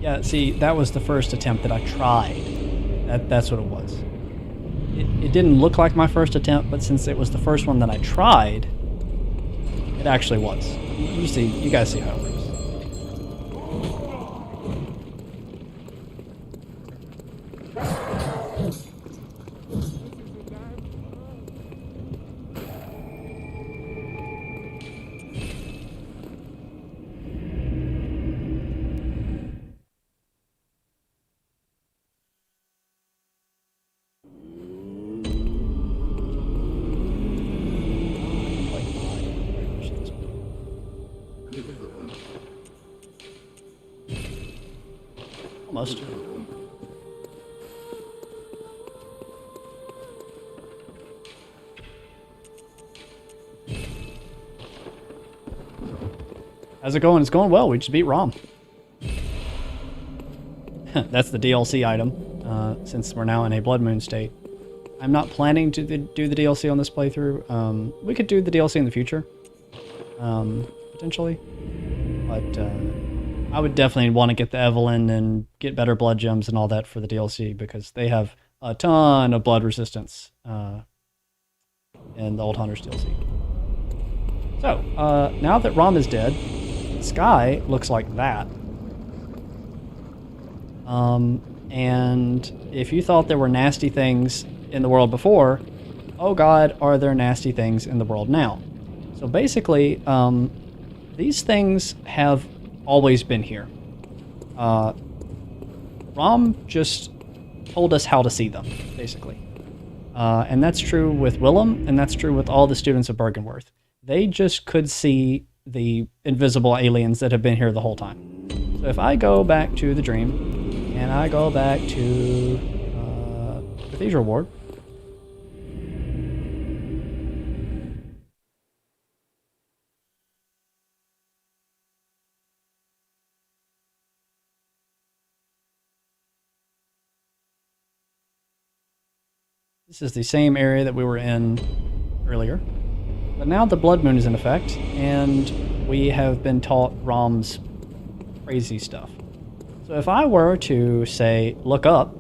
Yeah, see, that was the first attempt that I tried. That's what it was. it didn't look like my first attempt, but since it was the first one that I tried, it actually was. You guys see how it works. Almost. How's it going? It's going well. We just beat Rom. That's the DLC item, since we're now in a Blood Moon state. I'm not planning to do the DLC on this playthrough. We could do the DLC in the future, potentially. But I would definitely want to get the Evelyn and get better blood gems and all that for the DLC, because they have a ton of blood resistance in the Old Hunters DLC. So, now that Rom is dead, the sky looks like that. And if you thought there were nasty things in the world before, oh god, are there nasty things in the world now? So basically, these things have always been here. Rom just told us how to see them, basically. And that's true with Willem, and that's true with all the students of Bergenworth. They just could see the invisible aliens that have been here the whole time. So if I go back to the dream, and I go back to Cathedral Ward, this is the same area that we were in earlier. But now the Blood Moon is in effect, and we have been taught Rom's crazy stuff. So if I were to say, look up,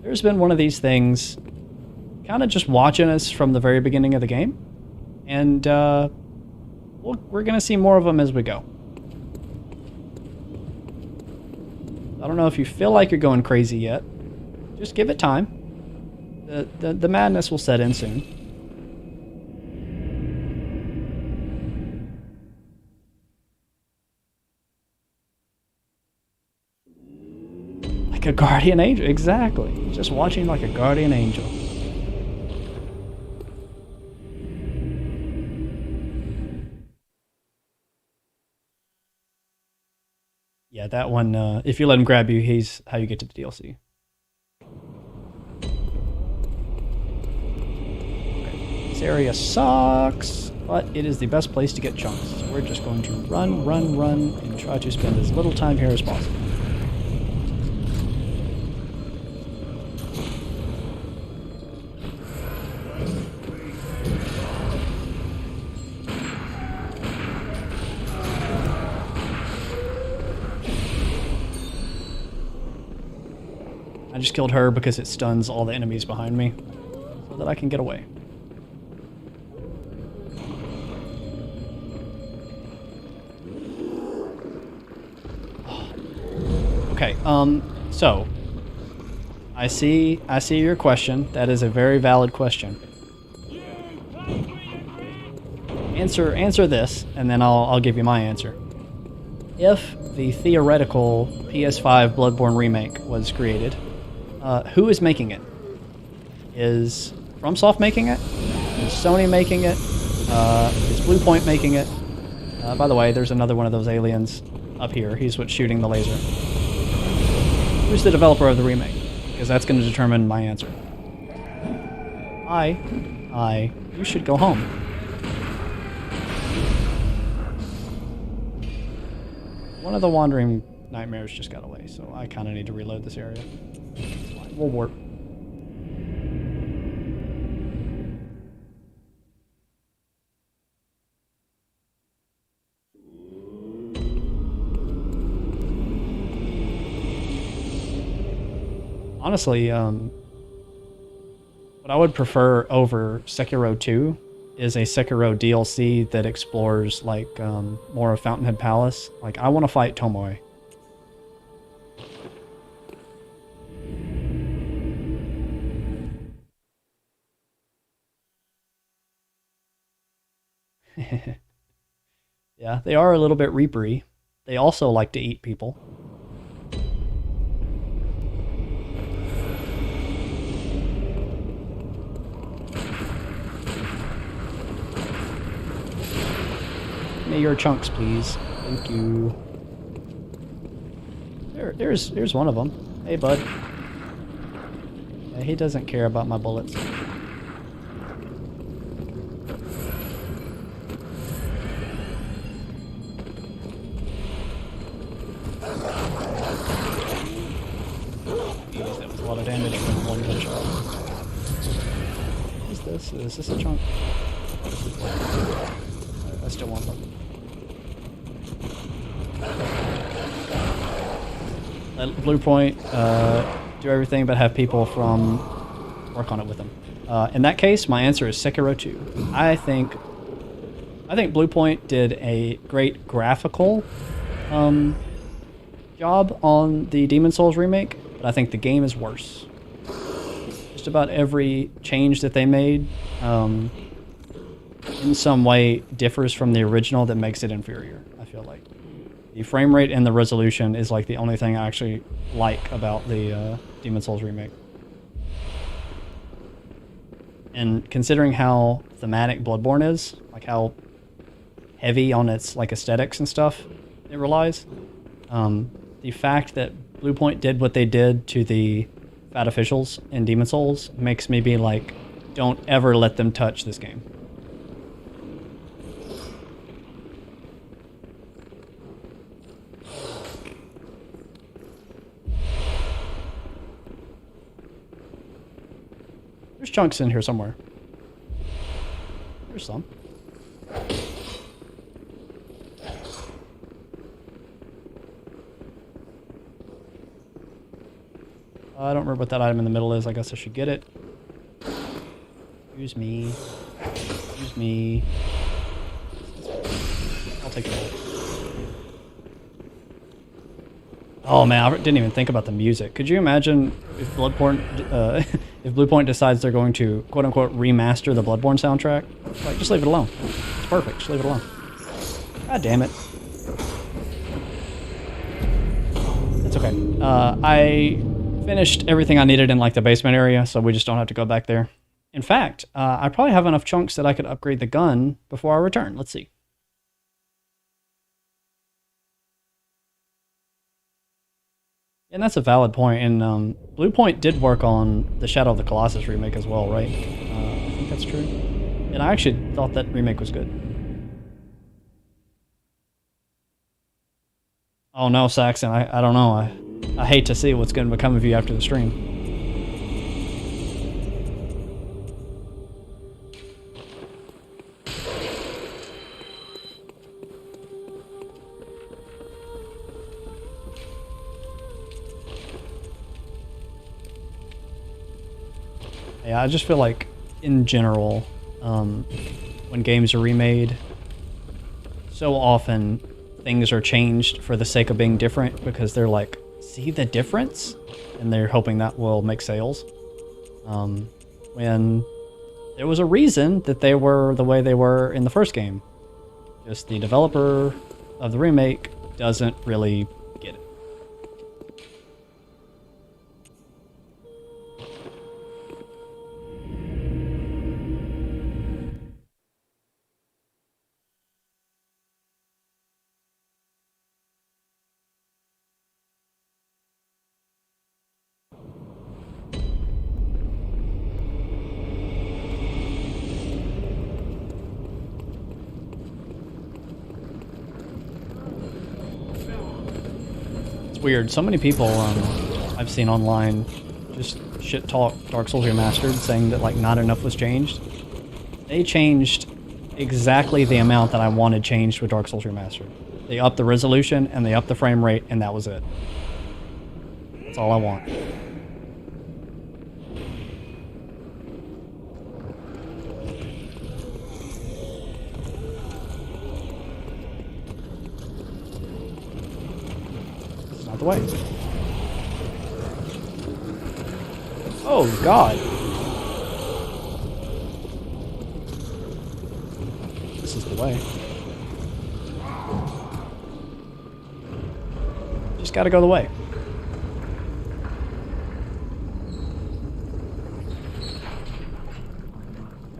there's been one of these things kind of just watching us from the very beginning of the game. And we're going to see more of them as we go. I don't know if you feel like you're going crazy yet. Just give it time. The madness will set in soon. Like a guardian angel, exactly. Just watching like a guardian angel. Yeah, that one, if you let him grab you, he's how you get to the DLC. This area sucks, but it is the best place to get chunks. So we're just going to run, and try to spend as little time here as possible. I just killed her because it stuns all the enemies behind me, so that I can get away. Okay, so I see your question. That is a very valid question. Answer this, and then I'll give you my answer. If the theoretical PS5 Bloodborne remake was created, who is making it? Is FromSoft making it? Is Sony making it? Is Bluepoint making it? By the way, there's another one of those aliens up here. He's what's shooting the laser. Who's the developer of the remake? Because that's going to determine my answer. You should go home. One of the wandering nightmares just got away, so I kind of need to reload this area. It's fine. We'll warp. Honestly, What I would prefer over Sekiro 2 is a Sekiro DLC that explores like more of Fountainhead Palace. Like I want to fight Tomoe. Yeah, they are a little bit reapery. They also like to eat people. Give me your chunks, please. Thank you. Here's one of them. Hey, bud. Yeah, he doesn't care about my bullets. A lot of damage from one gunshot. What is this? Is this a chunk? I still want them. Let Blue Point do everything but have people from work on it with them. In that case, my answer is Sekiro 2. I think Blue Point did a great graphical job on the Demon Souls remake, but I think the game is worse. Just about every change that they made in some way differs from the original that makes it inferior, I feel like. The frame rate and the resolution is like the only thing I actually like about the Demon Souls remake. And considering how thematic Bloodborne is, like how heavy on its like aesthetics and stuff it relies, the fact that Bluepoint did what they did to the fat officials in Demon Souls makes me be like, don't ever let them touch this game. There's chunks in here somewhere. There's some. I don't remember what that item in the middle is. I guess I should get it. Excuse me. Excuse me. I'll take it. Oh man, I didn't even think about the music. Could you imagine if Bloodborne, if Bluepoint decides they're going to quote unquote remaster the Bloodborne soundtrack? Like, just leave it alone. It's perfect. Just leave it alone. God damn it. It's okay. I finished everything I needed in like the basement area, so we just don't have to go back there. In fact, I probably have enough chunks that I could upgrade the gun before I return. Let's see. And that's a valid point. And Bluepoint did work on the Shadow of the Colossus remake as well, right? I think that's true. And I actually thought that remake was good. Oh no, Saxon, I don't know. I hate to see what's going to become of you after the stream. Yeah, I just feel like, in general, when games are remade, so often things are changed for the sake of being different because they're like, see the difference? And they're hoping that will make sales. When there was a reason that they were the way they were in the first game. Just the developer of the remake doesn't really get it. Weird. So many people I've seen online just shit talk Dark Souls Remastered, saying that like not enough was changed. They changed exactly the amount that I wanted changed with Dark Souls Remastered. They upped the resolution and they upped the frame rate, and that was it. That's all I want. Not the way. Oh, God. This is the way. Just gotta go the way.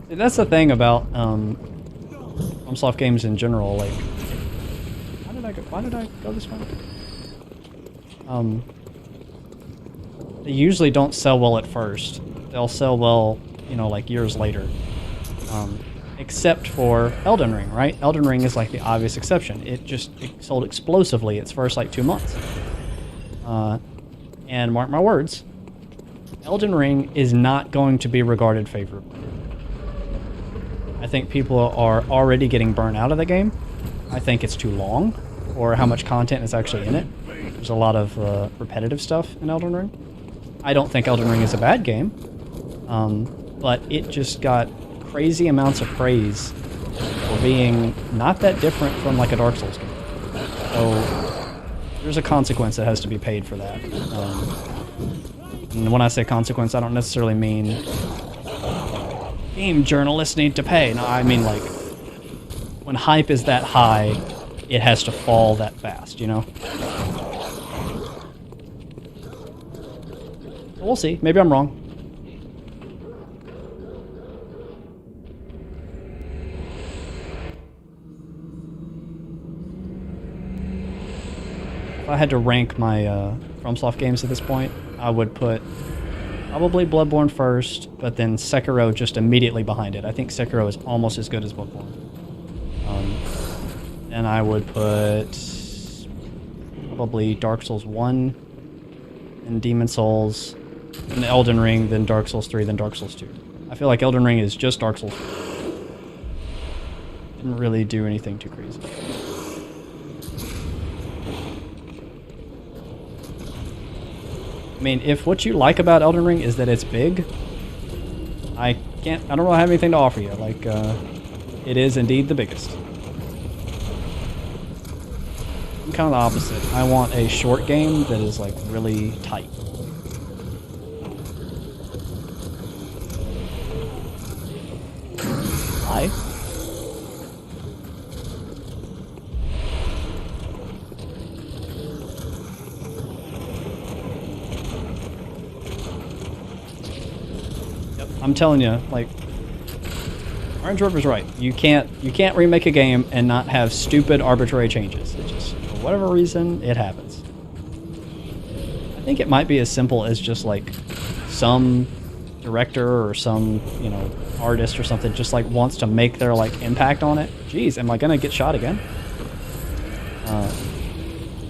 See, that's the thing about FromSoft games in general. Like, why did I go this way? They usually don't sell well at first. They'll sell well, you know, like years later. Except for Elden Ring, right? Elden Ring is like the obvious exception. It sold explosively its first like 2 months. And mark my words, Elden Ring is not going to be regarded favorably. I think people are already getting burnt out of the game. I think it's too long, or how much content is actually in it. There's a lot of repetitive stuff in Elden Ring. I don't think Elden Ring is a bad game, but it just got crazy amounts of praise for being not that different from like a Dark Souls game. So there's a consequence that has to be paid for that. And when I say consequence, I don't necessarily mean game journalists need to pay. No, I mean like when hype is that high, it has to fall that fast, you know? We'll see. Maybe I'm wrong. If I had to rank my FromSoft games at this point, I would put probably Bloodborne first, but then Sekiro just immediately behind it. I think Sekiro is almost as good as Bloodborne. And I would put probably Dark Souls 1, and Demon Souls, and Elden Ring, then Dark Souls 3, then Dark Souls 2. I feel like Elden Ring is just Dark Souls 3. Didn't really do anything too crazy. I mean, if what you like about Elden Ring is that it's big, I don't really have anything to offer you. Like, it is indeed the biggest. I'm kind of the opposite. I want a short game that is, like, really tight. Hi. Yep, I'm telling you, like, Orange River's right. You can't remake a game and not have stupid arbitrary changes. It just, for whatever reason, it happens. I think it might be as simple as just like some director or some, you know, artist or something just like wants to make their like impact on it. Jeez, am I gonna get shot again?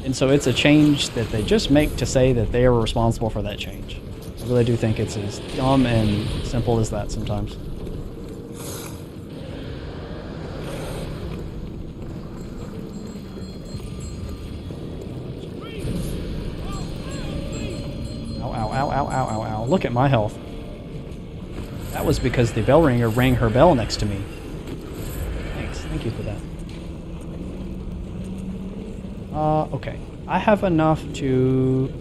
And so it's a change that they just make to say that they are responsible for that change. I really do think it's as dumb and simple as that sometimes. Ow. Look at my health. That was because the bell ringer rang her bell next to me. Thanks. Thank you for that. Okay. I have enough to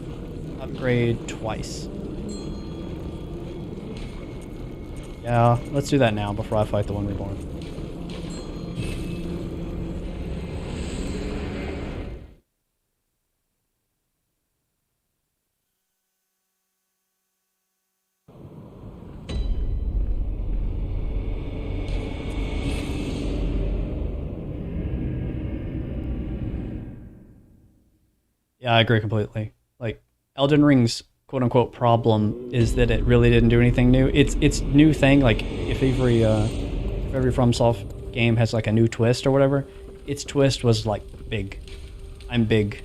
upgrade twice. Yeah, let's do that now before I fight the one reborn. Yeah, I agree completely. Like, Elden Ring's quote-unquote problem is that it really didn't do anything new. It's new thing, like, if every FromSoft game has, like, a new twist or whatever, its twist was, like, big. I'm big.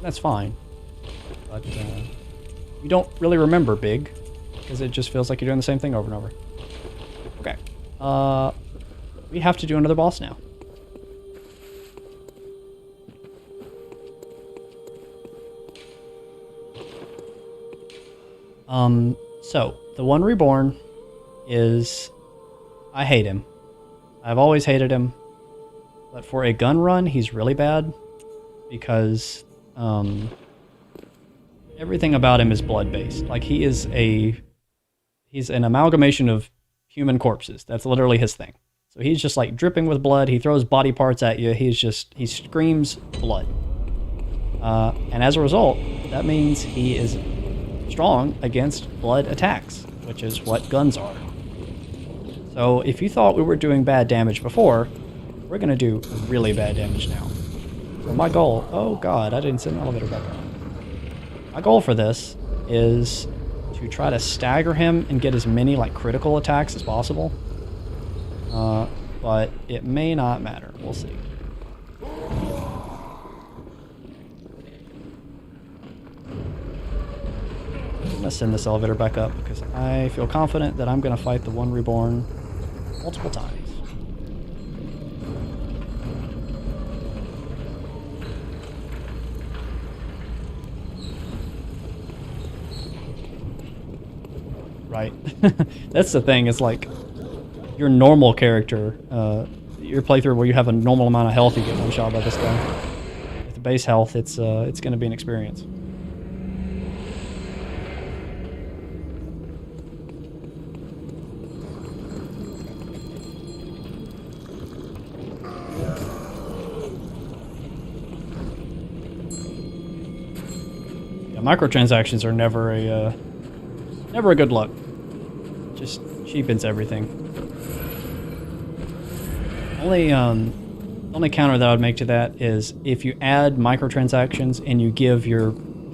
That's fine. But, you don't really remember big, because it just feels like you're doing the same thing over and over. Okay. We have to do another boss now. So, the one reborn is... I hate him. I've always hated him. But for a gun run, he's really bad because everything about him is blood-based. Like, he's an amalgamation of human corpses. That's literally his thing. So he's just like dripping with blood. He throws body parts at you. He screams blood. And as a result, that means he is strong against blood attacks, which is what guns are. So if you thought we were doing bad damage before, we're going to do really bad damage now. So my goal... Oh god, I didn't send the elevator back up. My goal for this is to try to stagger him and get as many like critical attacks as possible. But it may not matter. We'll see. I'm going to send this elevator back up because I feel confident that I'm going to fight the one reborn multiple times. Right. That's the thing, it's like your normal character, your playthrough where you have a normal amount of health, you get one shot by this guy. With the base health, it's going to be an experience. Yeah, microtransactions are never a good look. Just cheapens everything. Only counter that I would make to that is if you add microtransactions and you give your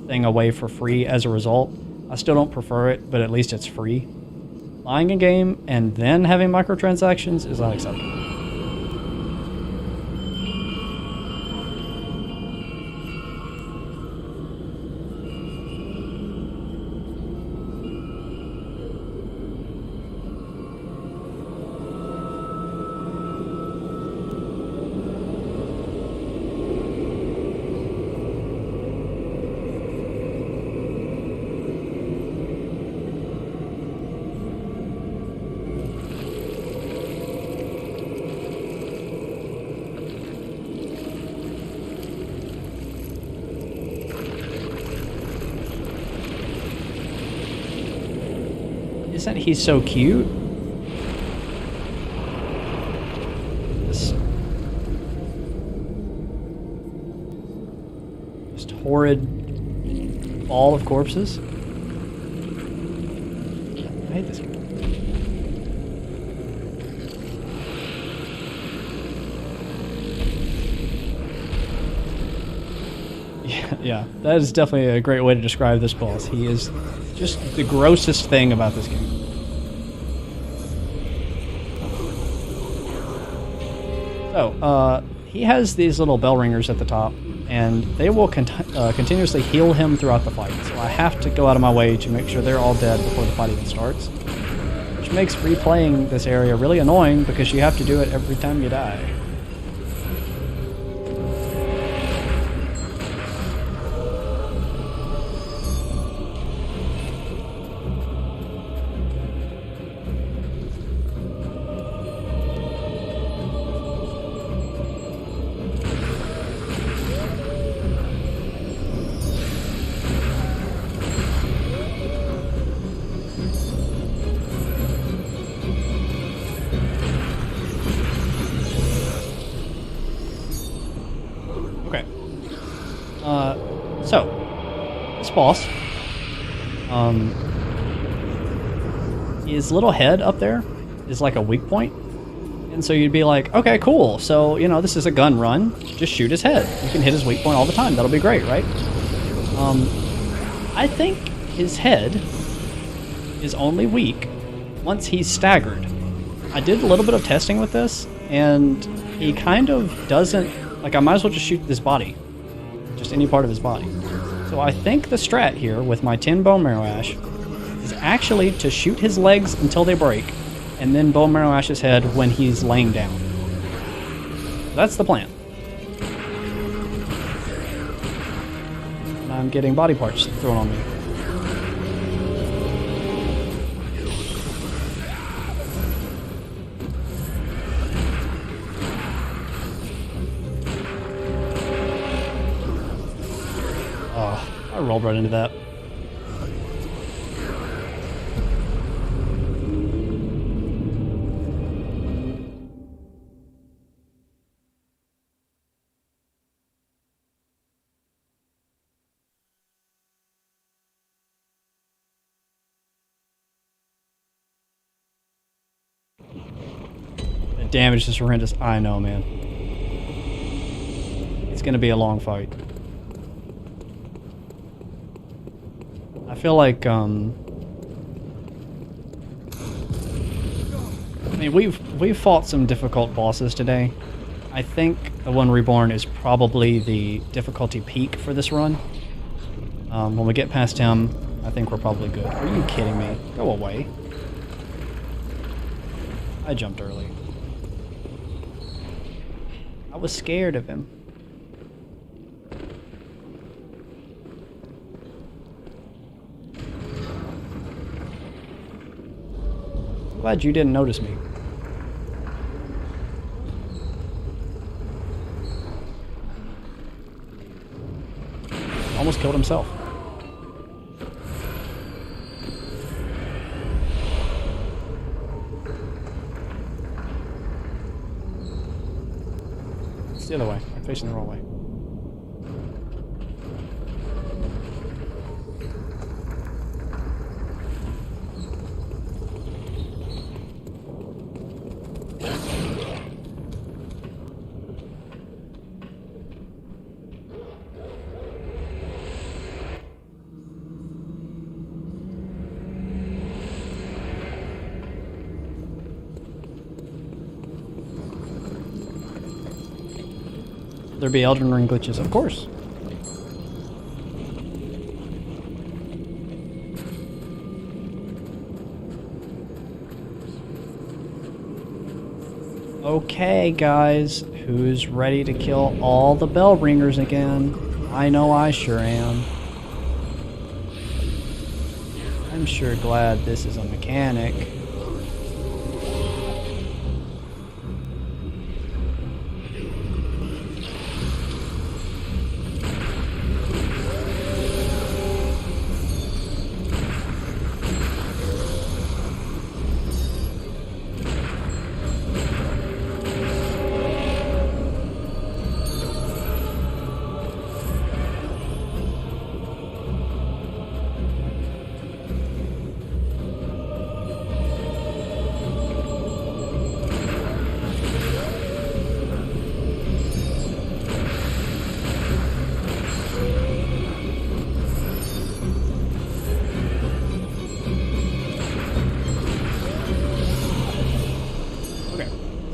thing away for free as a result. I still don't prefer it, but at least it's free. Buying a game and then having microtransactions is unacceptable. Isn't he so cute? Just horrid ball of corpses. I hate this game. Yeah, that is definitely a great way to describe this boss. He is just the grossest thing about this game. So, he has these little bell ringers at the top, and they will continuously heal him throughout the fight. So I have to go out of my way to make sure they're all dead before the fight even starts. Which makes replaying this area really annoying because you have to do it every time you die. So, this boss, his little head up there is like a weak point. And so you'd be like, okay, cool. So, you know, this is a gun run. Just shoot his head. You can hit his weak point all the time. That'll be great, right? I think his head is only weak once he's staggered. I did a little bit of testing with this, and he kind of doesn't... Like, I might as well just shoot his body. Just any part of his body. So I think the strat here with my 10 bone marrow ash is actually to shoot his legs until they break, and then bone marrow ash his head when he's laying down. That's the plan. And I'm getting body parts thrown on me. I rolled right into that. The damage is horrendous. I know, man. It's gonna be a long fight. I feel like, I mean, we've fought some difficult bosses today. I think the one Reborn is probably the difficulty peak for this run. When we get past him, I think we're probably good. Are you kidding me? Go away. I jumped early. I was scared of him. I'm glad you didn't notice me. Almost killed himself. It's the other way. I'm facing the wrong way. There be Elden Ring glitches, of course. Okay, guys, who's ready to kill all the bell ringers again? I know I sure am. I'm sure glad this is a mechanic.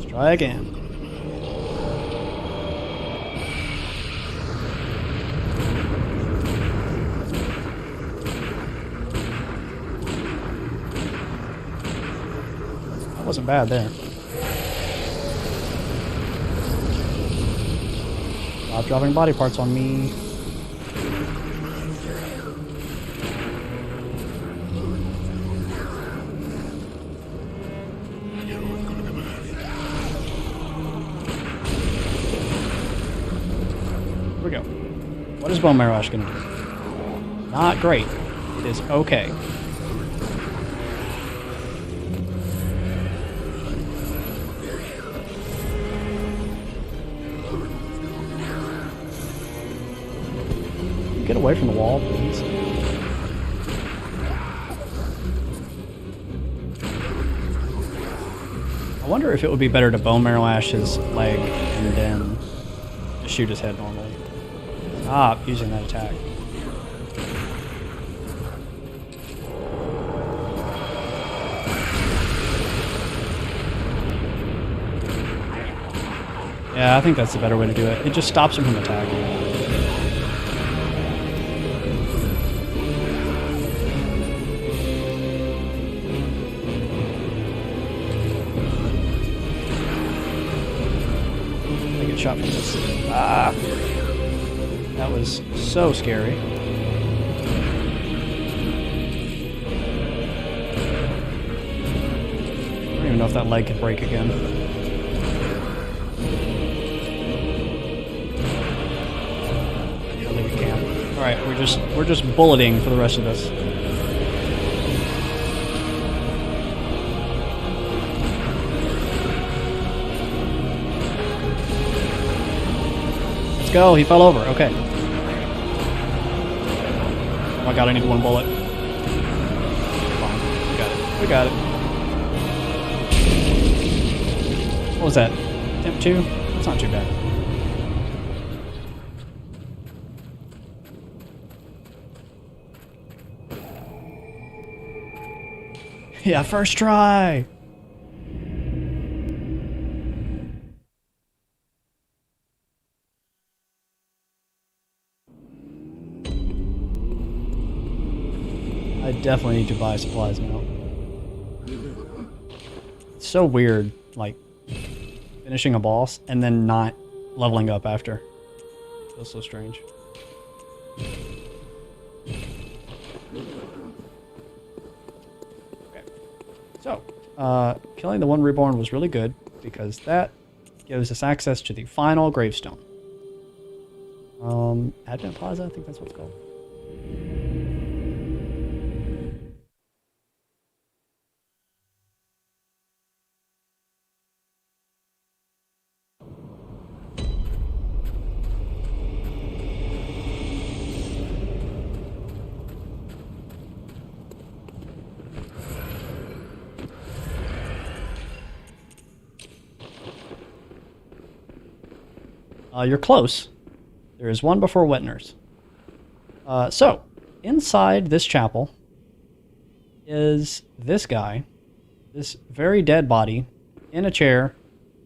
Try again. That wasn't bad there. Stop dropping body parts on me. Here we go. What is Bone Marrow Ash gonna do? Not great. It is okay. Get away from the wall, please. I wonder if it would be better to Bone Marrow Ash his leg and then just shoot his head normally. Stop using that attack. Yeah, I think that's the better way to do it. It just stops him from attacking. Shot from this. Ah, that was so scary. I don't even know if that leg could break again. I think it can. Alright, we're just bulleting for the rest of this. Let's go, he fell over, okay. Oh my god, I need one bullet. Fine, we got it. We got it. What was that? Temp 2? It's not too bad. Yeah, first try! I definitely need to buy supplies now. It's so weird, like, finishing a boss and then not leveling up after. Feels so strange. Okay. So, killing the one reborn was really good because that gives us access to the final gravestone. Advent Plaza, I think that's what it's called. You're close. There is one before Wetner's. So, inside this chapel is this guy, this very dead body, in a chair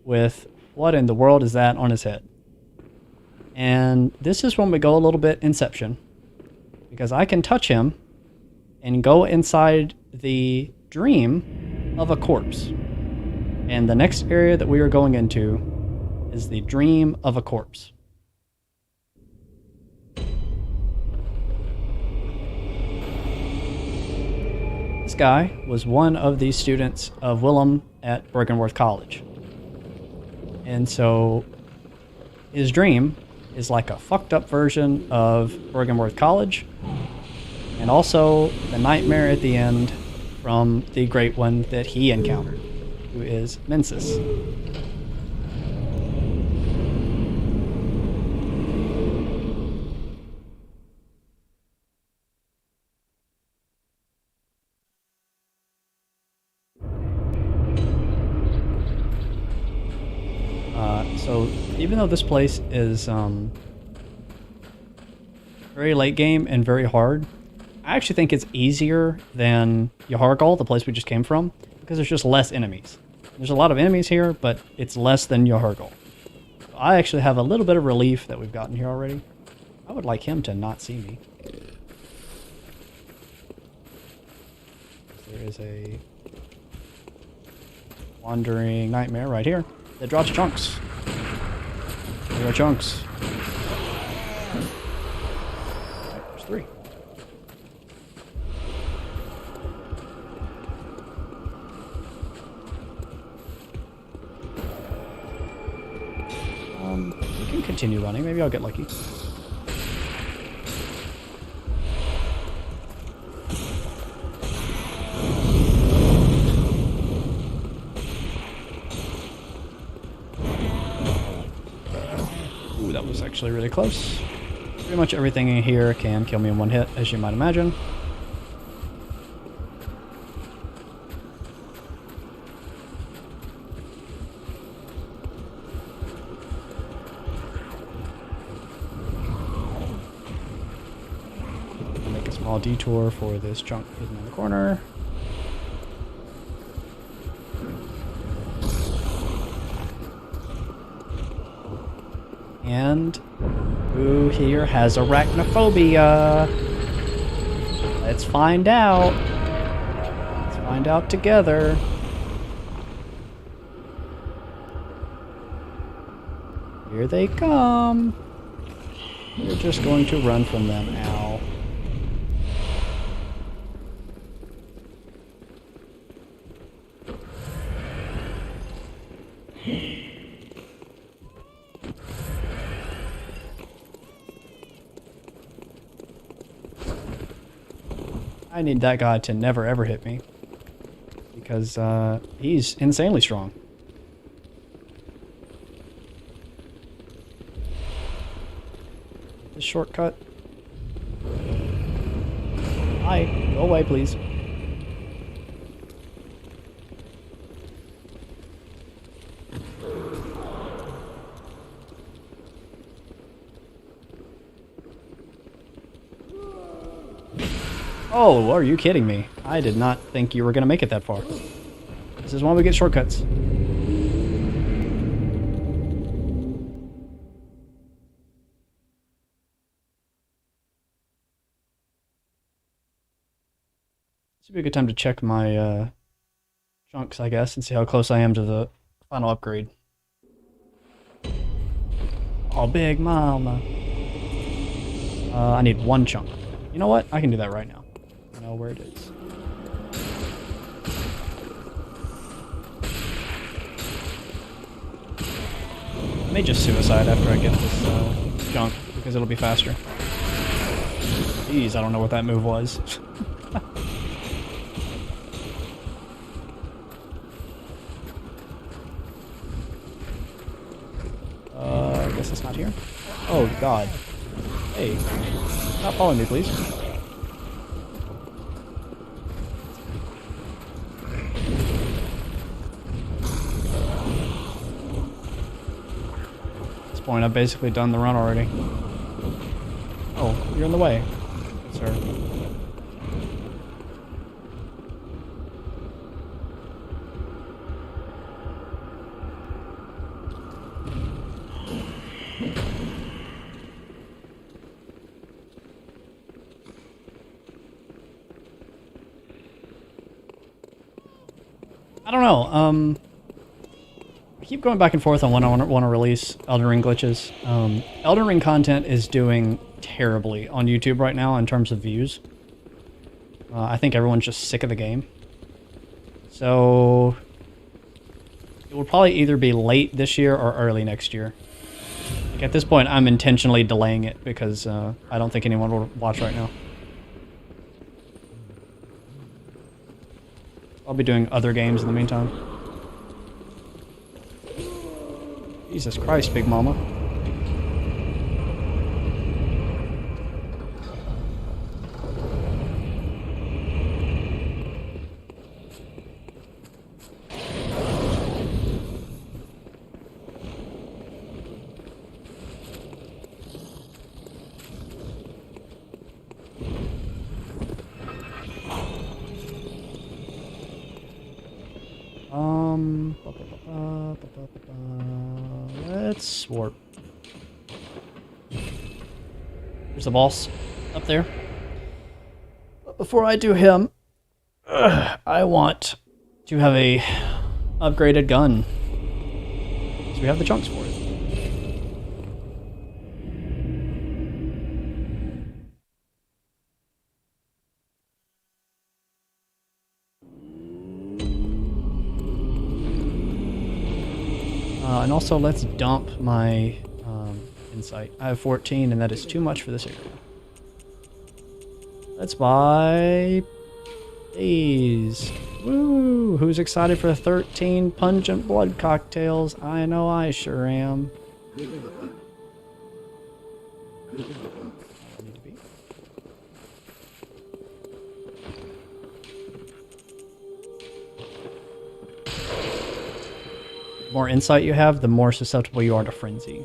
with what in the world is that on his head? And this is when we go a little bit Inception, because I can touch him and go inside the dream of a corpse. And the next area that we are going into is the dream of a corpse. This guy was one of the students of Willem at Bergenworth College. And so his dream is like a fucked up version of Bergenworth College, and also the nightmare at the end from the great one that he encountered, who is Mensis. So even though this place is very late game and very hard, I actually think it's easier than Yahargal, the place we just came from, because there's just less enemies. There's a lot of enemies here, but it's less than Yahargal. So I actually have a little bit of relief that we've gotten here already. I would like him to not see me. There is a wandering nightmare right here that drops chunks. There are chunks. Right, there's 3. We can continue running. Maybe I'll get lucky. Ooh, that was actually really close. Pretty much everything in here can kill me in one hit, as you might imagine. Make a small detour for this chunk hidden in the corner. And who here has arachnophobia? Let's find out. Let's find out together. Here they come. We're just going to run from them. Ow. I need that guy to never ever hit me. Because he's insanely strong. This shortcut. Hi, go away, please. Oh, are you kidding me? I did not think you were going to make it that far. This is why we get shortcuts. This would be a good time to check my chunks, I guess, and see how close I am to the final upgrade. Oh, big mama. I need one chunk. You know what? I can do that right now. I know where it is. I may just suicide after I get this junk, because it'll be faster. Jeez, I don't know what that move was. I guess it's not here. Oh, God. Hey. Stop following me, please. At this point, I've basically done the run already. Oh, you're in the way, sir. I don't know, I keep going back and forth on when I want to release Elden Ring glitches. Elden Ring content is doing terribly on YouTube right now in terms of views. I think everyone's just sick of the game. So, it will probably either be late this year or early next year. Like at this point, I'm intentionally delaying it because I don't think anyone will watch right now. I'll be doing other games in the meantime. Jesus Christ, Big Mama. Let's warp. There's a boss up there. But before I do him, I want to have a upgraded gun. So we have the chunks for it. And also, let's dump my insight. I have 14, and that is too much for this area. Let's buy these. Woo! Who's excited for 13 pungent blood cocktails? I know I sure am. The more insight you have, the more susceptible you are to frenzy.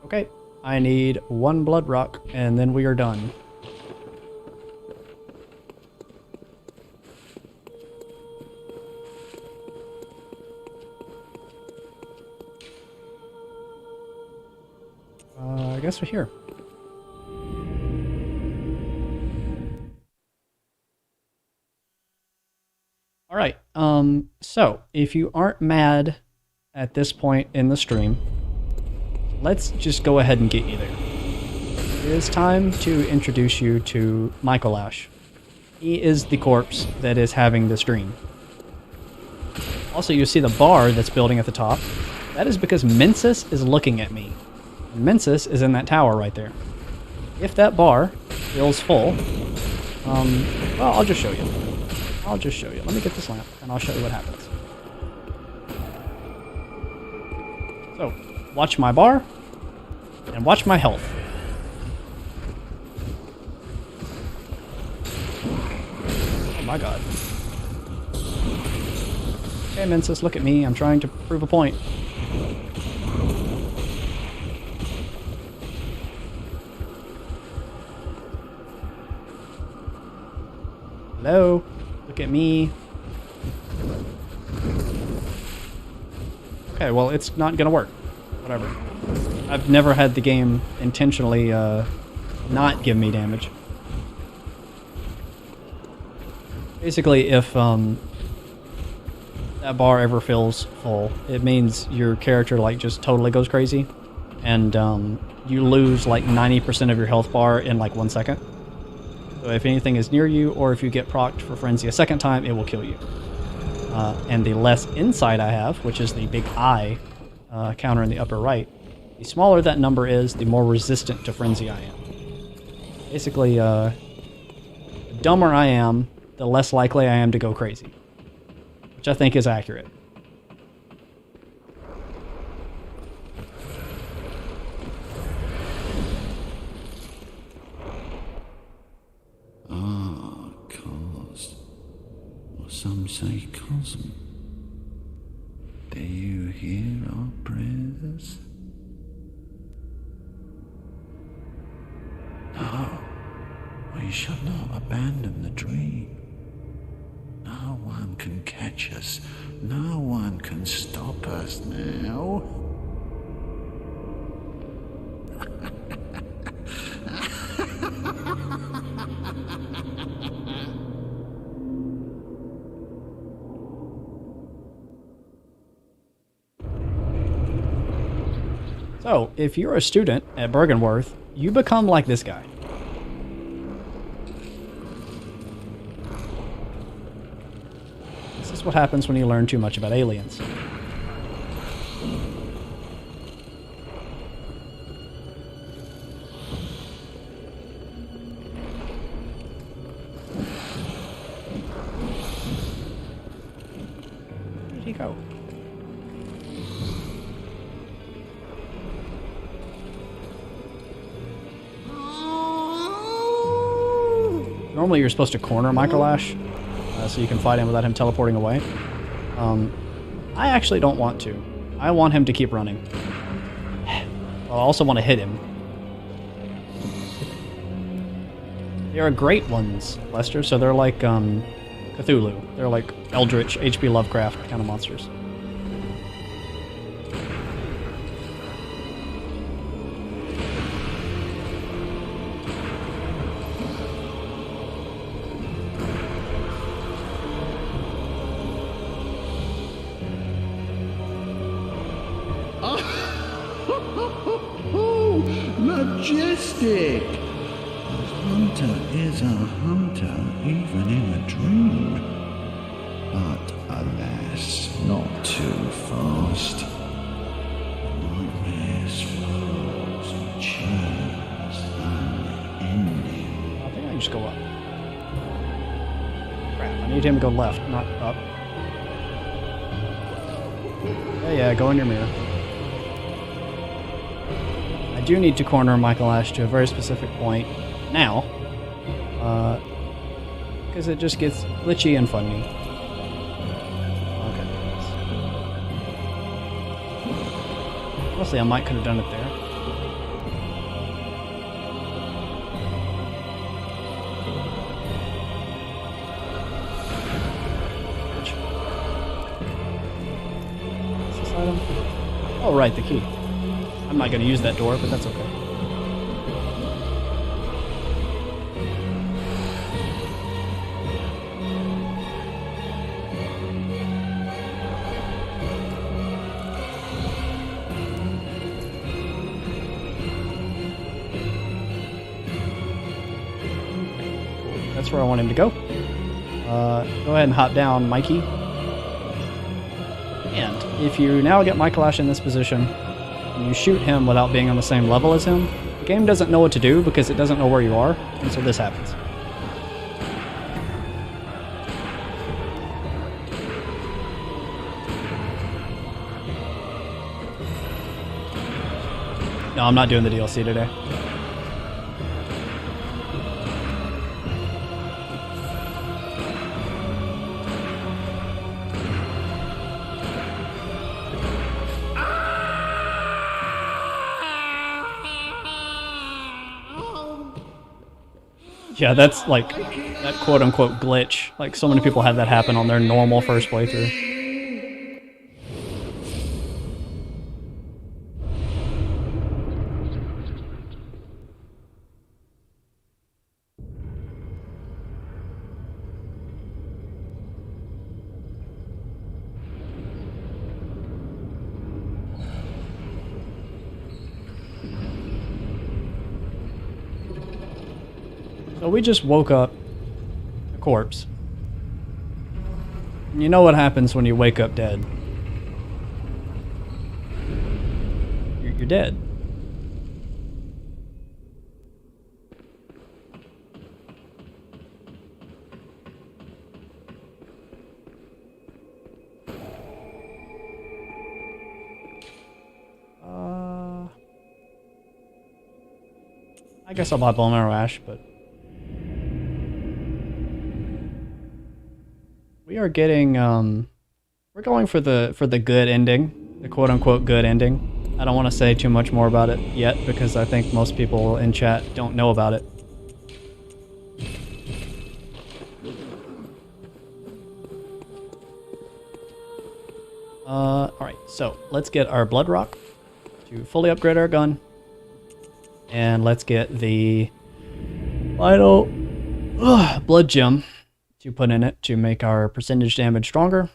Okay, I need one blood rock, and then we are done. I guess we're here. Alright, so, if you aren't mad at this point in the stream, let's just go ahead and get you there. It is time to introduce you to Michael Ash. He is the corpse that is having this dream. Also, you see the bar that's building at the top. That is because Mensis is looking at me. And Mensis is in that tower right there. if that bar feels full, well, I'll just show you. I'll just show you. Let me get this lamp, and I'll show you what happens. So, watch my bar, and watch my health. Oh my god. Okay, Mensis, look at me. I'm trying to prove a point. Hello? Look at me. Okay, well, it's not gonna work. Whatever. I've never had the game intentionally not give me damage. Basically, if that bar ever feels full, it means your character like just totally goes crazy, and you lose like 90% of your health bar in like 1 second. So if anything is near you, or if you get procced for Frenzy a second time, it will kill you. And the less insight I have, which is the big I counter in the upper right, the smaller that number is, the more resistant to Frenzy I am. Basically, the dumber I am, the less likely I am to go crazy. Which I think is accurate. Cause. Or some say cosm. Do you hear our prayers? No, we shall not abandon the dream. No one can catch us. No one can stop us now. So, if you're a student at Bergenworth, you become like this guy. This is what happens when you learn too much about aliens. Where did he go? Normally you're supposed to corner Michael Ash, so you can fight him without him teleporting away. I actually don't want to. I want him to keep running. I also want to hit him. They are great ones, Lester, so they're like Cthulhu. They're like Eldritch, H.P. Lovecraft kind of monsters. Majestic! A hunter is a hunter, even in a dream. But alas, not too fast. Nightmares, woes, and chains, unending. I think I can just go up. Crap, I need him to go left, not up. Yeah, go in your mirror. I do need to corner Michael Ash to a very specific point now, because it just gets glitchy and funny. Okay. Honestly, I might could have done it there. What's this item? Oh, right, the key. I'm not going to use that door, but that's okay. That's where I want him to go. Go ahead and hop down, Mikey. And if you now get Michael Ash in this position, and you shoot him without being on the same level as him, The game doesn't know what to do because it doesn't know where you are, and so this happens. No, I'm not doing the DLC today. Yeah, that's like that quote-unquote glitch. Like, so many people have that happen on their normal first playthrough. So we just woke up a corpse. And you know what happens when you wake up dead. You're dead. I guess I'll buy bone marrow ash, but we are getting we're going for the good ending, the quote unquote good ending. I don't want to say too much more about it yet because I think most people in chat don't know about it. Alright, so let's get our blood rock to fully upgrade our gun. And let's get the final blood gem to put in it to make our percentage damage stronger.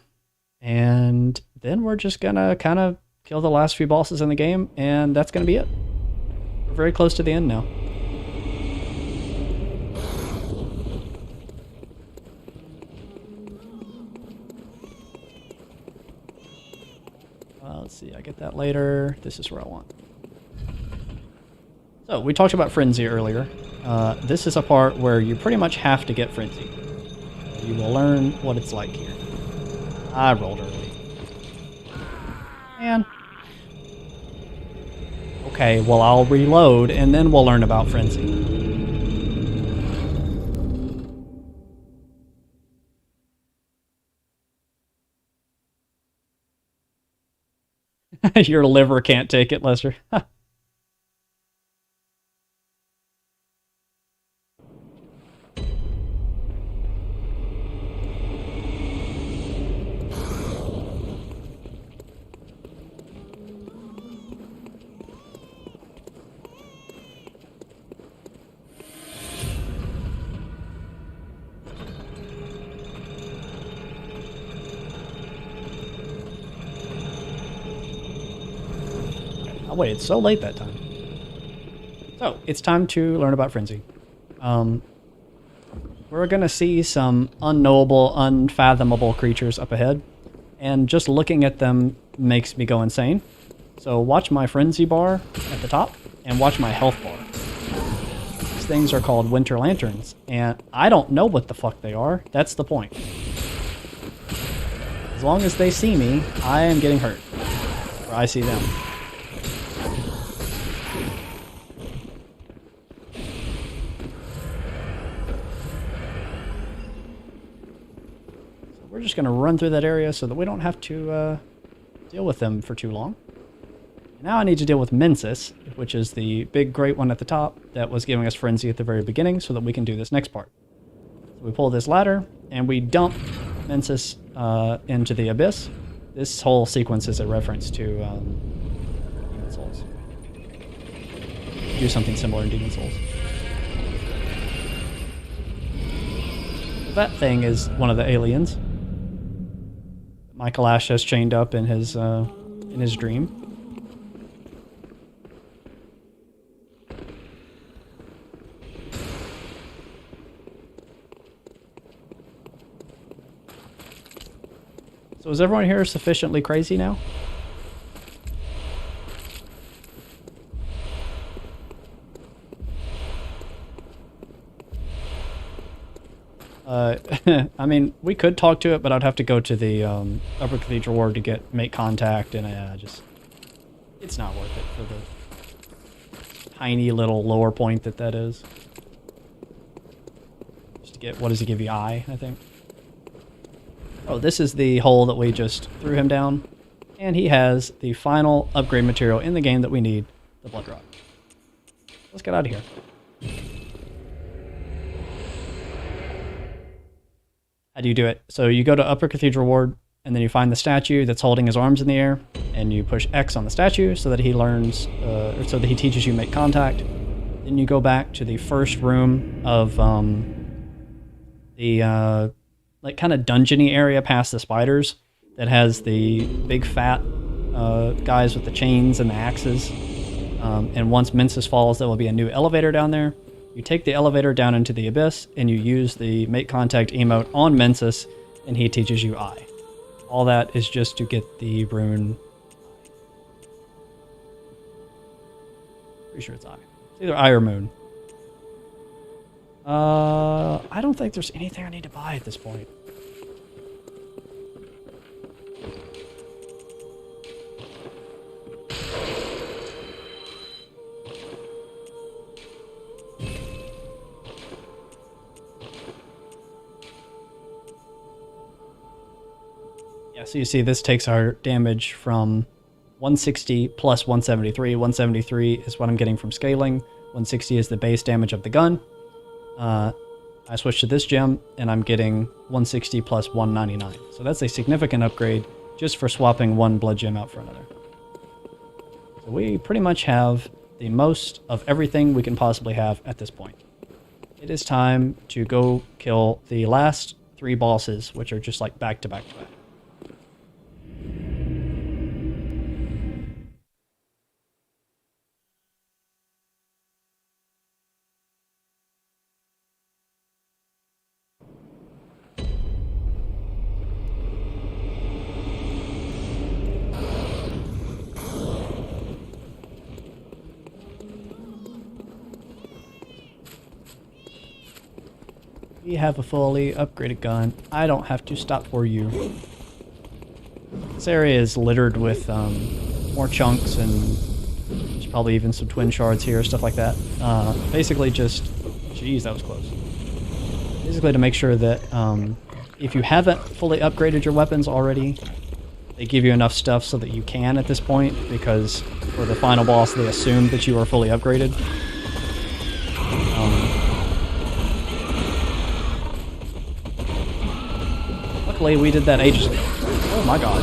And then we're just gonna kind of kill the last few bosses in the game, and that's gonna be it. We're very close to the end now. Let's see, I get that later. This is where I want. So, we talked about Frenzy earlier. This is a part where you pretty much have to get Frenzy. You will learn what it's like here. I rolled early. Man. Okay, well I'll reload and then we'll learn about Frenzy. Your liver can't take it, Lester. I waited so late that time. So, it's time to learn about Frenzy. We're gonna see some unknowable, unfathomable creatures up ahead, and just looking at them makes me go insane. So watch my Frenzy bar at the top, and watch my health bar. These things are called Winter Lanterns, and I don't know what the fuck they are. That's the point. As long as they see me, I am getting hurt. Or I see them. We're just going to run through that area so that we don't have to deal with them for too long. Now I need to deal with Mensis, which is the big great one at the top that was giving us Frenzy at the very beginning so that we can do this next part. So we pull this ladder and we dump Mensis into the abyss. This whole sequence is a reference to Demon Souls. Do something similar in Demon Souls. That thing is one of the aliens. Michael Ash has chained up in his dream. So is everyone here sufficiently crazy now? I mean, we could talk to it, but I'd have to go to the Upper Cathedral Ward to make contact, and it's not worth it for the tiny little lower point that is. Just to get, what does he give you? I think. Oh, this is the hole that we just threw him down, and he has the final upgrade material in the game that we need, the Blood Rock. Let's get out of here. How do you do it? So you go to Upper Cathedral Ward, and then you find the statue that's holding his arms in the air, and you push X on the statue so that he learns, or so that he teaches you make contact. Then you go back to the first room of the like kind of dungeony area past the spiders that has the big fat guys with the chains and the axes. And once Mensis falls, there will be a new elevator down there. You take the elevator down into the abyss, and you use the make contact emote on Mensis, and he teaches you I. All that is just to get the rune. Pretty sure it's I. It's either I or Moon. I don't think there's anything I need to buy at this point. Yeah, so you see this takes our damage from 160 plus 173. 173 is what I'm getting from scaling. 160 is the base damage of the gun. I switched to this gem, and I'm getting 160 plus 199. So that's a significant upgrade just for swapping one blood gem out for another. So we pretty much have the most of everything we can possibly have at this point. It is time to go kill the last 3 bosses, which are just like back to back to back. We have a fully upgraded gun. I don't have to stop for you. This area is littered with more chunks, and there's probably even some twin shards here, stuff like that. Basically just... Jeez, that was close. Basically to make sure that if you haven't fully upgraded your weapons already, they give you enough stuff so that you can at this point, because for the final boss they assume that you are fully upgraded. Luckily, we did that ages ago. Oh my god.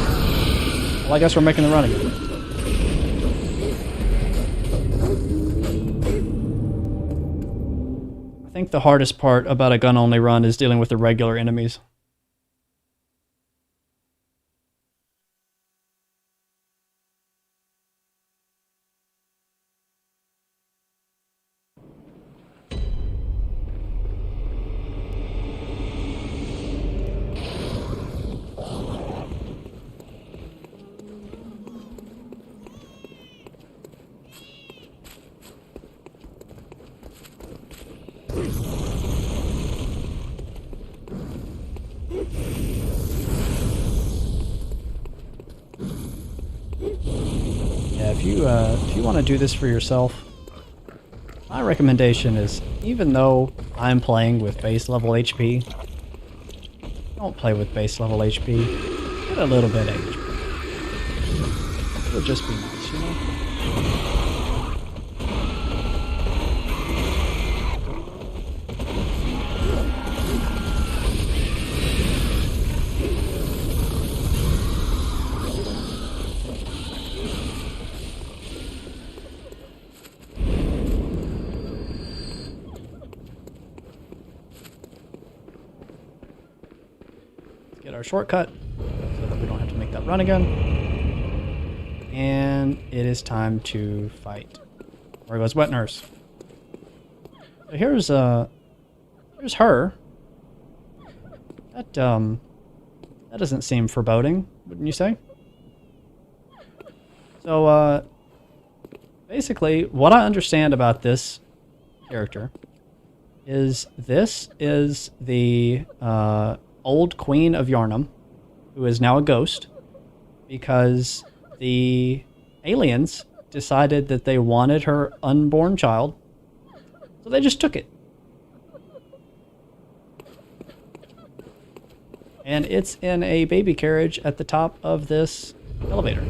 Well, I guess we're making the run again. I think the hardest part about a gun-only run is dealing with the regular enemies. If you want to do this for yourself, my recommendation is, even though I'm playing with base level HP, don't play with base level HP. Get a little bit of HP. It would just be nice, you know? Get our shortcut so that we don't have to make that run again. And it is time to fight. Where goes Wet Nurse? So here's her. That doesn't seem foreboding, wouldn't you say? So basically what I understand about this character is this is the old Queen of Yarnum, who is now a ghost, because the aliens decided that they wanted her unborn child, so they just took it. And it's in a baby carriage at the top of this elevator.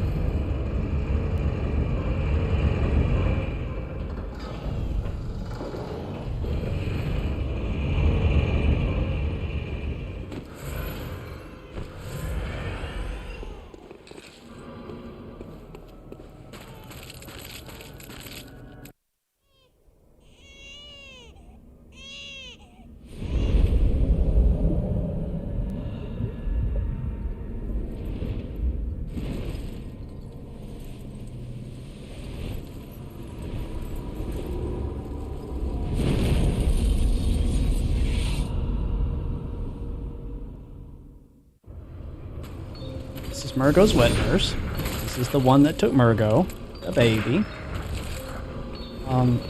This is Murgo's wet nurse. This is the one that took Murgo, the baby.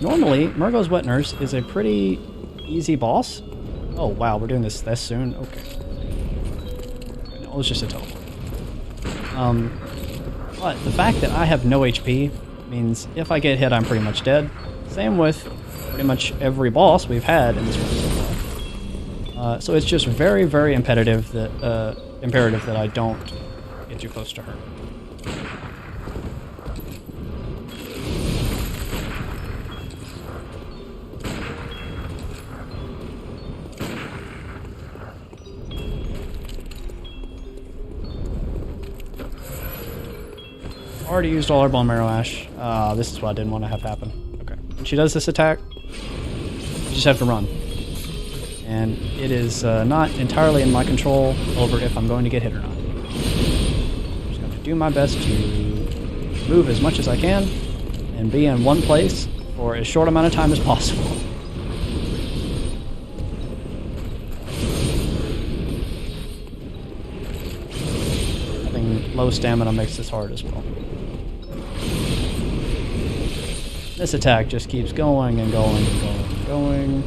Normally, Murgo's wet nurse is a pretty easy boss. Oh wow, we're doing this soon? Okay. No, it was just a teleport. But the fact that I have no HP means if I get hit, I'm pretty much dead. Same with pretty much every boss we've had in this run so far. So it's just very, very imperative that I don't get too close to her. Already used all our bone marrow ash. This is what I didn't want to have happen. Okay. When she does this attack, you just have to run. And it is not entirely in my control over if I'm going to get hit or not. I'm just going to do my best to move as much as I can and be in one place for as short amount of time as possible. Having low stamina makes this hard as well. This attack just keeps going and going and going and going.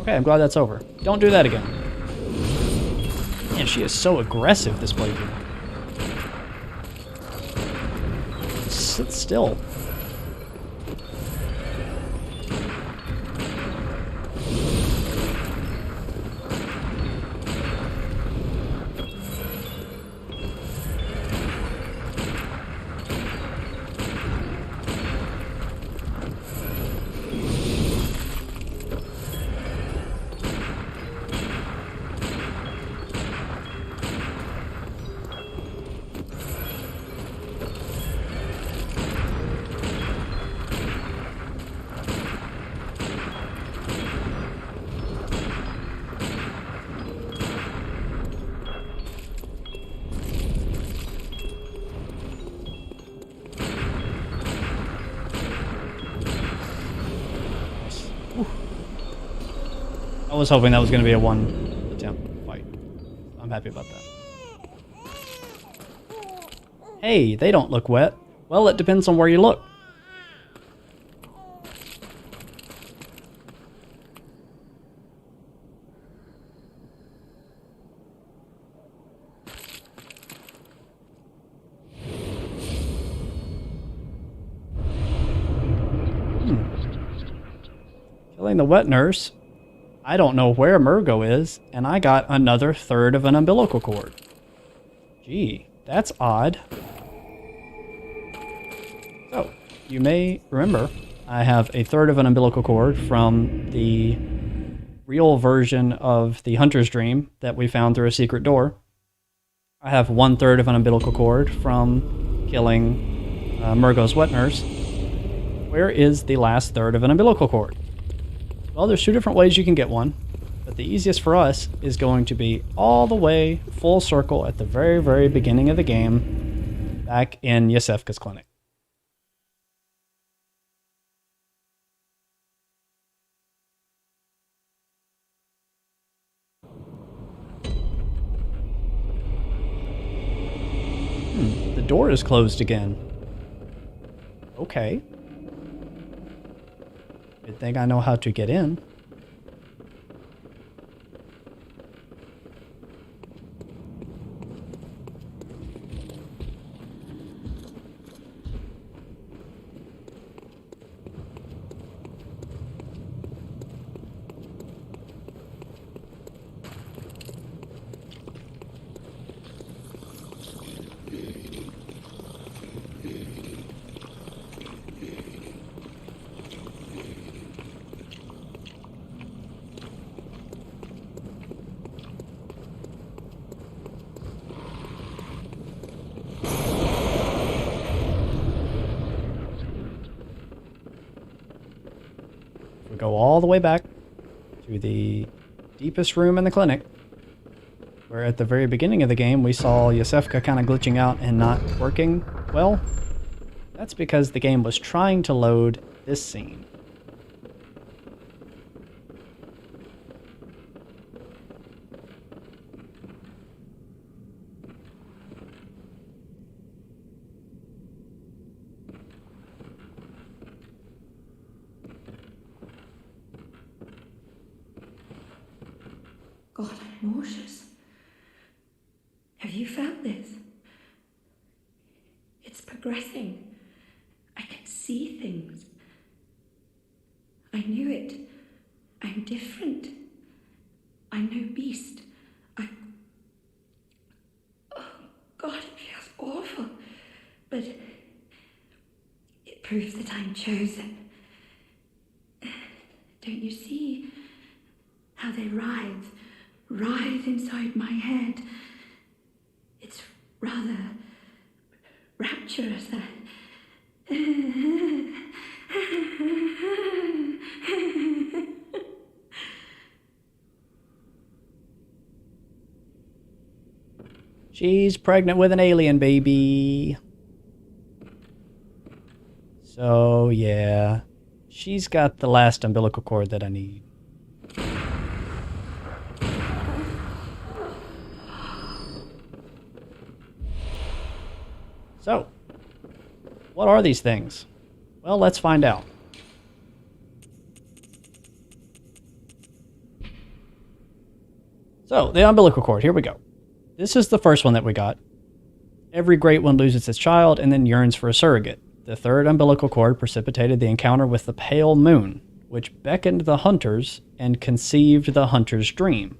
Okay, I'm glad that's over. Don't do that again. Man, she is so aggressive, this Blade. Sit still. I was hoping that was going to be a one attempt fight. I'm happy about that. Hey, they don't look wet. Well, it depends on where you look. Killing the wet nurse. I don't know where Murgo is, and I got another third of an umbilical cord. Gee, that's odd. So, you may remember, I have a third of an umbilical cord from the real version of the Hunter's Dream that we found through a secret door. I have 1/3 of an umbilical cord from killing Murgo's wet nurse. Where is the last third of an umbilical cord? Well, there's two different ways you can get one, but the easiest for us is going to be all the way full circle at the very, very beginning of the game, back in Yasefka's clinic. The door is closed again. Okay. Good thing I know how to get in. We go all the way back to the deepest room in the clinic, where at the very beginning of the game we saw Yosefka kind of glitching out and not working well. That's because the game was trying to load this scene. God, I'm nauseous. Have you felt this? It's progressing. I can see things. I knew it. I'm different. I'm no beast. Oh, God, it feels awful. But it proves that I'm chosen. Don't you see how they writhe inside my head? It's rather rapturous. She's pregnant with an alien baby. So, yeah. She's got the last umbilical cord that I need. So, what are these things? Well, let's find out. So, the umbilical cord, here we go. This is the first one that we got. Every great one loses its child and then yearns for a surrogate. The third umbilical cord precipitated the encounter with the pale moon, which beckoned the hunters and conceived the hunter's dream.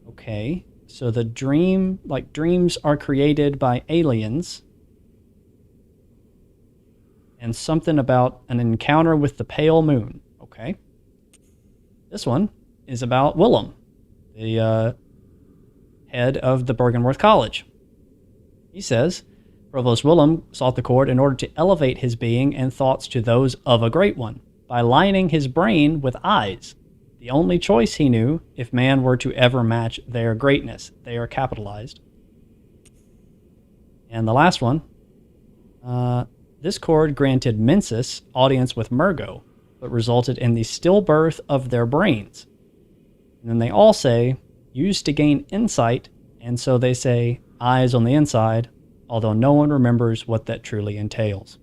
Okay, so the dream, like dreams are created by aliens. And something about an encounter with the pale moon. Okay. This one is about Willem, the head of the Bergenworth College. He says, Provost Willem sought the cord in order to elevate his being and thoughts to those of a great one, by lining his brain with eyes, the only choice he knew if man were to ever match their greatness. They are capitalized. And the last one, this cord granted Mensis audience with Murgo, but resulted in the stillbirth of their brains. And then they all say, used to gain insight, and so they say, eyes on the inside, although no one remembers what that truly entails.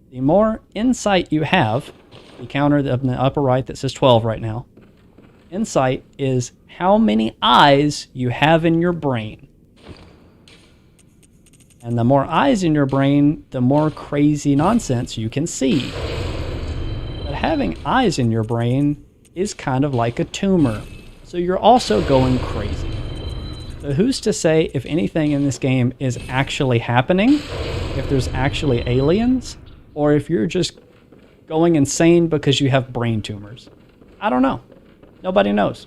The more insight you have, the counter up in the upper right that says 12 right now, insight is how many eyes you have in your brain. And the more eyes in your brain, the more crazy nonsense you can see. But having eyes in your brain is kind of like a tumor, so you're also going crazy. So who's to say if anything in this game is actually happening, if there's actually aliens, or if you're just going insane because you have brain tumors? I don't know. Nobody knows.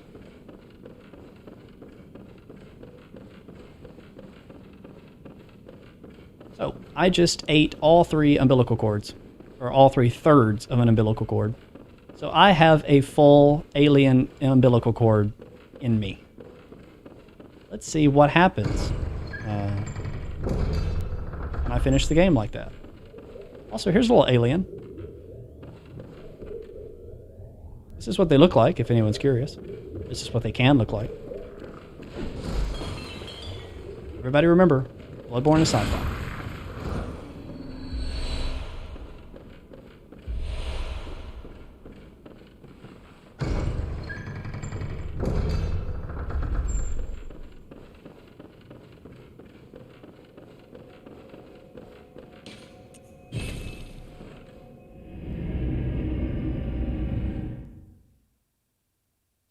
So I just ate all 3 umbilical cords, or all 3/3 of an umbilical cord. So I have a full alien umbilical cord in me. Let's see what happens when I finish the game like that. Also, here's a little alien. This is what they look like, if anyone's curious. This is what they can look like. Everybody remember, Bloodborne is sci-fi.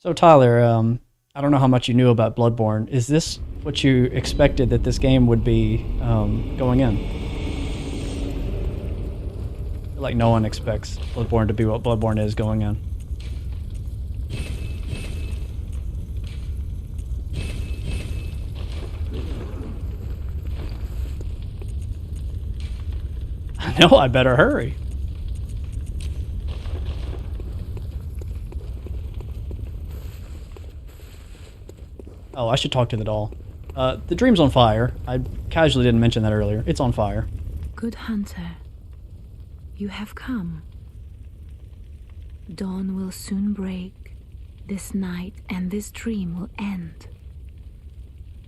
So Tyler, I don't know how much you knew about Bloodborne. Is this what you expected that this game would be going in? I feel like no one expects Bloodborne to be what Bloodborne is going in. I know, I better hurry. Oh, I should talk to the doll. The dream's on fire. I casually didn't mention that earlier. It's on fire. Good hunter, you have come. Dawn will soon break. This night and this dream will end.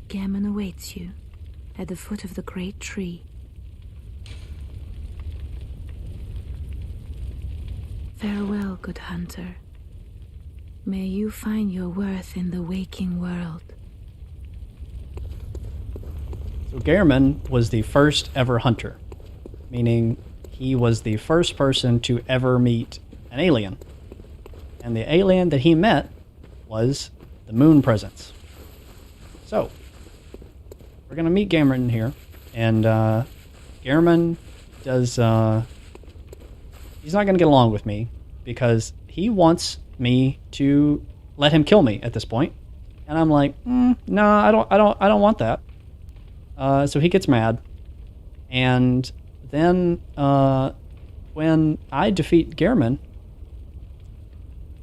Gammon awaits you at the foot of the great tree. Farewell, good hunter. May you find your worth in the waking world. So Gehrman was the first ever hunter, meaning he was the first person to ever meet an alien. And the alien that he met was the moon presence. So, we're going to meet Gehrman here, and Gehrman does... he's not going to get along with me because he wants me to let him kill me at this point. And I'm like, no, I don't want that. So he gets mad. And then when I defeat Gehrman,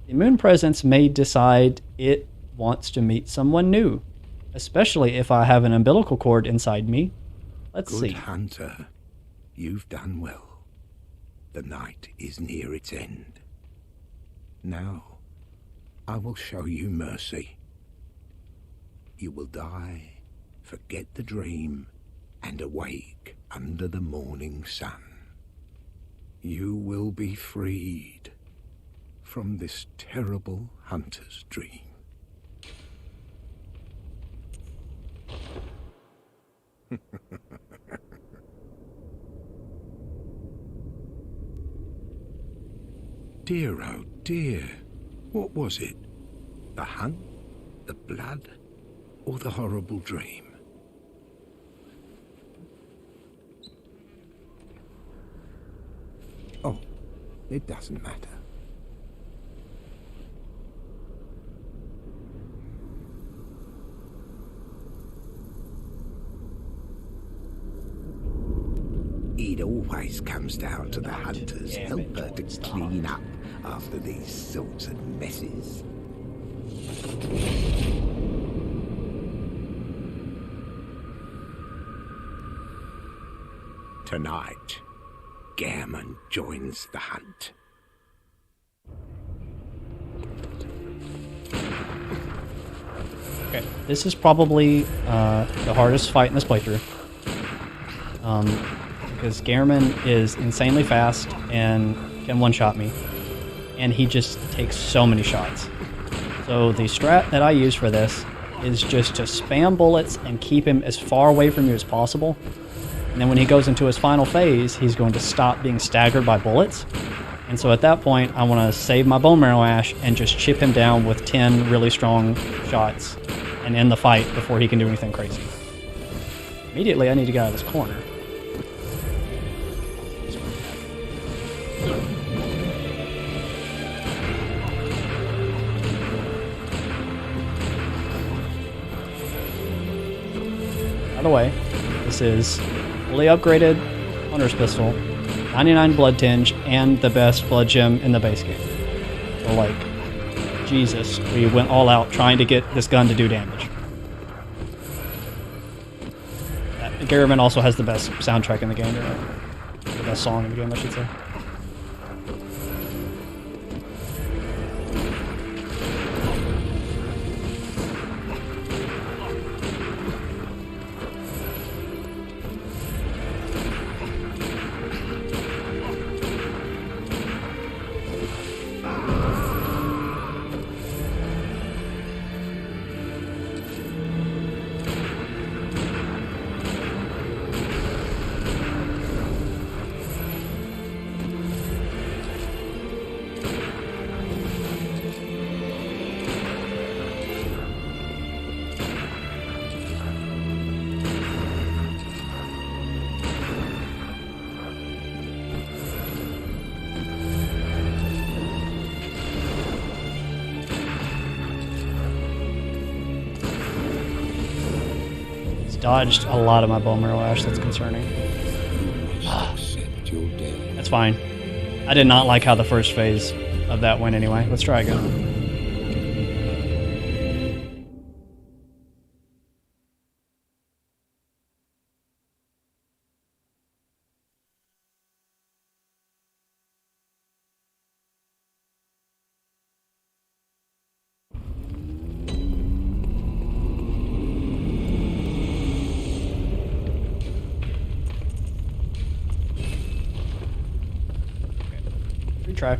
the moon presence may decide it wants to meet someone new, especially if I have an umbilical cord inside me. Let's see. Good hunter, you've done well. The night is near its end. Now, I will show you mercy. You will die, forget the dream, and awake under the morning sun. You will be freed from this terrible hunter's dream. Dear, oh dear, what was it? The hunt, the blood, or the horrible dream? Oh, it doesn't matter. It always comes down to the hunter's helper to clean up after these sorts of messes. Tonight, Gammon joins the hunt. Okay, this is probably the hardest fight in this playthrough. Because Gehrman is insanely fast and can one-shot me. And he just takes so many shots. So the strat that I use for this is just to spam bullets and keep him as far away from you as possible. And then when he goes into his final phase, he's going to stop being staggered by bullets. And so at that point, I want to save my bone marrow ash and just chip him down with 10 really strong shots and end the fight before he can do anything crazy. Immediately, I need to get out of this corner. By the way, this is fully upgraded Hunter's Pistol, 99 blood tinge, and the best blood gem in the base game. So like, Jesus, we went all out trying to get this gun to do damage. Gehrman also has the best soundtrack in the game, or the best song in the game, I should say. dodged a lot of my bone marrow ash. That's concerning. That's fine. I did not like how the first phase of that went anyway. Let's try again. Retry. I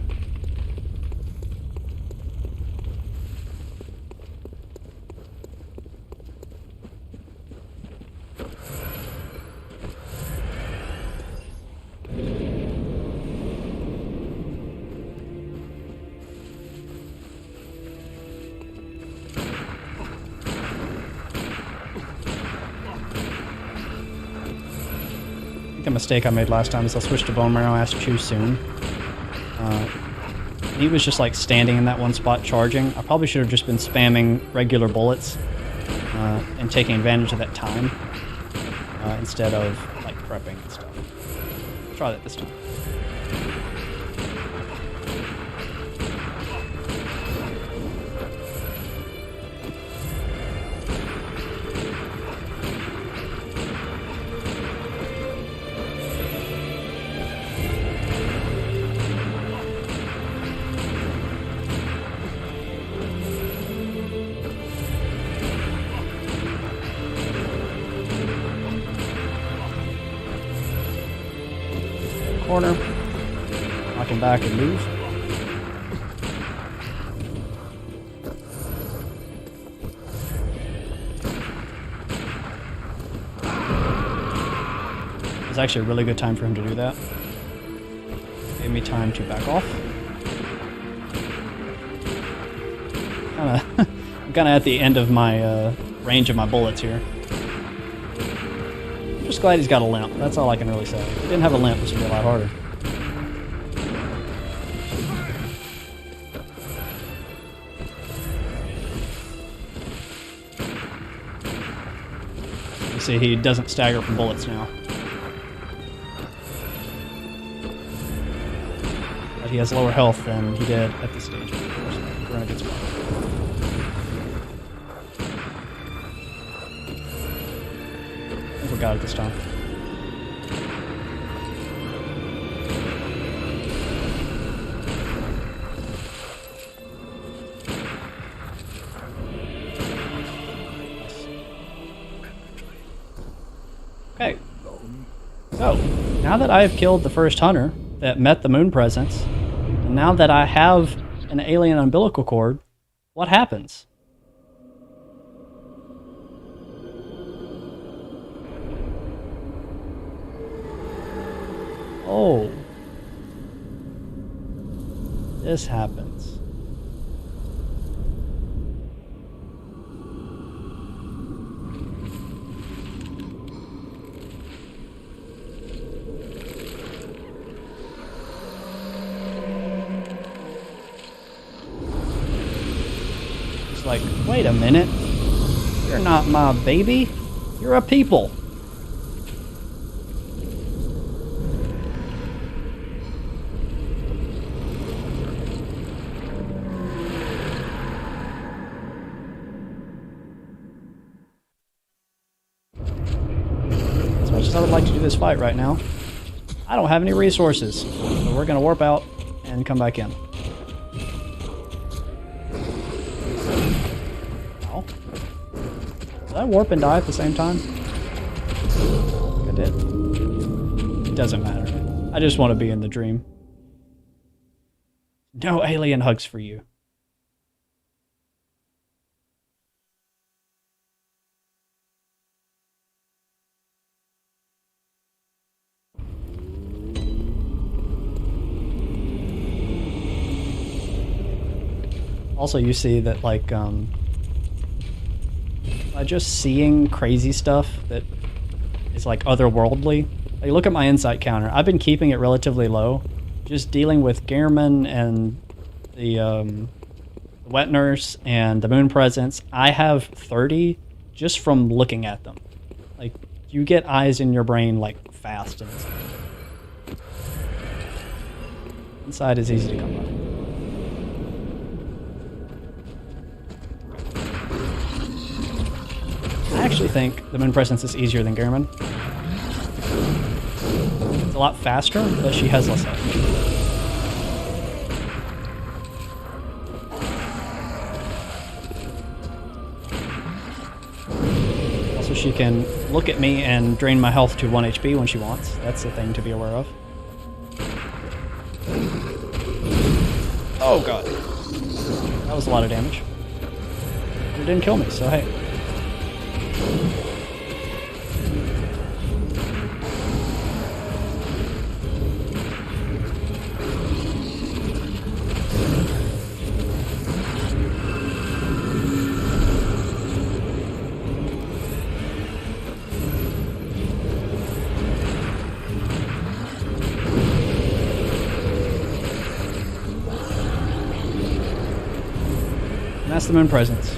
think a mistake I made last time is I switched to bone marrow ash too soon. He was just like standing in that one spot charging. I probably should have just been spamming regular bullets and taking advantage of that time instead of like prepping and stuff. Try that this time. Corner, knock him back and move. It's actually a really good time for him to do that. Gave me time to back off. I'm kinda at the end of my range of my bullets here. I'm just glad he's got a limp. That's all I can really say. If he didn't have a limp, this would be a lot harder. You see, he doesn't stagger from bullets now. But he has lower health than he did at this stage. We're in a good spot. I think we got it this time. Okay. So, now that I have killed the first hunter that met the moon presence, and now that I have an alien umbilical cord, what happens? Oh. This happens. It's like, wait a minute. You're not my baby. You're a people. As much as I would like to do this fight right now, I don't have any resources. So we're gonna warp out and come back in. Oh. Did I warp and die at the same time? I did. It doesn't matter. I just want to be in the dream. No alien hugs for you. Also, you see that, like, by just seeing crazy stuff that is, like, otherworldly. Like, look at my insight counter. I've been keeping it relatively low. Just dealing with Gehrman and the wet nurse and the moon presence. I have 30 just from looking at them. Like, you get eyes in your brain, like, fast in this game. Inside is easy to come by. I actually think the Moon Presence is easier than Gehrman. It's a lot faster, but she has less health. Also, she can look at me and drain my health to 1 HP when she wants. That's the thing to be aware of. Oh god. That was a lot of damage. It didn't kill me, so hey. And that's the Moon Presence.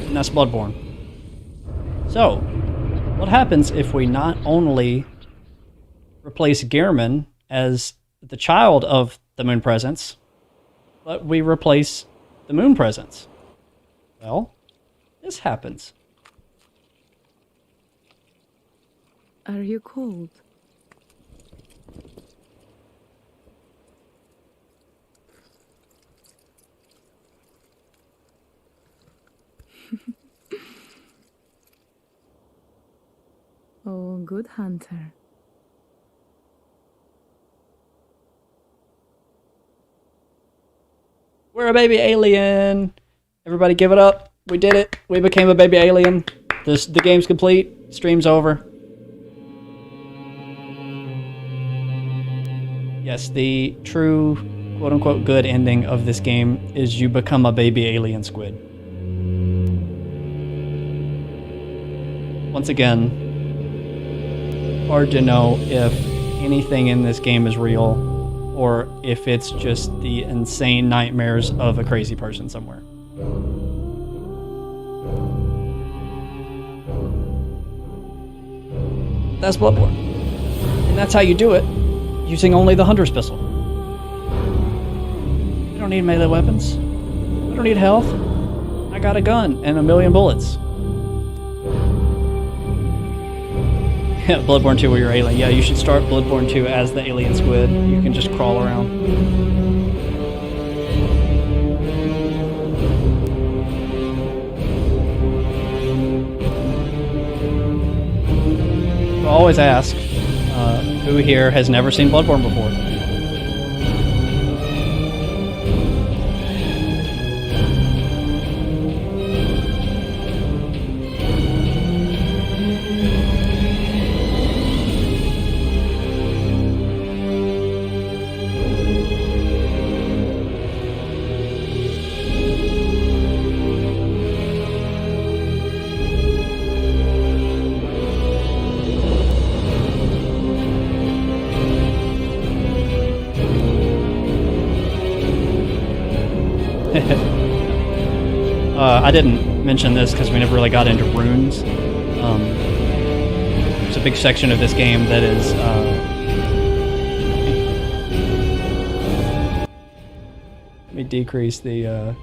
And that's Bloodborne. So, what happens if we not only replace Gehrman as the child of the Moon Presence, but we replace the Moon Presence? Well, this happens. Are you cold? Oh, good hunter. We're a baby alien! Everybody give it up. We did it. We became a baby alien. The game's complete. Stream's over. Yes, the true quote-unquote good ending of this game is you become a baby alien squid. Once again, hard to know if anything in this game is real or if it's just the insane nightmares of a crazy person somewhere. That's Bloodborne. And that's how you do it, using only the Hunter's Pistol. You don't need melee weapons. I don't need health. I got a gun and 1,000,000 bullets. Yeah, Bloodborne 2 where you're alien. Yeah, you should start Bloodborne 2 as the alien squid. You can just crawl around. I always ask, who here has never seen Bloodborne before? I didn't mention this because we never really got into runes. There's a big section of this game that is... let me decrease the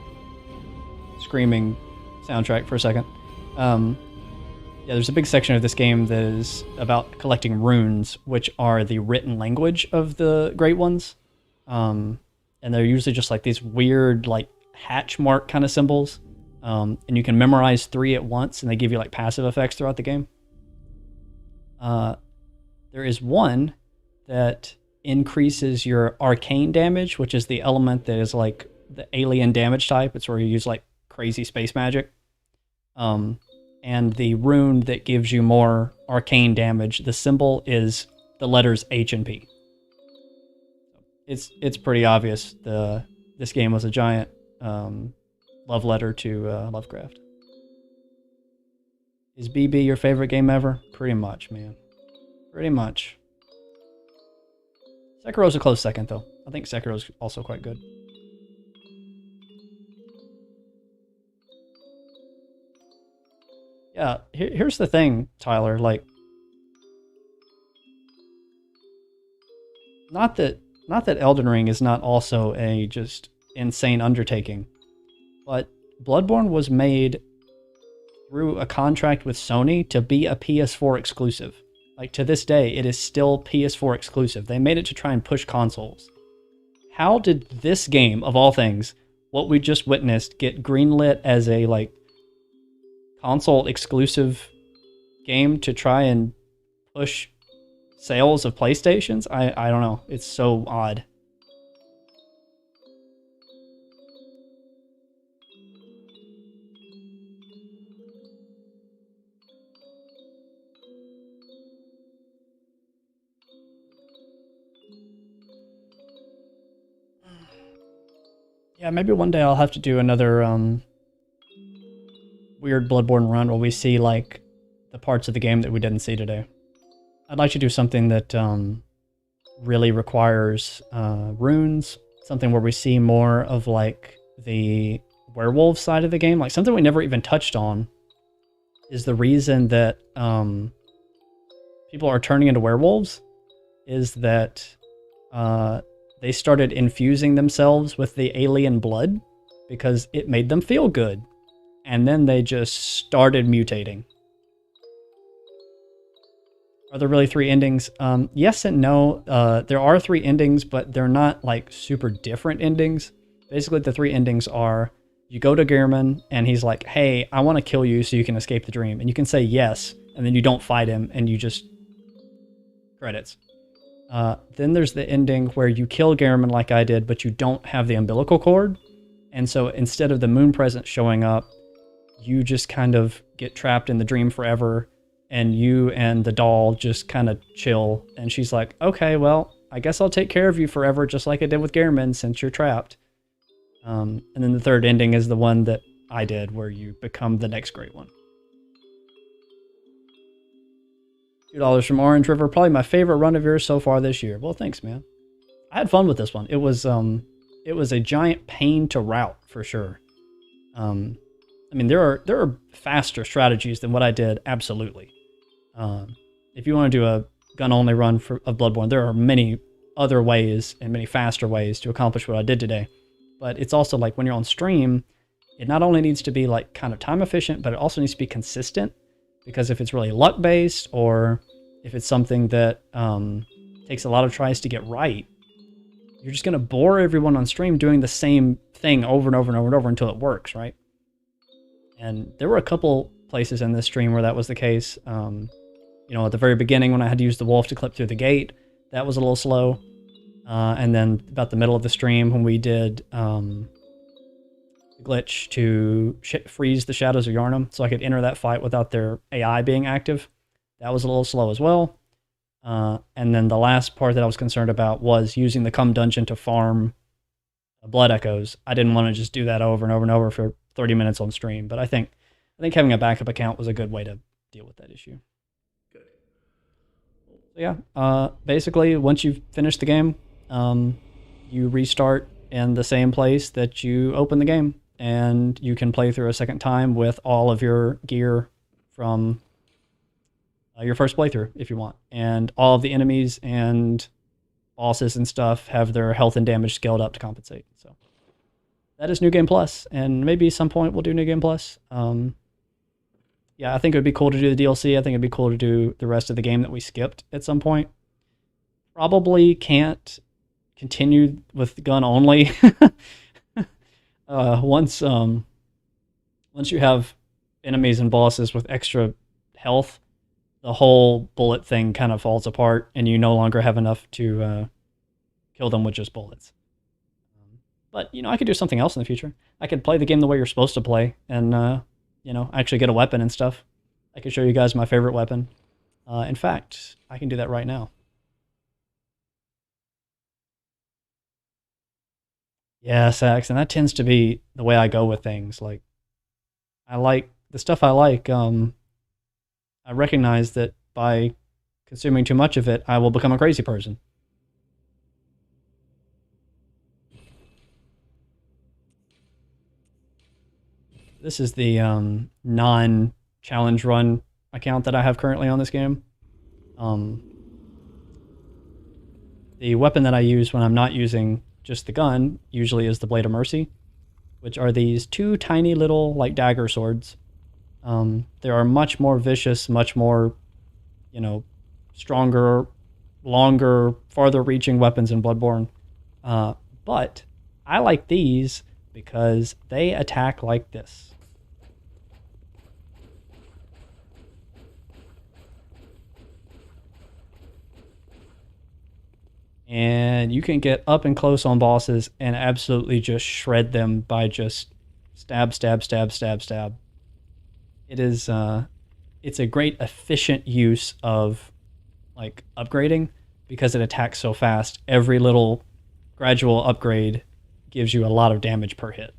screaming soundtrack for a second. Yeah, there's a big section of this game that is about collecting runes, which are the written language of the Great Ones. And they're usually just like these weird, like, hatch mark kind of symbols. And you can memorize 3 at once, and they give you like passive effects throughout the game. There is one that increases your arcane damage, which is the element that is like the alien damage type. It's where you use like crazy space magic. And the rune that gives you more arcane damage, the symbol is the letters H and P. It's pretty obvious. This game was a giant love letter to Lovecraft. Is BB your favorite game ever? Pretty much, man. Pretty much. Sekiro's a close second, though. I think Sekiro's also quite good. Yeah, here's the thing, Tyler. Like, not that Elden Ring is not also a just insane undertaking, but Bloodborne was made through a contract with Sony to be a PS4 exclusive. Like, to this day, it is still PS4 exclusive. They made it to try and push consoles. How did this game, of all things, what we just witnessed, get greenlit as a, like, console exclusive game to try and push sales of PlayStations? I don't know. It's so odd. Yeah, maybe one day I'll have to do another weird Bloodborne run where we see like the parts of the game that we didn't see today. I'd like to do something that really requires runes, something where we see more of like the werewolf side of the game, like something we never even touched on is the reason that people are turning into werewolves is that they started infusing themselves with the alien blood because it made them feel good. And then they just started mutating. Are there really 3 endings? Yes and no. There are 3 endings, but they're not like super different endings. Basically, the 3 endings are you go to Gehrman and he's like, hey, I want to kill you so you can escape the dream. And you can say yes, and then you don't fight him and you just credits. Then there's the ending where you kill Gehrman like I did, but you don't have the umbilical cord. And so instead of the moon presence showing up, you just kind of get trapped in the dream forever, and you and the doll just kind of chill. And she's like, okay, well, I guess I'll take care of you forever, just like I did with Gehrman, since you're trapped. And then the third ending is the one that I did, where you become the next great one. $2 from Orange River, probably my favorite run of yours so far this year. Well, thanks, man. I had fun with this one. It was a giant pain to route for sure. I mean, there are faster strategies than what I did, absolutely. If you want to do a gun-only run of Bloodborne, there are many other ways and many faster ways to accomplish what I did today. But it's also like when you're on stream, it not only needs to be like kind of time efficient, but it also needs to be consistent. Because if it's really luck-based, or if it's something that takes a lot of tries to get right, you're just going to bore everyone on stream doing the same thing over and over and over and over until it works, right? And there were a couple places in this stream where that was the case. You know, at the very beginning when I had to use the wolf to clip through the gate, that was a little slow. And then about the middle of the stream when we did the glitch to freeze the Shadows of Yharnam so I could enter that fight without their AI being active, that was a little slow as well. And then the last part that I was concerned about was using the Come Dungeon to farm Blood Echoes. I didn't want to just do that over and over and over for 30 minutes on stream, but I think having a backup account was a good way to deal with that issue. Good. So yeah, basically once you've finished the game, you restart in the same place that you open the game, and you can play through a second time with all of your gear from your first playthrough if you want. And all of the enemies and bosses and stuff have their health and damage scaled up to compensate. So that is New Game Plus, and maybe at some point we'll do New Game Plus. Yeah, I think it would be cool to do the DLC. I think it'd be cool to do the rest of the game that we skipped at some point. Probably can't continue with gun only. Once you have enemies and bosses with extra health, the whole bullet thing kind of falls apart, and you no longer have enough to kill them with just bullets. But, you know, I could do something else in the future. I could play the game the way you're supposed to play, and, you know, actually get a weapon and stuff. I could show you guys my favorite weapon. In fact, I can do that right now. Yeah, Sax, and that tends to be the way I go with things. Like, I like the stuff I like. I recognize that by consuming too much of it, I will become a crazy person. This is the non challenge run account that I have currently on this game. The weapon that I use when I'm not using just the gun usually is the Blade of Mercy, which are these two tiny little like dagger swords. They are much more vicious, much more, you know, stronger, longer, farther reaching weapons in Bloodborne. But I like these because they attack like this. And you can get up and close on bosses and absolutely just shred them by just stab, stab, stab, stab, stab. It is, it's a great efficient use of like upgrading because it attacks so fast. Every little gradual upgrade gives you a lot of damage per hit.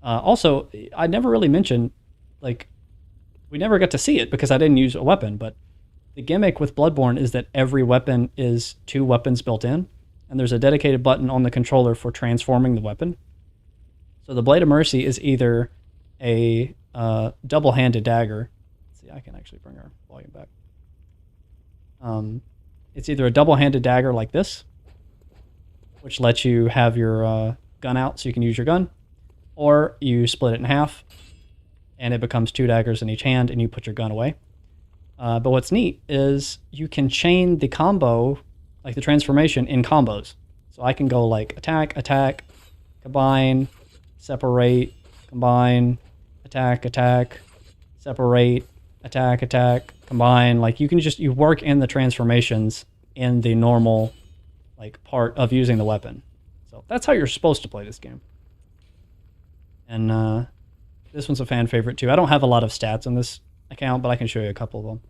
Also, I never really mentioned, like, we never got to see it because I didn't use a weapon, but the gimmick with Bloodborne is that every weapon is 2 weapons built in, and there's a dedicated button on the controller for transforming the weapon. So the Blade of Mercy is either a double-handed dagger. Let's see, I can actually bring our volume back. It's either a double-handed dagger like this, which lets you have your gun out so you can use your gun, or you split it in half, and it becomes 2 daggers in each hand, and you put your gun away. But what's neat is you can chain the combo, like the transformation, in combos. So I can go like attack, attack, combine, separate, combine, attack, attack, separate, attack, attack, combine. Like you can just, you work in the transformations in the normal like part of using the weapon. So that's how you're supposed to play this game. And this one's a fan favorite too. I don't have a lot of stats on this account, but I can show you a couple of them.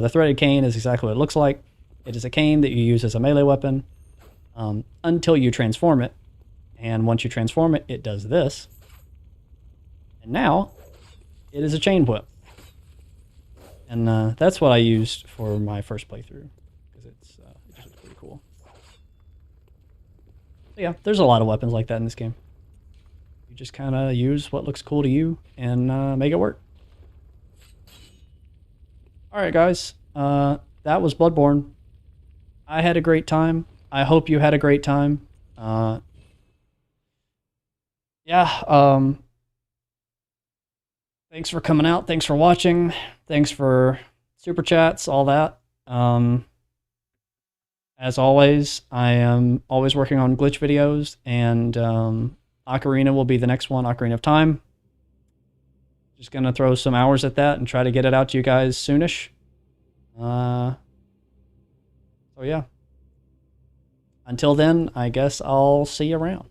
The threaded cane is exactly what it looks like. It is a cane that you use as a melee weapon until you transform it. And once you transform it, it does this. And now, it is a chain whip. And that's what I used for my first playthrough, because it just looks pretty cool. So yeah, there's a lot of weapons like that in this game. You just kind of use what looks cool to you and make it work. Alright guys, that was Bloodborne. I had a great time. I hope you had a great time. Thanks for coming out. Thanks for watching. Thanks for super chats, all that. As always, I am always working on glitch videos, and Ocarina will be the next one, Ocarina of Time. Just gonna throw some hours at that and try to get it out to you guys soonish. So yeah. Until then, I guess I'll see you around.